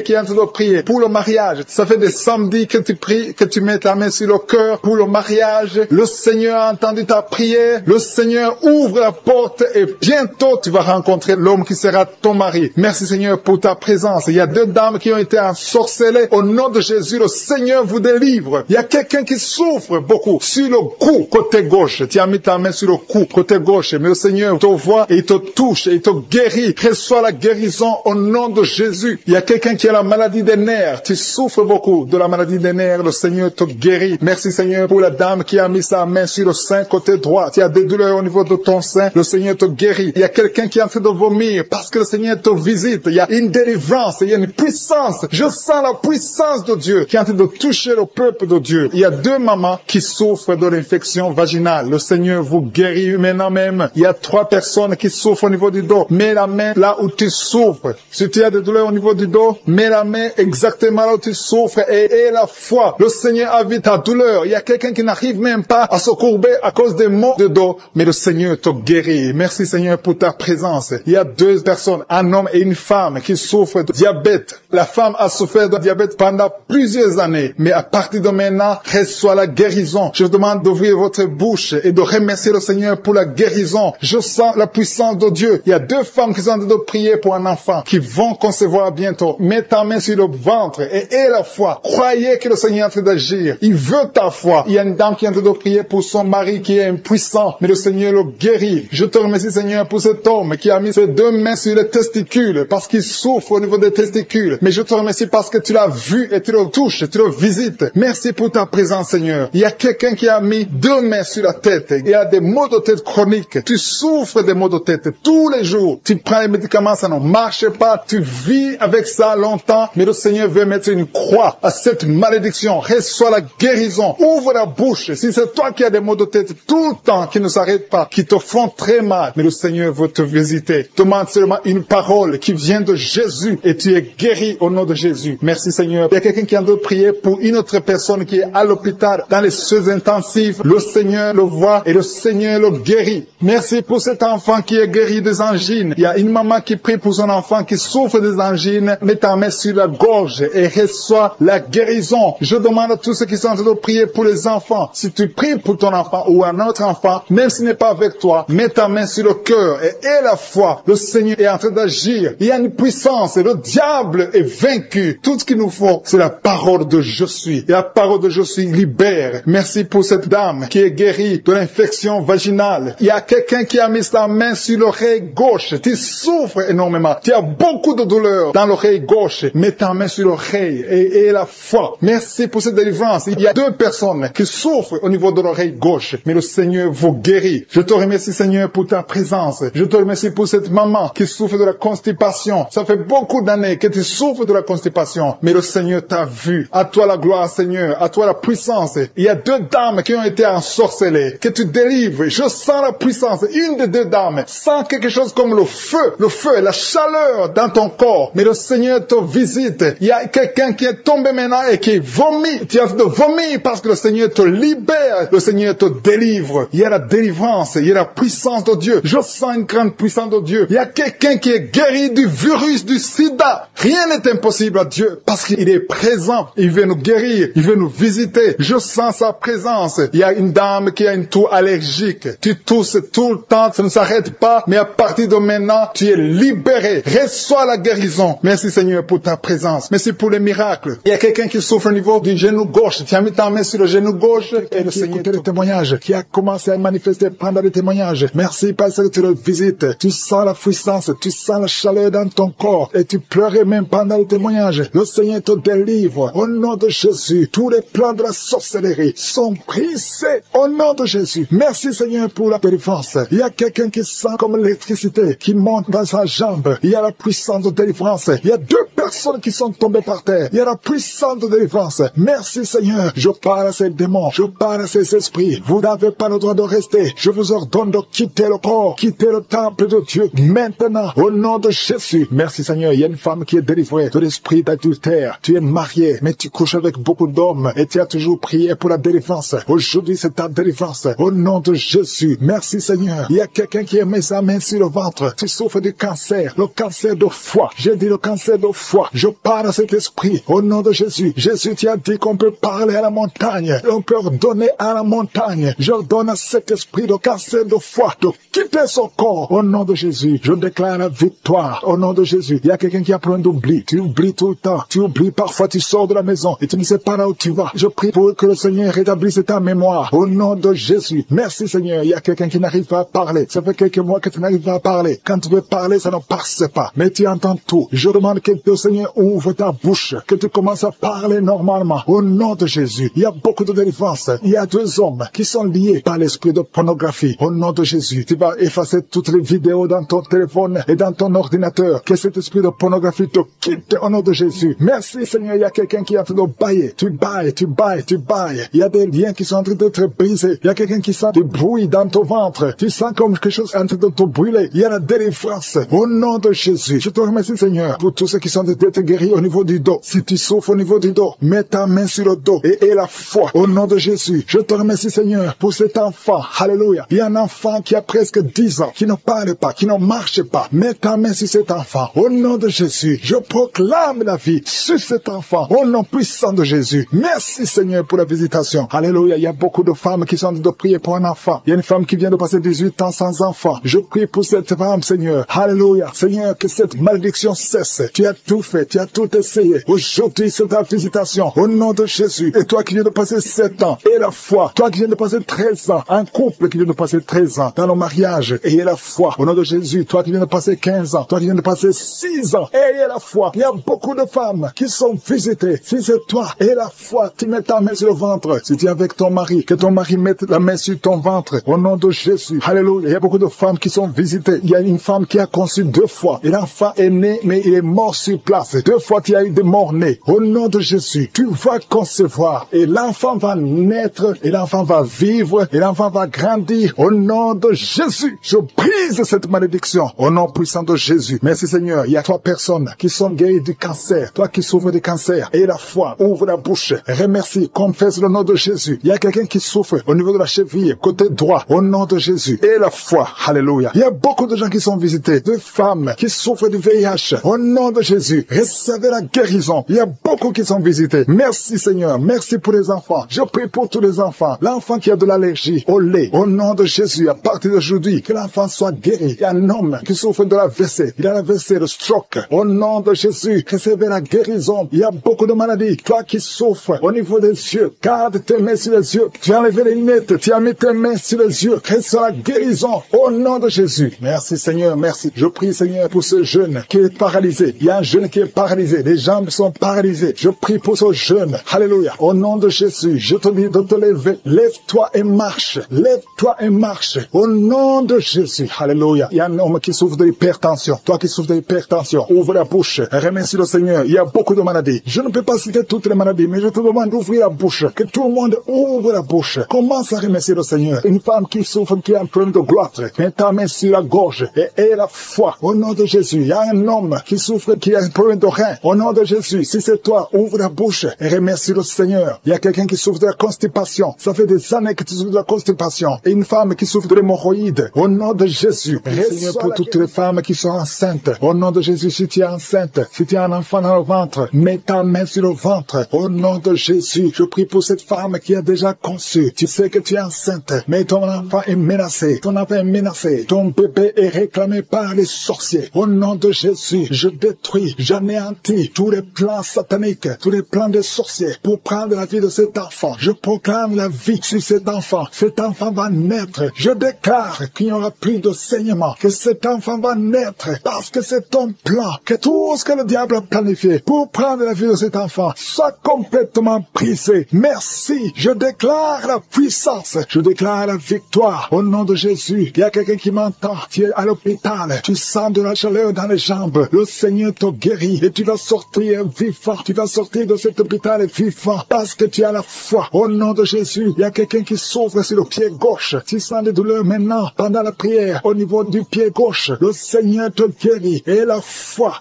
qui est en train de prier pour le mariage. Ça fait des samedis que tu pries, que tu mets ta main sur le cœur pour le mariage. Le Seigneur a entendu ta prière. Le Seigneur ouvre la porte et bientôt tu vas rencontrer l'homme qui sera ton mari. Merci Seigneur pour ta présence. Il y a 2 dames qui ont été ensorcelées. Au nom de Jésus, le Seigneur vous délivre. Il y a quelqu'un qui souffre beaucoup sur le cou, côté gauche. Tu as mis ta main sur le cou, côté gauche. Mais le Seigneur te voit et il te touche et il te guérit. Reçois la guérison au nom de Jésus. Il y a quelqu'un qui a la maladie des nerfs. Tu souffres beaucoup de la maladie des nerfs. Le Seigneur te guérit. Merci Seigneur pour la dame qui a mis sa main sur le sein côté droit. Tu as des douleurs au niveau de ton sein. Le Seigneur te guérit. Il y a quelqu'un qui est en train de vomir parce que le Seigneur te visite. Il y a une délivrance. Il y a une puissance. Je sens la puissance de Dieu qui est en train de toucher le peuple de Dieu. Il y a 2 mamans qui souffrent de l'infection vaginale. Le Seigneur vous guérit maintenant même. Il y a 3 personnes qui souffrent au niveau du dos. Mets la main là où tu souffres. Si tu as des douleurs au niveau du dos, mets la main exactement là où tu souffres et aie la foi. Le Seigneur a vu ta douleur. Il y a quelqu'un qui n'arrive même pas à se courber à cause des maux de dos, mais le Seigneur te guérit. Merci Seigneur pour ta présence. Il y a 2 personnes, un homme et une femme qui souffrent de diabète. La femme a souffert de diabète diabète pendant plusieurs années. Mais à partir de maintenant, reçois la guérison. Je vous demande d'ouvrir votre bouche et de remercier le Seigneur pour la guérison. Je sens la puissance de Dieu. Il y a 2 femmes qui sont en train de prier pour un enfant qui vont concevoir bientôt. Mets ta main sur le ventre et aie la foi. Croyez que le Seigneur est en train d'agir. Il veut ta foi. Il y a une dame qui est en train de prier pour son mari qui est impuissant, mais le Seigneur le guérit. Je te remercie, Seigneur, pour cet homme qui a mis ses 2 mains sur les testicules parce qu'il souffre au niveau des testicules. Mais je te remercie parce que tu l'as vu et tu le touches, tu le visites. Merci pour ta présence, Seigneur. Il y a quelqu'un qui a mis 2 mains sur la tête. Il y a des maux de tête chroniques. Tu souffres des maux de tête tous les jours. Tu prends les médicaments, ça ne marche pas. Tu vis avec ça longtemps, mais le Seigneur veut mettre une croix à cette malédiction. Reçois la guérison. Ouvre la bouche. Si c'est toi qui as des maux de tête tout le temps, qui ne s'arrêtent pas, qui te font très mal, mais le Seigneur veut te visiter. Demande seulement une parole qui vient de Jésus et tu es guéri au nom de Jésus. Merci, Seigneur. Il y a quelqu'un qui a de prier pour une autre personne qui est à l'hôpital dans les soins intensifs. Le Seigneur le voit et le Seigneur le guérit. Merci pour cet enfant qui est guéri des angines. Il y a une maman qui prie pour son enfant qui souffre des angines. Mets ta main sur la gorge et reçois la guérison. Je demande à tous ceux qui sont en train de prier pour les enfants. Si tu pries pour ton enfant ou un autre enfant, même s'il n'est pas avec toi, mets ta main sur le cœur et aie la foi. Le Seigneur est en train d'agir. Il y a une puissance et le diable est vaincu. Tout ce qu'il nous faut, c'est la parole de je suis. Et la parole de je suis libère. Merci pour cette dame qui est guérie de l'infection vaginale. Il y a quelqu'un qui a mis sa main sur l'oreille gauche. Tu souffres énormément. Tu as beaucoup de douleur dans l'oreille gauche. Mets ta main sur l'oreille et aie la foi. Merci pour cette délivrance. Il y a 2 personnes qui souffrent au niveau de l'oreille gauche. Mais le Seigneur vous guérit. Je te remercie, Seigneur, pour ta présence. Je te remercie pour cette maman qui souffre de la constipation. Ça fait beaucoup d'années que tu souffres de la constipation. Mais le Seigneur t'a vu. À toi la gloire, Seigneur. À toi la puissance. Il y a 2 dames qui ont été ensorcelées. Que tu délivres. Je sens la puissance. Une des 2 dames sent quelque chose comme le feu. Le feu, la chaleur dans ton corps. Mais le Seigneur te visite. Il y a quelqu'un qui est tombé maintenant et qui vomit. Tu es en train de vomir parce que le Seigneur te libère. Le Seigneur te délivre. Il y a la délivrance. Il y a la puissance de Dieu. Je sens une grande puissance de Dieu. Il y a quelqu'un qui est guéri du virus du sida. Rien n'est impossible à Dieu parce qu'il est présent. Il veut nous guérir. Il veut nous visiter. Je sens sa présence. Il y a une dame qui a une toux allergique. Tu tousses tout le temps. Ça ne s'arrête pas. Mais à partir de maintenant, tu es libéré. Reçois la guérison. Merci, Seigneur, pour ta présence. Merci pour les miracles. Il y a quelqu'un qui souffre au niveau du genou gauche. Tu as mis ta main sur le genou gauche et le Seigneur le témoignage qui a commencé à manifester pendant le témoignage. Merci parce que tu le visites. Tu sens la puissance, tu sens la chaleur dans ton corps et tu pleurais même pendant le témoignage. Le Seigneur te délivre. Au nom de Jésus, tous les plans de la sorcellerie sont brisés. Au nom de Jésus. Merci, Seigneur, pour la délivrance. Il y a quelqu'un qui sent comme l'électricité qui monte dans sa jambe. Il y a la puissance de délivrance. Il y a 2 personnes qui sont tombées par terre. Il y a la puissance de délivrance. Merci, Seigneur. Je parle à ces démons. Je parle à ces esprits. Vous n'avez pas le droit de rester. Je vous ordonne de quitter le corps, quitter le temple de Dieu maintenant, au nom de Jésus. Merci, Seigneur. Il y a une femme qui est délivrée de l'esprit d'adultère. Tu es marié, mais tu couches avec beaucoup d'hommes et tu as toujours prié pour la délivrance. Aujourd'hui, c'est ta délivrance. Au nom de Jésus. Merci, Seigneur. Il y a quelqu'un qui a mis sa main sur le ventre. Tu souffres du cancer, le cancer de foie. J'ai dit le cancer de foie. Je parle à cet esprit. Au nom de Jésus. Jésus, tu as dit qu'on peut parler à la montagne. On peut ordonner à la montagne. J'ordonne à cet esprit de cancer de foie de quitter son corps. Au nom de Jésus. Je déclare la victoire. Au nom de Jésus. Il y a quelqu'un qui a pris un oubli. Tu oublies tout le temps. Tu oublies parfois, tu sors de la maison et tu ne sais pas là où tu vas. Je prie pour que le Seigneur rétablisse ta mémoire. Au nom de Jésus. Merci, Seigneur. Il y a quelqu'un qui n'arrive pas à parler. Ça fait quelques mois que tu n'arrives pas à parler. Quand tu veux parler, ça ne passe pas. Mais tu entends tout. Je demande que le Seigneur ouvre ta bouche. Que tu commences à parler normalement. Au nom de Jésus. Il y a beaucoup de délivrance. Il y a 2 hommes qui sont liés par l'esprit de pornographie. Au nom de Jésus. Tu vas effacer toutes les vidéos dans ton téléphone et dans ton ordinateur. Que cet esprit de pornographie te quitte au nom de Jésus. Merci, Seigneur. Il y a quelqu'un qui est en train de bailler. Tu bailles, tu bailles, tu bailles. Il y a des liens qui sont en train d'être brisés. Il y a quelqu'un qui sent du bruit dans ton ventre. Tu sens comme quelque chose en train de te brûler. Il y a la délivrance. Au nom de Jésus. Je te remercie, Seigneur, pour tous ceux qui sont d'être guéris au niveau du dos. Si tu souffres au niveau du dos, mets ta main sur le dos et aie la foi. Au nom de Jésus. Je te remercie, Seigneur, pour cet enfant. Alléluia. Il y a un enfant qui a presque 10 ans, qui ne parle pas, qui ne marche pas. Mets ta main sur cet enfant. Au nom de Jésus. Je proclame la vie. sur cet enfant. Au nom puissant de Jésus. Merci Seigneur pour la visitation. Alléluia. Il y a beaucoup de femmes qui sont en train de prier pour un enfant. Il y a une femme qui vient de passer 18 ans sans enfant. Je prie pour cette femme, Seigneur. Alléluia. Seigneur, que cette malédiction cesse. Tu as tout fait. Tu as tout essayé. Aujourd'hui, c'est ta visitation. Au nom de Jésus. Et toi qui viens de passer 7 ans. Et la foi. Toi qui viens de passer 13 ans. Un couple qui vient de passer 13 ans dans le mariage. Ayez la foi. Au nom de Jésus. Toi qui viens de passer 15 ans. Toi qui viens de passer 6 ans. Ayez la foi. Il y a beaucoup de femmes qui sont visitées. Si c'est toi, et la foi, tu mets ta main sur le ventre. Si tu es avec ton mari, que ton mari mette la main sur ton ventre. Au nom de Jésus. Alléluia. Il y a beaucoup de femmes qui sont visitées. Il y a une femme qui a conçu 2 fois. Et l'enfant est né, mais il est mort sur place. 2 fois, tu as eu des morts-nés. Au nom de Jésus, tu vas concevoir. Et l'enfant va naître. Et l'enfant va vivre. Et l'enfant va grandir. Au nom de Jésus, je brise cette malédiction. Au nom puissant de Jésus. Merci Seigneur. Il y a 3 personnes qui sont guéries du cancer. Toi qui souffres du cancer. Et la foi, ouvre la bouche. Remercie, confesse le nom de Jésus. Il y a quelqu'un qui souffre au niveau de la cheville, côté droit. Au nom de Jésus. Et la foi. Alléluia. Il y a beaucoup de gens qui sont visités. De femmes qui souffrent du VIH. Au nom de Jésus. Recevez la guérison. Il y a beaucoup qui sont visités. Merci Seigneur. Merci pour les enfants. Je prie pour tous les enfants. L'enfant qui a de l'allergie au lait. Au nom de Jésus. À partir d'aujourd'hui, que l'enfant soit guéri. Il y a un homme qui souffre de la WC. Il a la WC, le stroke. Au nom de Jésus. Recevez la guérison. Il y a beaucoup de maladies. Toi qui souffres au niveau des yeux, garde tes mains sur les yeux. Tu as enlevé les lunettes. Tu as mis tes mains sur les yeux. Reçois la guérison. Au nom de Jésus. Merci Seigneur. Merci. Je prie Seigneur pour ce jeune qui est paralysé. Il y a un jeune qui est paralysé. Les jambes sont paralysées. Je prie pour ce jeune. Alléluia. Au nom de Jésus. Je te dis de te lever. Lève-toi et marche. Lève-toi et marche. Au nom de Jésus. Alléluia. Il y a un homme qui souffre de l'hypertension. Toi qui souffres de l'hypertension, ouvre la bouche. Remercie le Seigneur. Il y a beaucoup de maladies. Je ne peux pas citer toutes les maladies, mais je te demande d'ouvrir la bouche. Que tout le monde ouvre la bouche. Commence à remercier le Seigneur. Une femme qui souffre, qui a un problème de gloître. Mets ta main sur la gorge et aie la foi. Au nom de Jésus. Il y a un homme qui souffre, qui a un problème de rein. Au nom de Jésus. Si c'est toi, ouvre la bouche et remercie le Seigneur. Il y a quelqu'un qui souffre de la constipation. Ça fait des années que tu souffres de la constipation. Et une femme qui souffre de l'hémorroïde. Au nom de Jésus. Seigneur, pour toutes les femmes qui sont enceintes. Au nom de Jésus, si tu es enceinte, si tu as un enfant dans le ventre, mets ta main sur le ventre. Au nom de Jésus, je prie pour cette femme qui a déjà conçu. Tu sais que tu es enceinte, mais ton enfant est menacé. Ton enfant est menacé. Ton bébé est réclamé par les sorciers. Au nom de Jésus, je détruis, j'anéantis tous les plans sataniques, tous les plans des sorciers pour prendre la vie de cet enfant. Je proclame la vie sur cet enfant. Cet enfant va naître. Je déclare qu'il n'y aura plus de saignement, que cet enfant va naître parce que c'est ton plan, que tout ce que le diable a planifié pour prendre la vie de cet enfant soit complètement brisé. Merci. Je déclare la puissance. Je déclare la victoire. Au nom de Jésus, il y a quelqu'un qui m'entend. Tu es à l'hôpital. Tu sens de la chaleur dans les jambes. Le Seigneur te guérit et tu vas sortir vivant. Tu vas sortir de cet hôpital vivant parce que tu as la foi. Au nom de Jésus, il y a quelqu'un qui souffre sur le pied gauche. Tu sens des douleurs maintenant pendant la prière au niveau du pied gauche. Le Seigneur te guérit. Et la foi.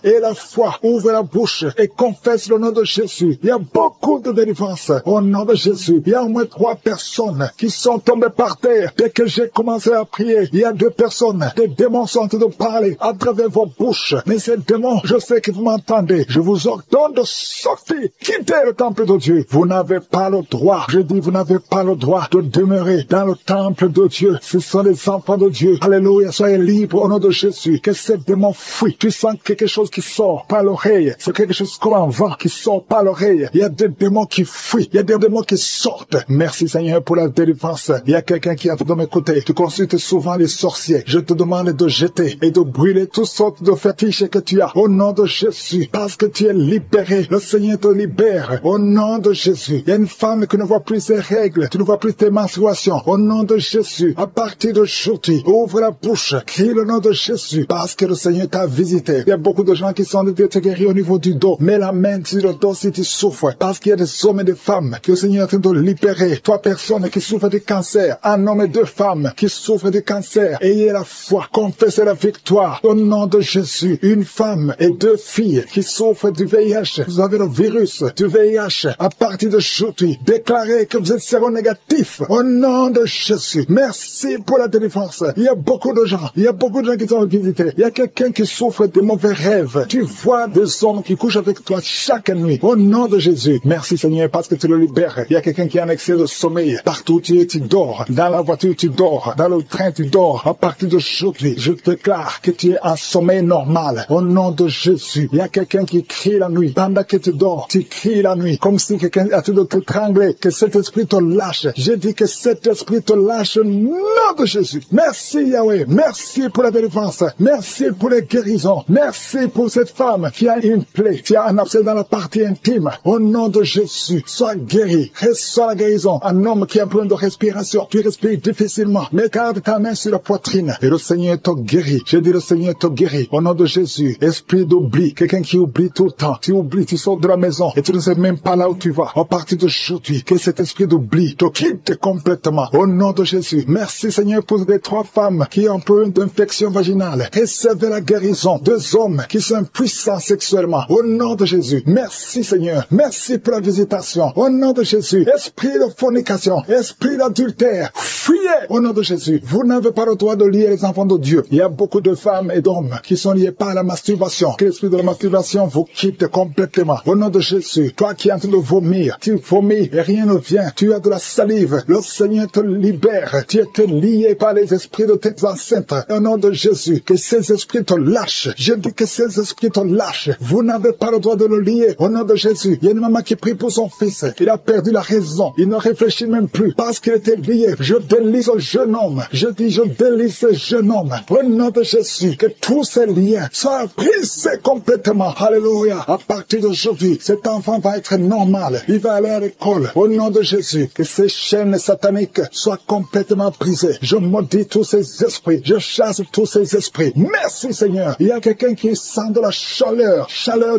Ouvre la bouche et confesse le nom de Jésus. Il y a beaucoup de délivrance au nom de Jésus. Il y a au moins 3 personnes qui sont tombées par terre. Dès que j'ai commencé à prier, il y a 2 personnes. Des démons sont en train de parler à travers vos bouches. Mais ces démons, je sais que vous m'entendez. Je vous ordonne de sortir. Quittez le temple de Dieu. Vous n'avez pas le droit. Je dis, vous n'avez pas le droit de demeurer dans le temple de Dieu. Ce sont les enfants de Dieu. Alléluia. Soyez libres au nom de Jésus. Que ces démons fuient. Tu sens quelque chose qui sort par l'oreille. C'est quelque chose comme un vent qui sort par l'oreille. Il y a des démons qui fuient. Il y a des démons qui sortent. Merci Seigneur pour la délivrance. Il y a quelqu'un qui a de m'écouter. Tu consultes souvent les sorciers. Je te demande de jeter et de brûler toutes sortes de fétiches que tu as. Au nom de Jésus. Parce que tu es libéré. Le Seigneur te libère. Au nom de Jésus. Il y a une femme qui ne voit plus ses règles. Tu ne vois plus tes menstruations. Au nom de Jésus. À partir d'aujourd'hui, ouvre la bouche. Crie le nom de Jésus. Parce que le Seigneur t'a visité. Il y a beaucoup de gens qui sont de te guérir au niveau du dos. Mets la main sur le dos si tu souffres. Parce qu'il y a des hommes et des femmes que le Seigneur est en train de libérer. 3 personnes qui souffrent de cancer. Un homme et 2 femmes qui souffrent de cancer. Ayez la foi. Confessez la victoire. Au nom de Jésus. Une femme et 2 filles qui souffrent du VIH. Vous avez le virus du VIH. À partir d'aujourd'hui, déclarez que vous êtes séronégatif. Au nom de Jésus. Merci pour la délivrance. Il y a beaucoup de gens. Il y a beaucoup de gens qui sont visités. Il y a quelqu'un qui souffre de mauvais rêves. Tu vois des hommes qui couchent couche avec toi chaque nuit. Au nom de Jésus. Merci Seigneur parce que tu le libères. Il y a quelqu'un qui est en excès de sommeil. Partout tu dors. Dans la voiture tu dors. Dans le train tu dors. À partir d'aujourd'hui, je déclare que tu es en sommeil normal. Au nom de Jésus. Il y a quelqu'un qui crie la nuit. Pendant que tu dors, tu cries la nuit. Comme si quelqu'un a tout de t'étrangler. Que cet esprit te lâche. Je dis que cet esprit te lâche au nom de Jésus. Merci Yahweh. Merci pour la délivrance. Merci pour les guérisons. Merci pour cette femme qui a une plaie, qui a un abcès dans la partie intime. Au nom de Jésus, sois guéri. Reçois la guérison. Un homme qui a un problème de respiration. Tu respires difficilement. Mais garde ta main sur la poitrine. Et le Seigneur te guérit. Je dis le Seigneur te guérit. Au nom de Jésus, esprit d'oubli. Quelqu'un qui oublie tout le temps. Tu oublies, tu sors de la maison et tu ne sais même pas là où tu vas. À partir d'aujourd'hui, que cet esprit d'oubli te quitte complètement. Au nom de Jésus. Merci Seigneur pour les 3 femmes qui ont un peu d'infection vaginale. Recevez la guérison. 2 hommes qui sont puissants sexuellement. Au nom de Jésus. Merci Seigneur. Merci pour la visitation. Au nom de Jésus. Esprit de fornication. Esprit d'adultère. Fuyez. Au nom de Jésus. Vous n'avez pas le droit de lier les enfants de Dieu. Il y a beaucoup de femmes et d'hommes qui sont liés par la masturbation. Que l'esprit de la masturbation vous quitte complètement. Au nom de Jésus. Toi qui es en train de vomir. Tu vomis et rien ne vient. Tu as de la salive. Le Seigneur te libère. Tu es lié par les esprits de tes ancêtres. Au nom de Jésus. Que ces esprits te lâchent. Je dis que ces esprits te lâchent. Vous n'avez pas le droit de le lier. Au nom de Jésus. Il y a une maman qui prie pour son fils. Il a perdu la raison. Il ne réfléchit même plus parce qu'il était lié. Je délie ce jeune homme. Je dis, je délie ce jeune homme. Au nom de Jésus. Que tous ces liens soient brisés complètement. Alléluia. À partir d'aujourd'hui, cet enfant va être normal. Il va aller à l'école. Au nom de Jésus. Que ces chaînes sataniques soient complètement brisées. Je maudis tous ces esprits. Je chasse tous ces esprits. Merci Seigneur. Il y a quelqu'un qui sent de la chaleur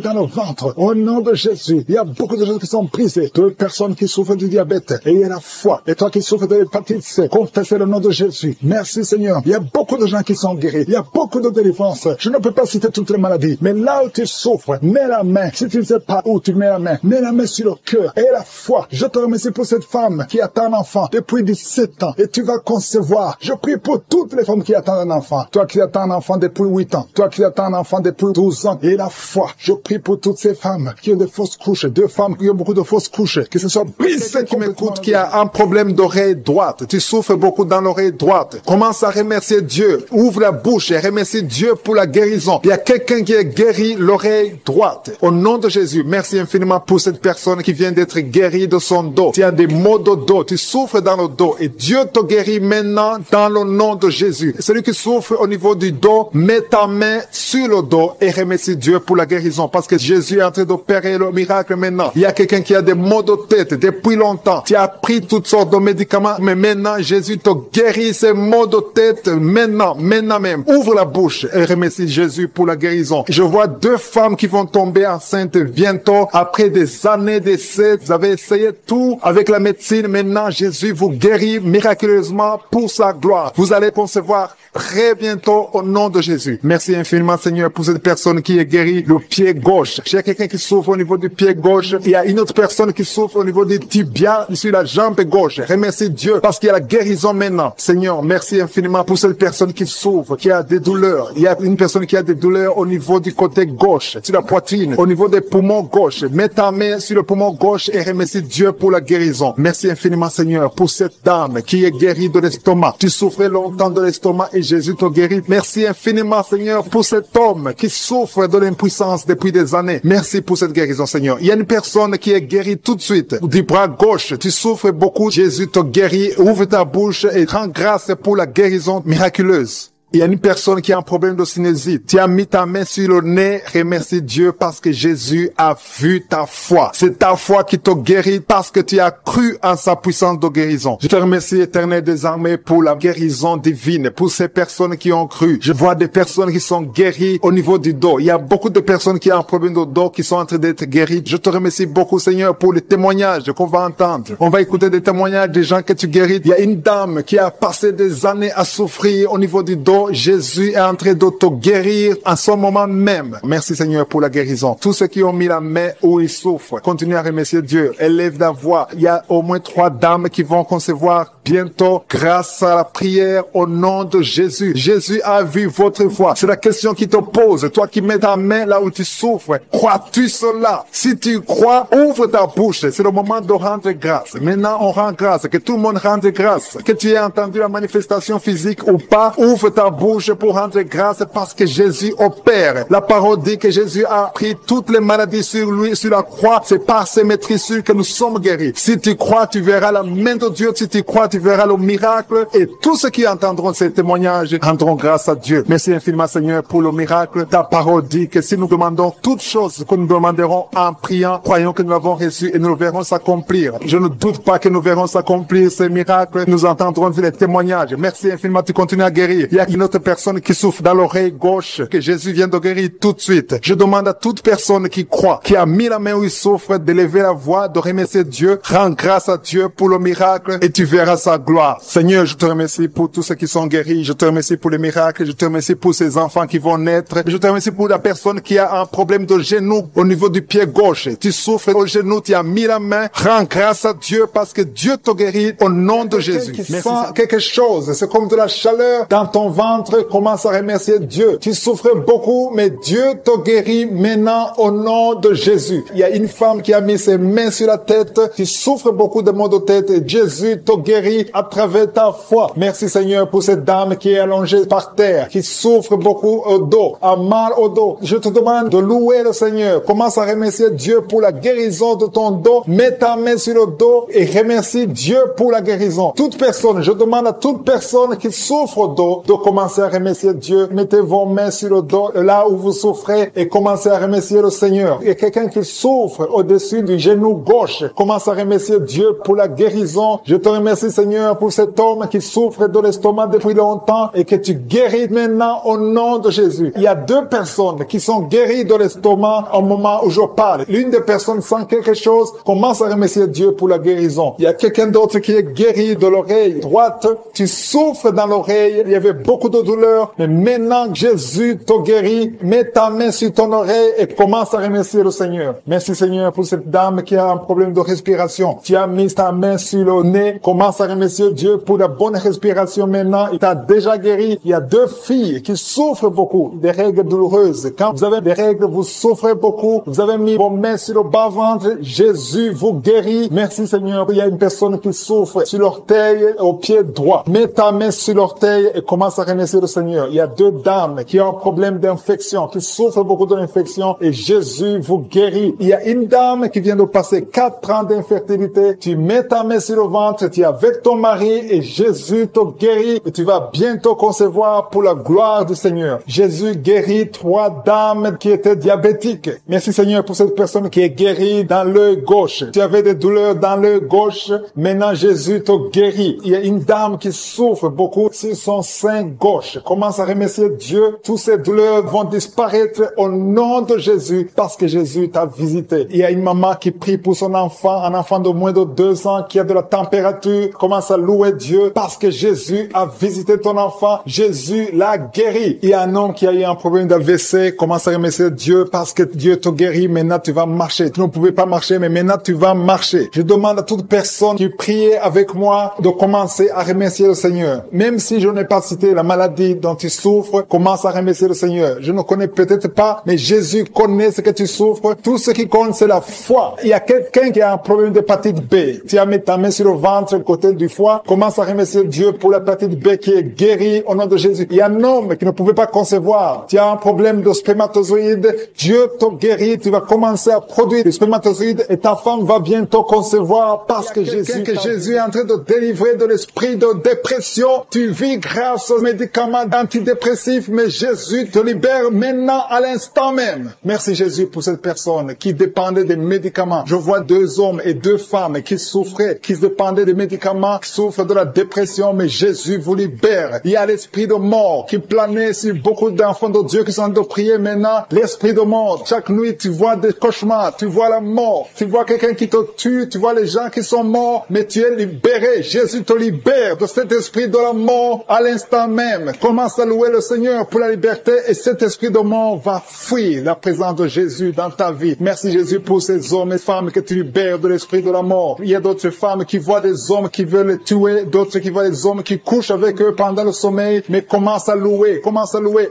dans le ventre. Au nom de Jésus. Il y a beaucoup de gens qui sont brisés. Toutes les personnes qui souffrent du diabète. Et il y a la foi. Et toi qui souffres de l'hépatite C. Confessez le nom de Jésus. Merci Seigneur. Il y a beaucoup de gens qui sont guéris. Il y a beaucoup de délivrance. Je ne peux pas citer toutes les maladies. Mais là où tu souffres, mets la main. Si tu ne sais pas où tu mets la main, mets la main sur le cœur. Et la foi. Je te remercie pour cette femme qui attend un enfant depuis 17 ans. Et tu vas concevoir. Je prie pour toutes les femmes qui attendent un enfant. Toi qui attends un enfant depuis 8 ans. Toi qui attends un enfant depuis 12 ans. Et la foi. Je prie pour toutes ces femmes qui ont des fausses couches. 2 femmes qui ont beaucoup de fausses couches. Que ce soit brisé. Qui m'écoute, qui a un problème d'oreille droite. Tu souffres beaucoup dans l'oreille droite. Commence à remercier Dieu. Ouvre la bouche et remercie Dieu pour la guérison. Il y a quelqu'un qui est guéri l'oreille droite. Au nom de Jésus, merci infiniment pour cette personne qui vient d'être guérie de son dos. Tu as des maux de dos. Tu souffres dans le dos. Et Dieu te guérit maintenant dans le nom de Jésus. Celui qui souffre au niveau du dos, mets ta main sur le dos et remercie Dieu pour la guérison. Parce que Jésus est en train d'opérer le miracle maintenant. Il y a quelqu'un qui a des maux de tête depuis longtemps. Tu as pris toutes sortes de médicaments, mais maintenant Jésus te guérit ces maux de tête maintenant même. Ouvre la bouche et remercie Jésus pour la guérison. Je vois 2 femmes qui vont tomber enceintes bientôt après des années d'essais. Vous avez essayé tout avec la médecine. Maintenant, Jésus vous guérit miraculeusement pour sa gloire. Vous allez concevoir très bientôt au nom de Jésus. Merci infiniment Seigneur pour cette personne qui est guérie le pied gauche. Il y a quelqu'un qui souffre au niveau du pied gauche. Il y a une autre personne qui souffre au niveau du tibia sur la jambe gauche. Remercie Dieu parce qu'il y a la guérison maintenant. Seigneur, merci infiniment pour cette personne qui souffre, qui a des douleurs. Il y a une personne qui a des douleurs au niveau du côté gauche, sur la poitrine, au niveau des poumons gauche. Mets ta main sur le poumon gauche et remercie Dieu pour la guérison. Merci infiniment Seigneur pour cette dame qui est guérie de l'estomac. Tu souffrais longtemps de l'estomac et Jésus te guérit. Merci infiniment Seigneur pour cet homme qui souffre de l'impuissance depuis des années. Merci pour cette guérison Seigneur. Il y a une personne qui est guérie tout de suite du bras gauche. Tu souffres beaucoup. Jésus te guérit. Ouvre ta bouche et rends grâce pour la guérison miraculeuse. Il y a une personne qui a un problème de sinusite. Tu as mis ta main sur le nez. Remercie Dieu parce que Jésus a vu ta foi. C'est ta foi qui te guérit parce que tu as cru en sa puissance de guérison. Je te remercie, Éternel des armées, pour la guérison divine, pour ces personnes qui ont cru. Je vois des personnes qui sont guéries au niveau du dos. Il y a beaucoup de personnes qui ont un problème de dos qui sont en train d'être guéries. Je te remercie beaucoup, Seigneur, pour les témoignages qu'on va entendre. On va écouter des témoignages des gens que tu guéris. Il y a une dame qui a passé des années à souffrir au niveau du dos. Jésus est en train de te guérir en ce moment même. Merci Seigneur pour la guérison. Tous ceux qui ont mis la main où ils souffrent, continuez à remercier Dieu. Élève la voix. Il y a au moins 3 dames qui vont concevoir bientôt grâce à la prière au nom de Jésus. Jésus a vu votre foi. C'est la question qui te pose. Toi qui mets ta main là où tu souffres, crois-tu cela? Si tu crois, ouvre ta bouche. C'est le moment de rendre grâce. Maintenant, on rend grâce. Que tout le monde rende grâce. Que tu aies entendu la manifestation physique ou pas, ouvre ta bouche pour rendre grâce parce que Jésus opère. La parole dit que Jésus a pris toutes les maladies sur lui, sur la croix. C'est par ses maîtrisures que nous sommes guéris. Si tu crois, tu verras la main de Dieu. Si tu crois, tu verras le miracle. Et tous ceux qui entendront ces témoignages rendront grâce à Dieu. Merci infiniment, Seigneur, pour le miracle. Ta parole dit que si nous demandons toutes choses que nous demanderons en priant, croyons que nous l'avons reçu et nous le verrons s'accomplir. Je ne doute pas que nous verrons s'accomplir ces miracles. Nous entendrons les témoignages. Merci infiniment, tu continues à guérir. Il y a une autre personne qui souffre dans l'oreille gauche, que Jésus vient de guérir tout de suite. Je demande à toute personne qui croit, qui a mis la main où il souffre, de lever la voix, de remercier Dieu. Rends grâce à Dieu pour le miracle et tu verras sa gloire. Seigneur, je te remercie pour tous ceux qui sont guéris. Je te remercie pour les miracles. Je te remercie pour ces enfants qui vont naître. Je te remercie pour la personne qui a un problème de genou au niveau du pied gauche. Tu souffres au genou, tu as mis la main. Rends grâce à Dieu parce que Dieu te guérit au nom de Jésus. Qui sent quelque chose, c'est comme de la chaleur dans ton ventre, commence à remercier Dieu. Tu souffres beaucoup, mais Dieu te guérit maintenant au nom de Jésus. Il y a une femme qui a mis ses mains sur la tête. Tu souffres beaucoup de maux de tête et Jésus te guérit à travers ta foi. Merci Seigneur pour cette dame qui est allongée par terre, qui souffre beaucoup au dos, a mal au dos. Je te demande de louer le Seigneur. Commence à remercier Dieu pour la guérison de ton dos. Mets ta main sur le dos et remercie Dieu pour la guérison. Toute personne, je demande à toute personne qui souffre au dos de commencer à remercier Dieu. Mettez vos mains sur le dos, là où vous souffrez, et commencez à remercier le Seigneur. Et quelqu'un qui souffre au-dessus du genou gauche, commence à remercier Dieu pour la guérison. Je te remercie Seigneur pour cet homme qui souffre de l'estomac depuis longtemps et que tu guéris maintenant au nom de Jésus. Il y a deux personnes qui sont guéries de l'estomac au moment où je parle. L'une des personnes sent quelque chose, commence à remercier Dieu pour la guérison. Il y a quelqu'un d'autre qui est guéri de l'oreille droite. Tu souffres dans l'oreille, il y avait beaucoup de douleur, mais maintenant Jésus te guérit. Mets ta main sur ton oreille et commence à remercier le Seigneur. Merci Seigneur pour cette dame qui a un problème de respiration. Tu as mis ta main sur le nez, commence à remercier Dieu pour la bonne respiration maintenant. Il t'a déjà guéri. Il y a deux filles qui souffrent beaucoup des règles douloureuses. Quand vous avez des règles, vous souffrez beaucoup. Vous avez mis vos mains sur le bas-ventre. Jésus vous guérit. Merci Seigneur. Il y a une personne qui souffre sur l'orteil au pied droit. Mets ta main sur l'orteil et commence à remercier le Seigneur. Il y a deux dames qui ont un problème d'infection, qui souffrent beaucoup de l'infection et Jésus vous guérit. Il y a une dame qui vient de passer 4 ans d'infertilité. Tu mets ta main sur le ventre, tu es avec ton mari et Jésus te guérit et tu vas bientôt concevoir pour la gloire du Seigneur. Jésus guérit 3 dames qui étaient diabétiques. Merci Seigneur pour cette personne qui est guérie dans l'œil gauche. Tu avais des douleurs dans l'œil gauche. Maintenant Jésus te guérit. Il y a une dame qui souffre beaucoup sur son sein gauche. Commence à remercier Dieu. Toutes ces douleurs vont disparaître au nom de Jésus parce que Jésus t'a visité. Il y a une maman qui prie pour son enfant, un enfant de moins de 2 ans qui a de la température. Commence à louer Dieu parce que Jésus a visité ton enfant. Jésus l'a guéri. Il y a un homme qui a eu un problème d'AVC. Commence à remercier Dieu parce que Dieu te guérit. Maintenant tu vas marcher. Tu ne pouvais pas marcher, mais maintenant tu vas marcher. Je demande à toute personne qui prie avec moi de commencer à remercier le Seigneur. Même si je n'ai pas cité la maladie dont tu souffres, commence à remercier le Seigneur. Je ne connais peut-être pas, mais Jésus connaît ce que tu souffres. Tout ce qui compte, c'est la foi. Il y a quelqu'un qui a un problème d'hépatite B. Tu as mis ta main sur le ventre, côté du foie. Commence à remercier Dieu pour l'hépatite B qui est guérie au nom de Jésus. Il y a un homme qui ne pouvait pas concevoir. Tu as un problème de spermatozoïdes. Dieu te guérit. Tu vas commencer à produire des spermatozoïdes et ta femme va bientôt concevoir parce que Jésus est en train de délivrer de l'esprit de dépression. Tu vis grâce aux médicaments antidépressifs, mais Jésus te libère maintenant à l'instant même. Merci Jésus pour cette personne qui dépendait des médicaments. Je vois 2 hommes et 2 femmes qui souffraient, qui dépendaient des médicaments, qui souffrent de la dépression, mais Jésus vous libère. Il y a l'esprit de mort qui planait sur beaucoup d'enfants de Dieu qui sont en train de prier maintenant. L'esprit de mort. Chaque nuit, tu vois des cauchemars, tu vois la mort, tu vois quelqu'un qui te tue, tu vois les gens qui sont morts, mais tu es libéré. Jésus te libère de cet esprit de la mort à l'instant même. Commence à louer le Seigneur pour la liberté et cet esprit de mort va fuir la présence de Jésus dans ta vie. Merci Jésus pour ces hommes et femmes que tu libères de l'esprit de la mort. Il y a d'autres femmes qui voient des hommes qui veulent veulent les tuer, d'autres qui voient les hommes qui couchent avec eux pendant le sommeil, mais commence à louer,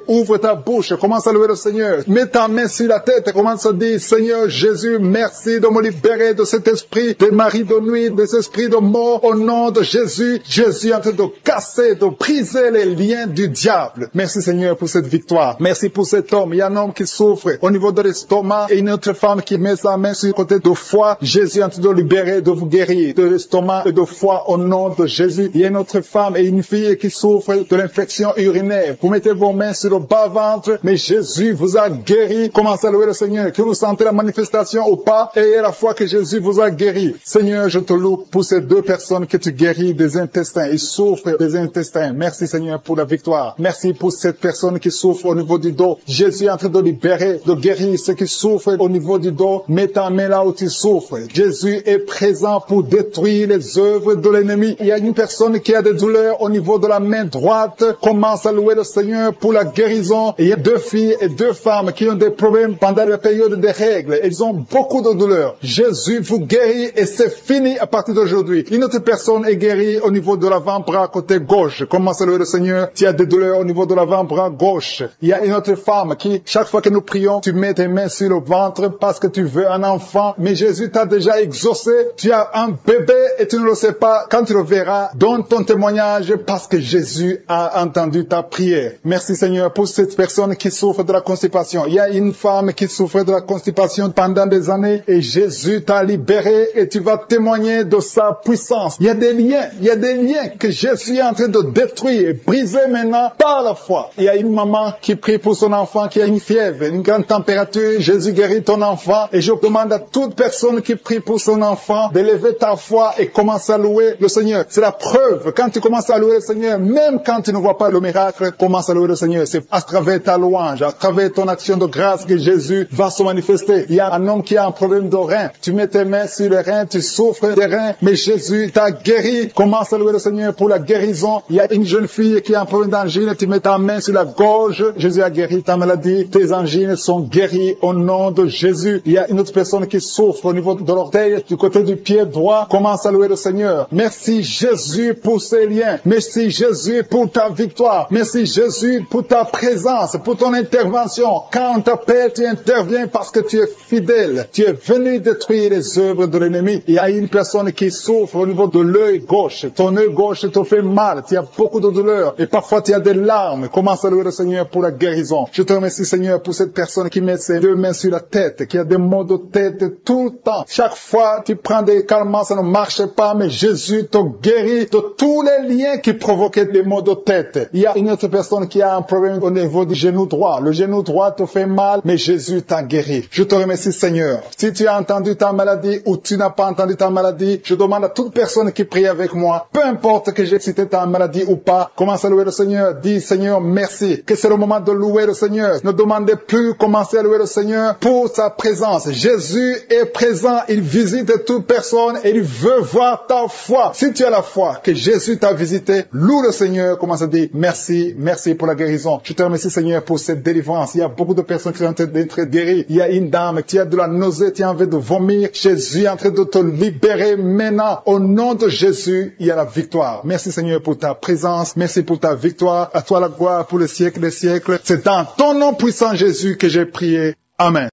ouvre ta bouche, commence à louer le Seigneur, mets ta main sur la tête, commence à dire, Seigneur Jésus, merci de me libérer de cet esprit de mari de nuit, de cet esprit de mort, au nom de Jésus. Jésus est en train de casser, de briser les liens du diable. Merci Seigneur pour cette victoire. Merci pour cet homme. Il y a un homme qui souffre au niveau de l'estomac et une autre femme qui met sa main sur le côté de foie. Jésus est en train de libérer, de vous guérir de l'estomac et de foie au nom de Jésus. Il y a une autre femme et une fille qui souffre de l'infection urinaire. Vous mettez vos mains sur le bas-ventre, mais Jésus vous a guéri. Commencez à louer le Seigneur. Que vous sentez la manifestation ou pas, et à la fois que Jésus vous a guéri. Seigneur, je te loue pour ces deux personnes que tu guéris des intestins. Ils souffrent des intestins. Merci Seigneur pour la victoire. Merci pour cette personne qui souffre au niveau du dos. Jésus est en train de libérer, de guérir ceux qui souffrent au niveau du dos. Mets ta main là où tu souffres. Jésus est présent pour détruire les œuvres de l'ennemi. Il y a une personne qui a des douleurs au niveau de la main droite. Commence à louer le Seigneur pour la guérison. Et il y a deux filles et deux femmes qui ont des problèmes pendant la période des règles. Ils ont beaucoup de douleurs. Jésus vous guérit et c'est fini à partir d'aujourd'hui. Une autre personne est guérie au niveau de l'avant-bras côté gauche. Commence à louer le Seigneur. Tu as des douleurs au niveau de l'avant-bras gauche. Il y a une autre femme qui, chaque fois que nous prions, tu mets tes mains sur le ventre parce que tu veux un enfant. Mais Jésus t'a déjà exaucé. Tu as un bébé et tu ne le sais pas. Quand tu le verras, donne ton témoignage parce que Jésus a entendu ta prière. Merci Seigneur pour cette personne qui souffre de la constipation. Il y a une femme qui souffre de la constipation pendant des années et Jésus t'a libéré et tu vas témoigner de sa puissance. Il y a des liens que Jésus est en train de détruire et briser maintenant par la foi. Il y a une maman qui prie pour son enfant qui a une fièvre, une grande température. Jésus guérit ton enfant et je demande à toute personne qui prie pour son enfant d'élever ta foi et commence à louer le Seigneur. C'est la preuve. Quand tu commences à louer le Seigneur, même quand tu ne vois pas le miracle, commence à louer le Seigneur. C'est à travers ta louange, à travers ton action de grâce que Jésus va se manifester. Il y a un homme qui a un problème de rein. Tu mets tes mains sur les reins, tu souffres des reins, mais Jésus t'a guéri. Commence à louer le Seigneur pour la guérison. Il y a une jeune fille qui a un problème d'angine, tu mets ta main sur la gorge. Jésus a guéri ta maladie. Tes angines sont guéries au nom de Jésus. Il y a une autre personne qui souffre au niveau de l'orteil, du côté du pied droit. Commence à louer le Seigneur. Merci Jésus pour ces liens. Merci Jésus pour ta victoire. Merci Jésus pour ta présence, pour ton intervention. Quand on t'appelle, tu interviens parce que tu es fidèle. Tu es venu détruire les œuvres de l'ennemi. Il y a une personne qui souffre au niveau de l'œil gauche. Ton œil gauche te fait mal. Tu as beaucoup de douleur. Et parfois tu as des larmes. Commence à louer le Seigneur pour la guérison. Je te remercie Seigneur pour cette personne qui met ses deux mains sur la tête, qui a des maux de tête tout le temps. Chaque fois tu prends des calmants, ça ne marche pas, mais Jésus te guérit de tous les liens qui provoquaient des maux de tête. Il y a une autre personne qui a un problème au niveau du genou droit. Le genou droit te fait mal, mais Jésus t'a guéri. Je te remercie Seigneur. Si tu as entendu ta maladie ou tu n'as pas entendu ta maladie, je demande à toute personne qui prie avec moi, peu importe que j'ai cité ta maladie ou pas, commence à louer le Seigneur. Dis Seigneur merci, que c'est le moment de louer le Seigneur. Ne demandez plus, commencez à louer le Seigneur pour sa présence. Jésus est présent, il visite toute personne et il veut voir ta foi. Si tu as la foi que Jésus t'a visité, loue le Seigneur, commence à dire merci, merci pour la guérison. Je te remercie Seigneur pour cette délivrance. Il y a beaucoup de personnes qui sont en train d'être guéries. Il y a une dame qui a de la nausée, qui a envie de vomir. Jésus est en train de te libérer maintenant. Au nom de Jésus, il y a la victoire. Merci Seigneur pour ta présence. Merci pour ta victoire. À toi la gloire pour le siècle des siècles. C'est dans ton nom puissant Jésus que j'ai prié. Amen.